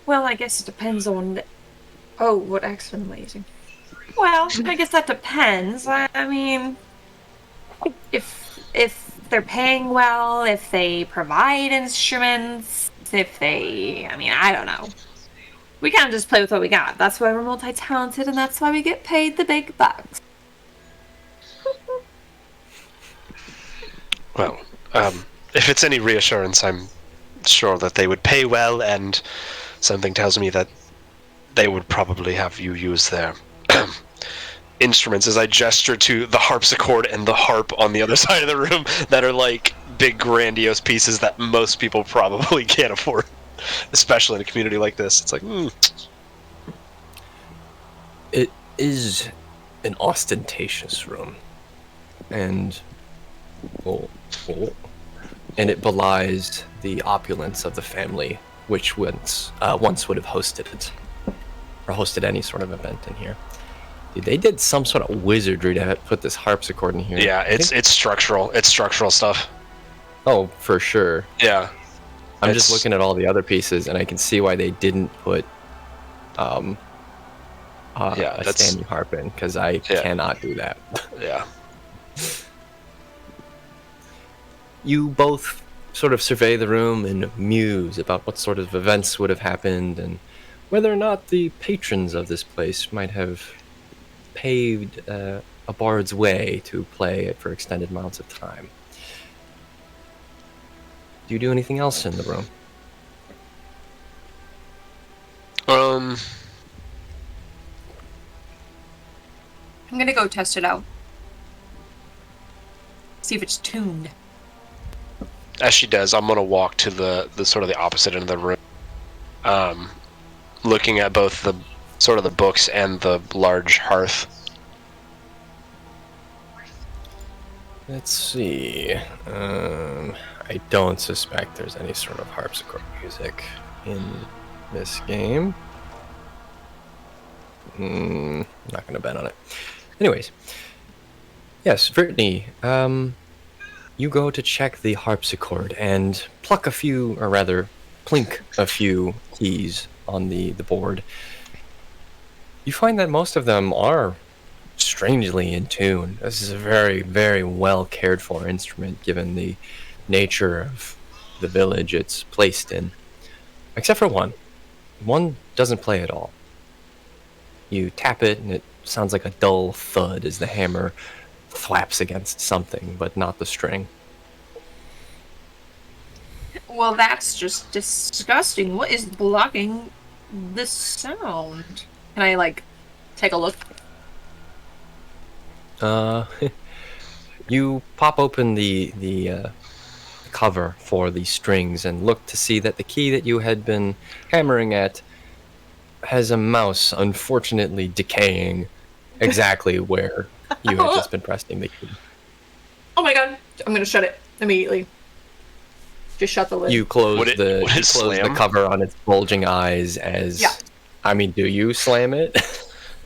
Well, I guess it depends on... Oh, what accent am I using? Well, I guess that depends. I mean, if they're paying well, if they provide instruments, if they... I mean, I don't know. We can't just play with what we got. That's why we're multi-talented, and that's why we get paid the big bucks. Well, if it's any reassurance, I'm sure that they would pay well, and something tells me that they would probably have you use their instruments, as I gesture to the harpsichord and the harp on the other side of the room that are like big grandiose pieces that most people probably can't afford, especially in a community like this. It's like, It is an ostentatious room, and and it belies the opulence of the family, which once would have hosted it, or hosted any sort of event in here. Dude, they did some sort of wizardry to put this harpsichord in here. Yeah, it's structural. It's structural stuff. Oh, for sure. Yeah. I'm just looking at all the other pieces, and I can see why they didn't put a standing harp in, because I cannot do that. Yeah. You both sort of survey the room and muse about what sort of events would have happened, and whether or not the patrons of this place might have paved a bard's way to play it for extended amounts of time. Do you do anything else in the room? I'm gonna go test it out. See if it's tuned. As she does, I'm gonna walk to the sort of the opposite end of the room, looking at both the sort of the books and the large hearth. Let's see. I don't suspect there's any sort of harpsichord music in this game. Not gonna bet on it. Anyways, yes, Brittany, you go to check the harpsichord and pluck a few, or rather, plink a few keys on the board. You find that most of them are strangely in tune. This is a very, very well cared for instrument, given the nature of the village it's placed in. Except for one. One doesn't play at all. You tap it, and it sounds like a dull thud as the hammer thwaps against something, but not the string. Well, that's just disgusting. What is blocking the sound? Can I, take a look? You pop open the cover for the strings and look to see that the key that you had been hammering at has a mouse unfortunately decaying exactly where you had just been pressing the key. Oh my god. I'm gonna shut it immediately. Just shut the lid. You close Would it the slam? cover on its bulging eyes as. Yeah. I mean, do you slam it?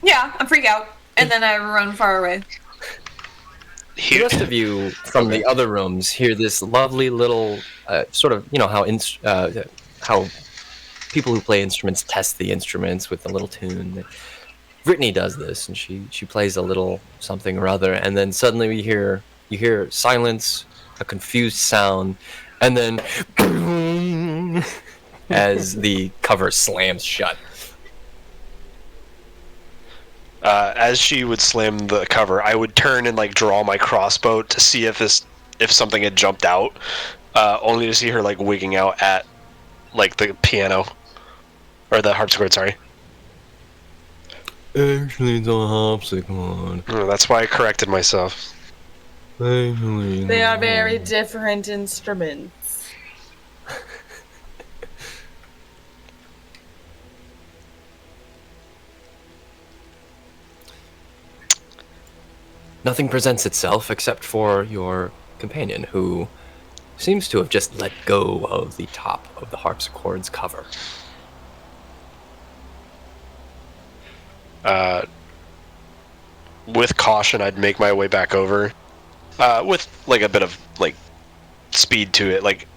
Yeah, I'm freak out. And then I run far away. The rest of you from the other rooms hear this lovely little sort of, you know, how people who play instruments test the instruments with a little tune. Brittany does this, and she plays a little something or other, and then suddenly you hear silence, a confused sound, and then as the cover slams shut. As she would slam the cover, I would turn and like draw my crossbow to see if something had jumped out, only to see her like wigging out at like the piano or the harpsichord. Sorry. Actually, it's a harpsichord. That's why I corrected myself. They are very different instruments. Nothing presents itself except for your companion, who seems to have just let go of the top of the harpsichord's cover. With caution, I'd make my way back over, with like a bit of like speed to it, like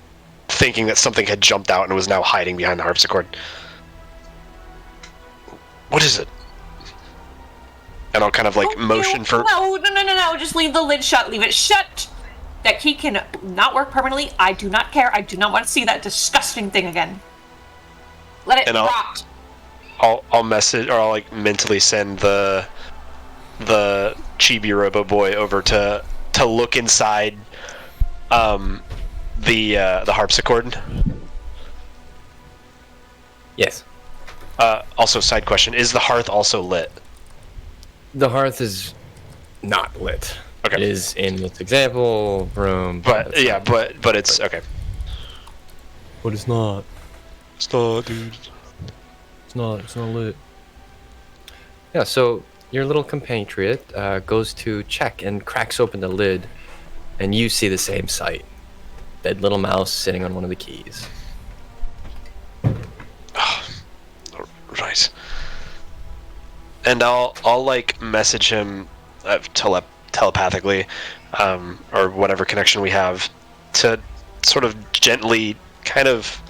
thinking that something had jumped out and was now hiding behind the harpsichord. What is it? And I'll kind of like motion for. No! Just leave the lid shut. Leave it shut. That key can not work permanently. I do not care. I do not want to see that disgusting thing again. Let it rot. I'll message, or I'll like mentally send the Chibi Robo Boy over to look inside the harpsichord. Yes. Also, side question: is the hearth also lit? The hearth is not lit. Okay. It is in this example room. But yeah, but it's okay. But it's not. It's not, dude. It's not lit. Yeah, so your little compatriot goes to check and cracks open the lid, and you see the same sight. That little mouse sitting on one of the keys. Right. And I'll like message him telepathically, or whatever connection we have, to sort of gently kind of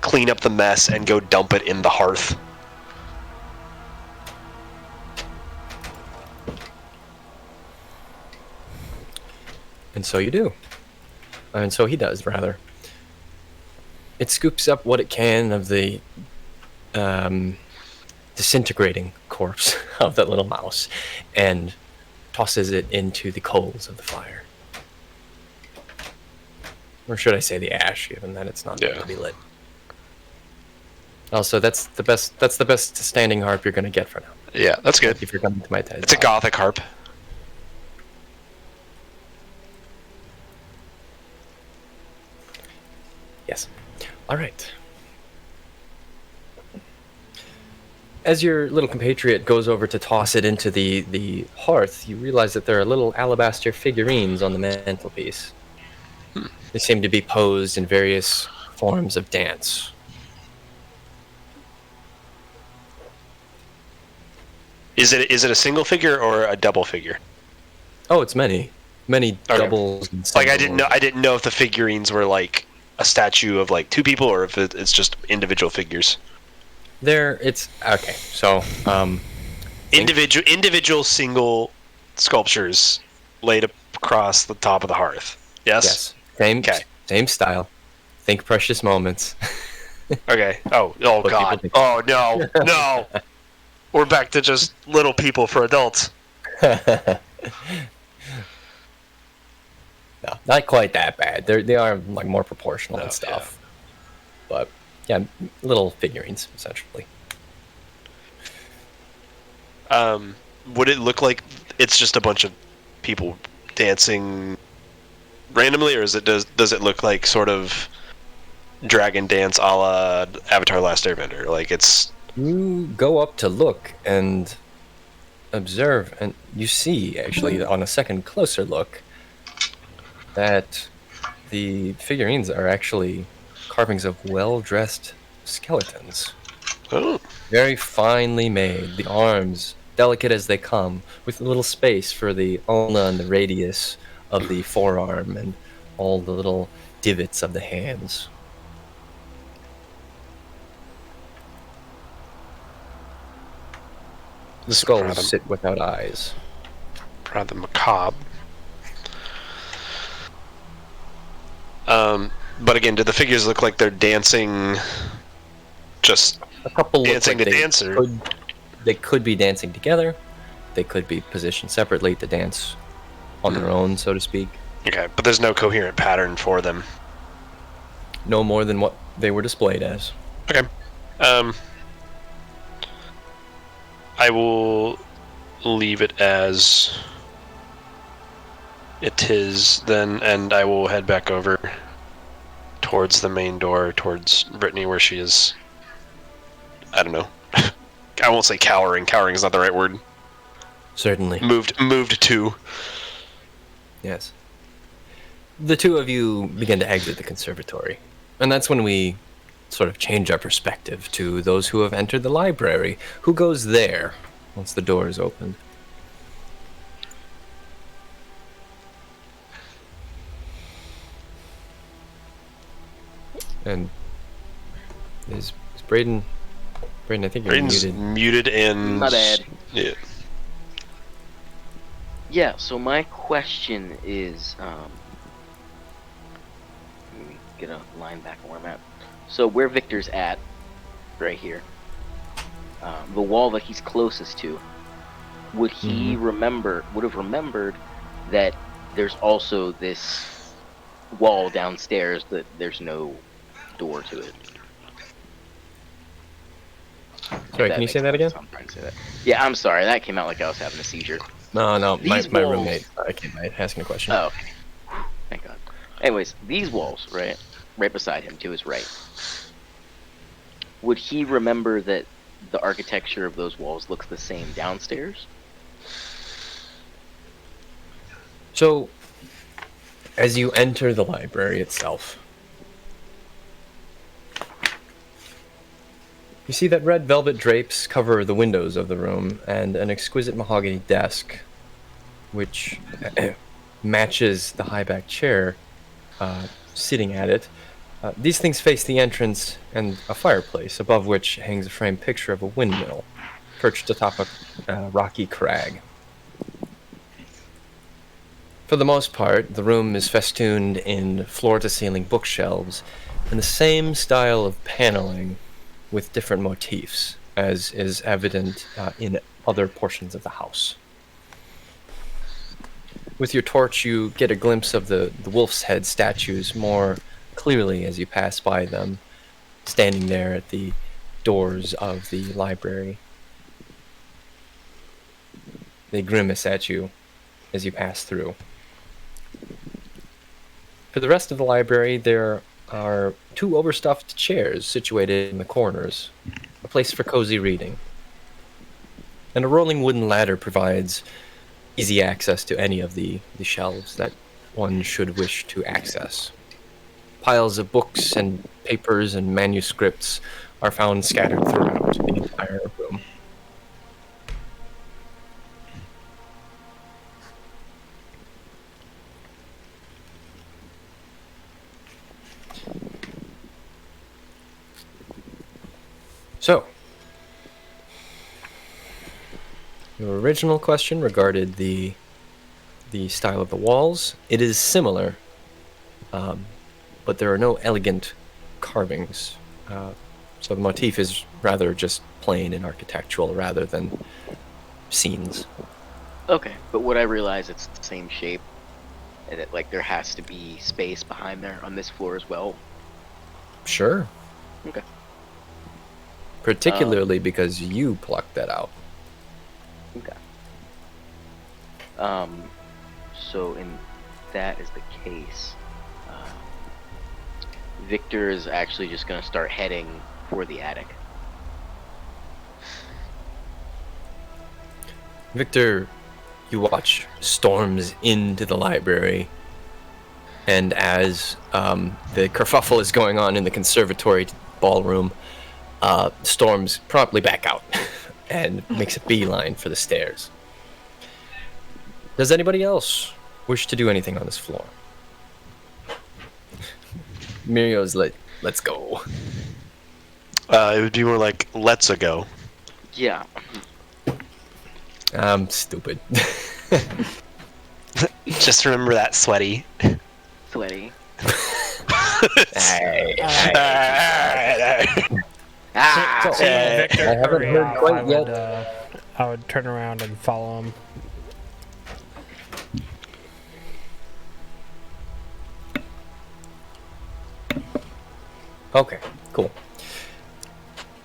clean up the mess and go dump it in the hearth. And so you do. And so he does, rather. It scoops up what it can of the disintegrating corpse of that little mouse and tosses it into the coals of the fire. Or should I say the ash, given that it's not meant to be lit. Also, that's the best standing harp you're going to get for now. Yeah, that's good. If you're coming to my TED It's a gothic harp. Yes. All right. As your little compatriot goes over to toss it into the hearth, you realize that there are little alabaster figurines on the mantelpiece. They seem to be posed in various forms of dance. Is it a single figure or a double figure? Oh, it's many doubles. And like I didn't know if the figurines were like a statue of like two people or if it's just individual figures. It's okay. So, individual single sculptures laid across the top of the hearth. Yes. Same style. Think Precious Moments. Okay. Oh God. Oh no. We're back to just little people for adults. No, not quite that bad. They are like more proportional and stuff. Yeah. But yeah, little figurines essentially. Would it look like it's just a bunch of people dancing randomly, or does it look like sort of dragon dance a la Avatar: Last Airbender? Like it's. You go up to look, and observe, and you see, actually, on a second closer look, that the figurines are actually carvings of well-dressed skeletons. Oh. Very finely made. The arms, delicate as they come, with a little space for the ulna and the radius of the forearm and all the little divots of the hands. The skulls sit without eyes. Rather macabre. But again, do the figures look like they're dancing? Just a couple dancing look like to dance, or they could be dancing together. They could be positioned separately to dance on their own, so to speak. Okay, but there's no coherent pattern for them. No more than what they were displayed as. Okay. I will leave it as it is then, and I will head back over towards the main door, towards Brittany, where she is. I don't know. I won't say cowering. Cowering is not the right word. Certainly. Moved to. Yes. The two of you begin to exit the conservatory. And that's when we sort of change our perspective to those who have entered the library. Who goes there once the door is opened? And is Braden... Braden, I think you're Braden's muted and... Not Addie. Yeah. Yeah, so my question is, let me get a line back on where I'm at. So where Victor's at, right here, the wall that he's closest to, would he would have remembered that there's also this wall downstairs that there's no door to it? Sorry, can you say that again? I'm trying to say that. Yeah, I'm sorry. That came out like I was having a seizure. No, my Walls... roommate came by asking a question. Oh, okay. Thank God. Anyways, these walls, right beside him, to his right. Would he remember that the architecture of those walls looks the same downstairs? So, as you enter the library itself, you see that red velvet drapes cover the windows of the room, and an exquisite mahogany desk, which matches the high-back chair sitting at it. These things face the entrance and a fireplace, above which hangs a framed picture of a windmill, perched atop a rocky crag. For the most part, the room is festooned in floor-to-ceiling bookshelves in the same style of paneling, with different motifs, as is evident in other portions of the house. With your torch, you get a glimpse of the wolf's head statues more clearly as you pass by them, standing there at the doors of the library. They grimace at you as you pass through. For the rest of the library, there are two overstuffed chairs situated in the corners, a place for cozy reading. And a rolling wooden ladder provides easy access to any of the shelves that one should wish to access. Piles of books and papers and manuscripts are found scattered throughout the entire room. So, your original question regarded the style of the walls. It is similar, but there are no elegant carvings. So the motif is rather just plain and architectural rather than scenes. Okay, but would I realize it's the same shape, and that like there has to be space behind there on this floor as well? Sure. Okay. Particularly because you plucked that out. Okay. So in that is the case, Victor is actually just going to start heading for the attic. Victor, you watch storms into the library, and as the kerfuffle is going on in the conservatory ballroom, Storms promptly back out and makes a beeline for the stairs. Does anybody else wish to do anything on this floor? Mirio's like, let's go. It would be more like, let's a go. Yeah. I'm stupid. Just remember that, sweaty. Sweaty. Hey. Victor, I haven't heard quite yet. I would turn around and follow him. Okay, cool.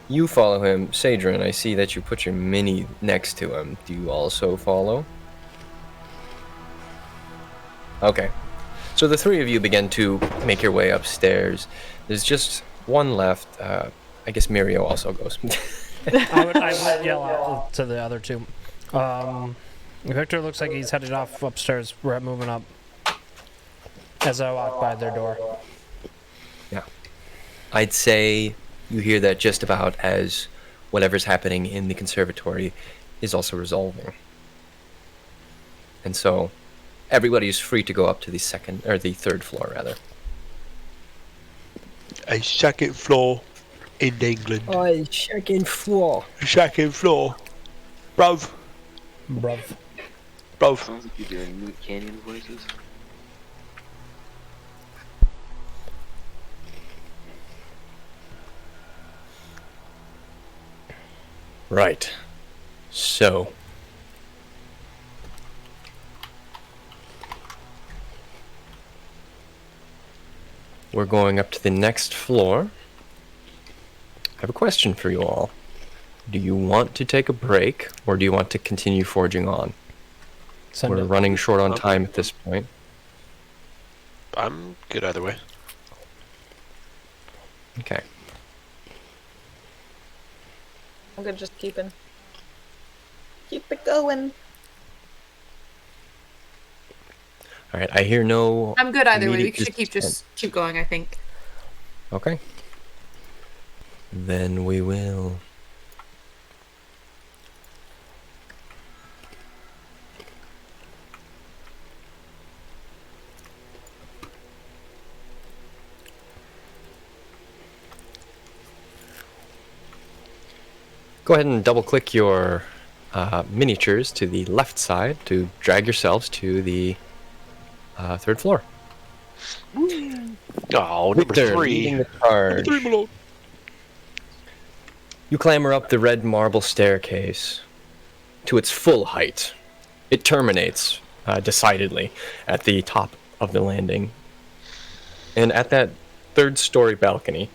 You follow him. Sadrin, I see that you put your mini next to him. Do you also follow? Okay. So the three of you begin to make your way upstairs. There's just one left. I guess Mirio also goes. I would yell out to the other two. Victor looks like he's headed off upstairs. We're moving up. As I walk by their door. Yeah. I'd say you hear that just about as whatever's happening in the conservatory is also resolving. And so everybody is free to go up to the third floor, rather. A second floor in England. Oh, second floor. Second floor. Bruv. Sounds like you're doing Meat Canyon voices. Right. So. We're going up to the next floor. I have a question for you all. Do you want to take a break, or do you want to continue forging on? We're running short on time at this point. I'm good either way. Okay. I'm good just keep it going. All right, I hear no... I'm good either way. We immediate should keep going, I think. Okay. Then we will... Go ahead and double-click your miniatures to the left side to drag yourselves to the third floor. Oh, number Victor, 3. leading the charge. Number 3, Malone. You clamber up the red marble staircase to its full height. It terminates decidedly at the top of the landing. And at that third-story balcony,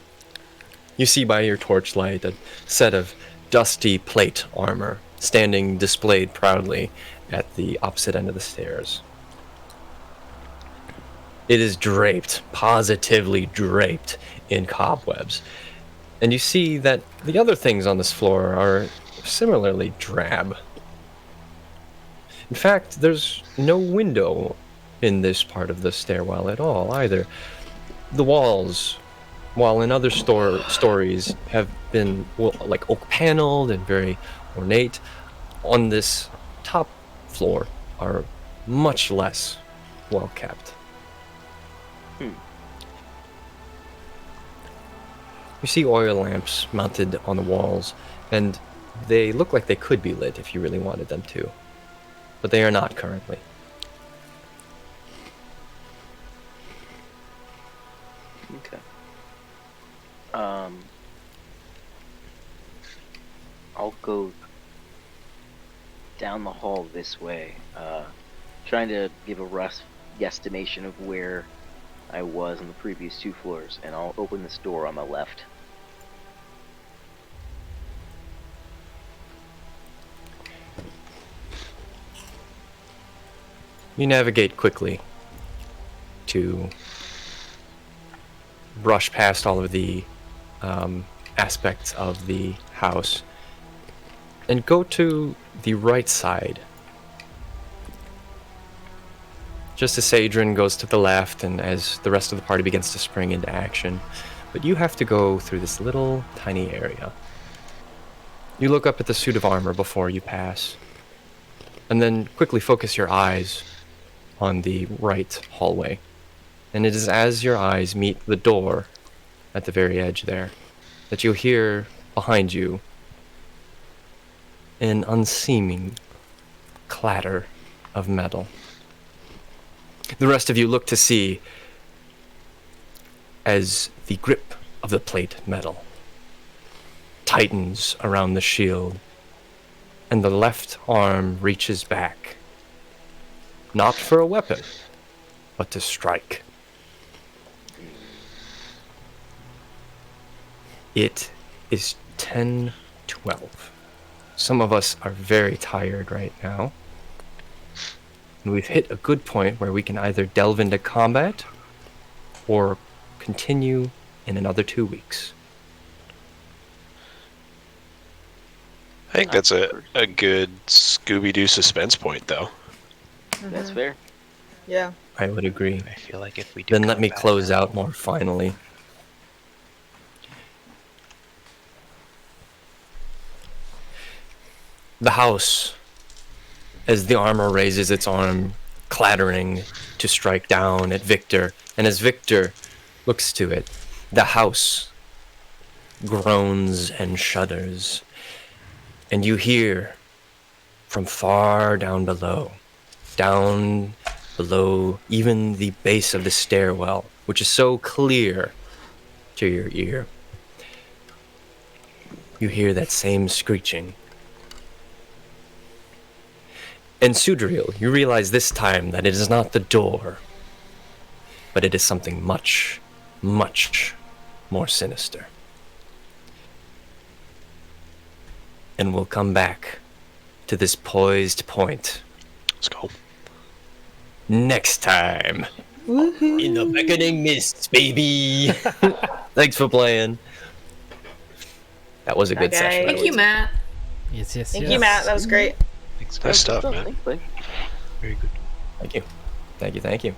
you see by your torchlight a set of dusty plate armor standing displayed proudly at the opposite end of the stairs. It is draped, positively draped in cobwebs. And you see that the other things on this floor are similarly drab. In fact, there's no window in this part of the stairwell at all either. The walls, while in other stories have been like oak paneled and very ornate, on this top floor are much less well kept. You see oil lamps mounted on the walls, and they look like they could be lit if you really wanted them to, but they are not currently. Okay. I'll go down the hall this way, trying to give a rough guesstimation of where I was on the previous 2 floors, and I'll open this door on my left. You navigate quickly to brush past all of the aspects of the house, and go to the right side. Just as Adrian goes to the left and as the rest of the party begins to spring into action. But you have to go through this little tiny area. You look up at the suit of armor before you pass, and then quickly focus your eyes on the right hallway. And it is as your eyes meet the door at the very edge there that you'll hear behind you an unseeming clatter of metal. The rest of you look to see as the grip of the plate metal tightens around the shield, and the left arm reaches back, not for a weapon, but to strike. It is 10:12. Some of us are very tired right now, and we've hit a good point where we can either delve into combat or continue in another 2 weeks. I think that's a good Scooby-Doo suspense point, though. That's fair. Yeah. I would agree. I feel like if we do Then let me combat close now- out more finally. The house, as the armor raises its arm, clattering to strike down at Victor, and as Victor looks to it, the house groans and shudders, and you hear from far down below even the base of the stairwell, which is so clear to your ear, you hear that same screeching. And Sudriel, you realize this time that it is not the door, but it is something much, much more sinister. And we'll come back to this poised point. Let's go. Next time. In the beckoning mists, baby. Thanks for playing. That was a good Bye, session. guys. Thank you, Matt. Yes. Thank you, Matt. That was great. Thanks, Nice stuff, man. Thanks, buddy. Very good. Thank you.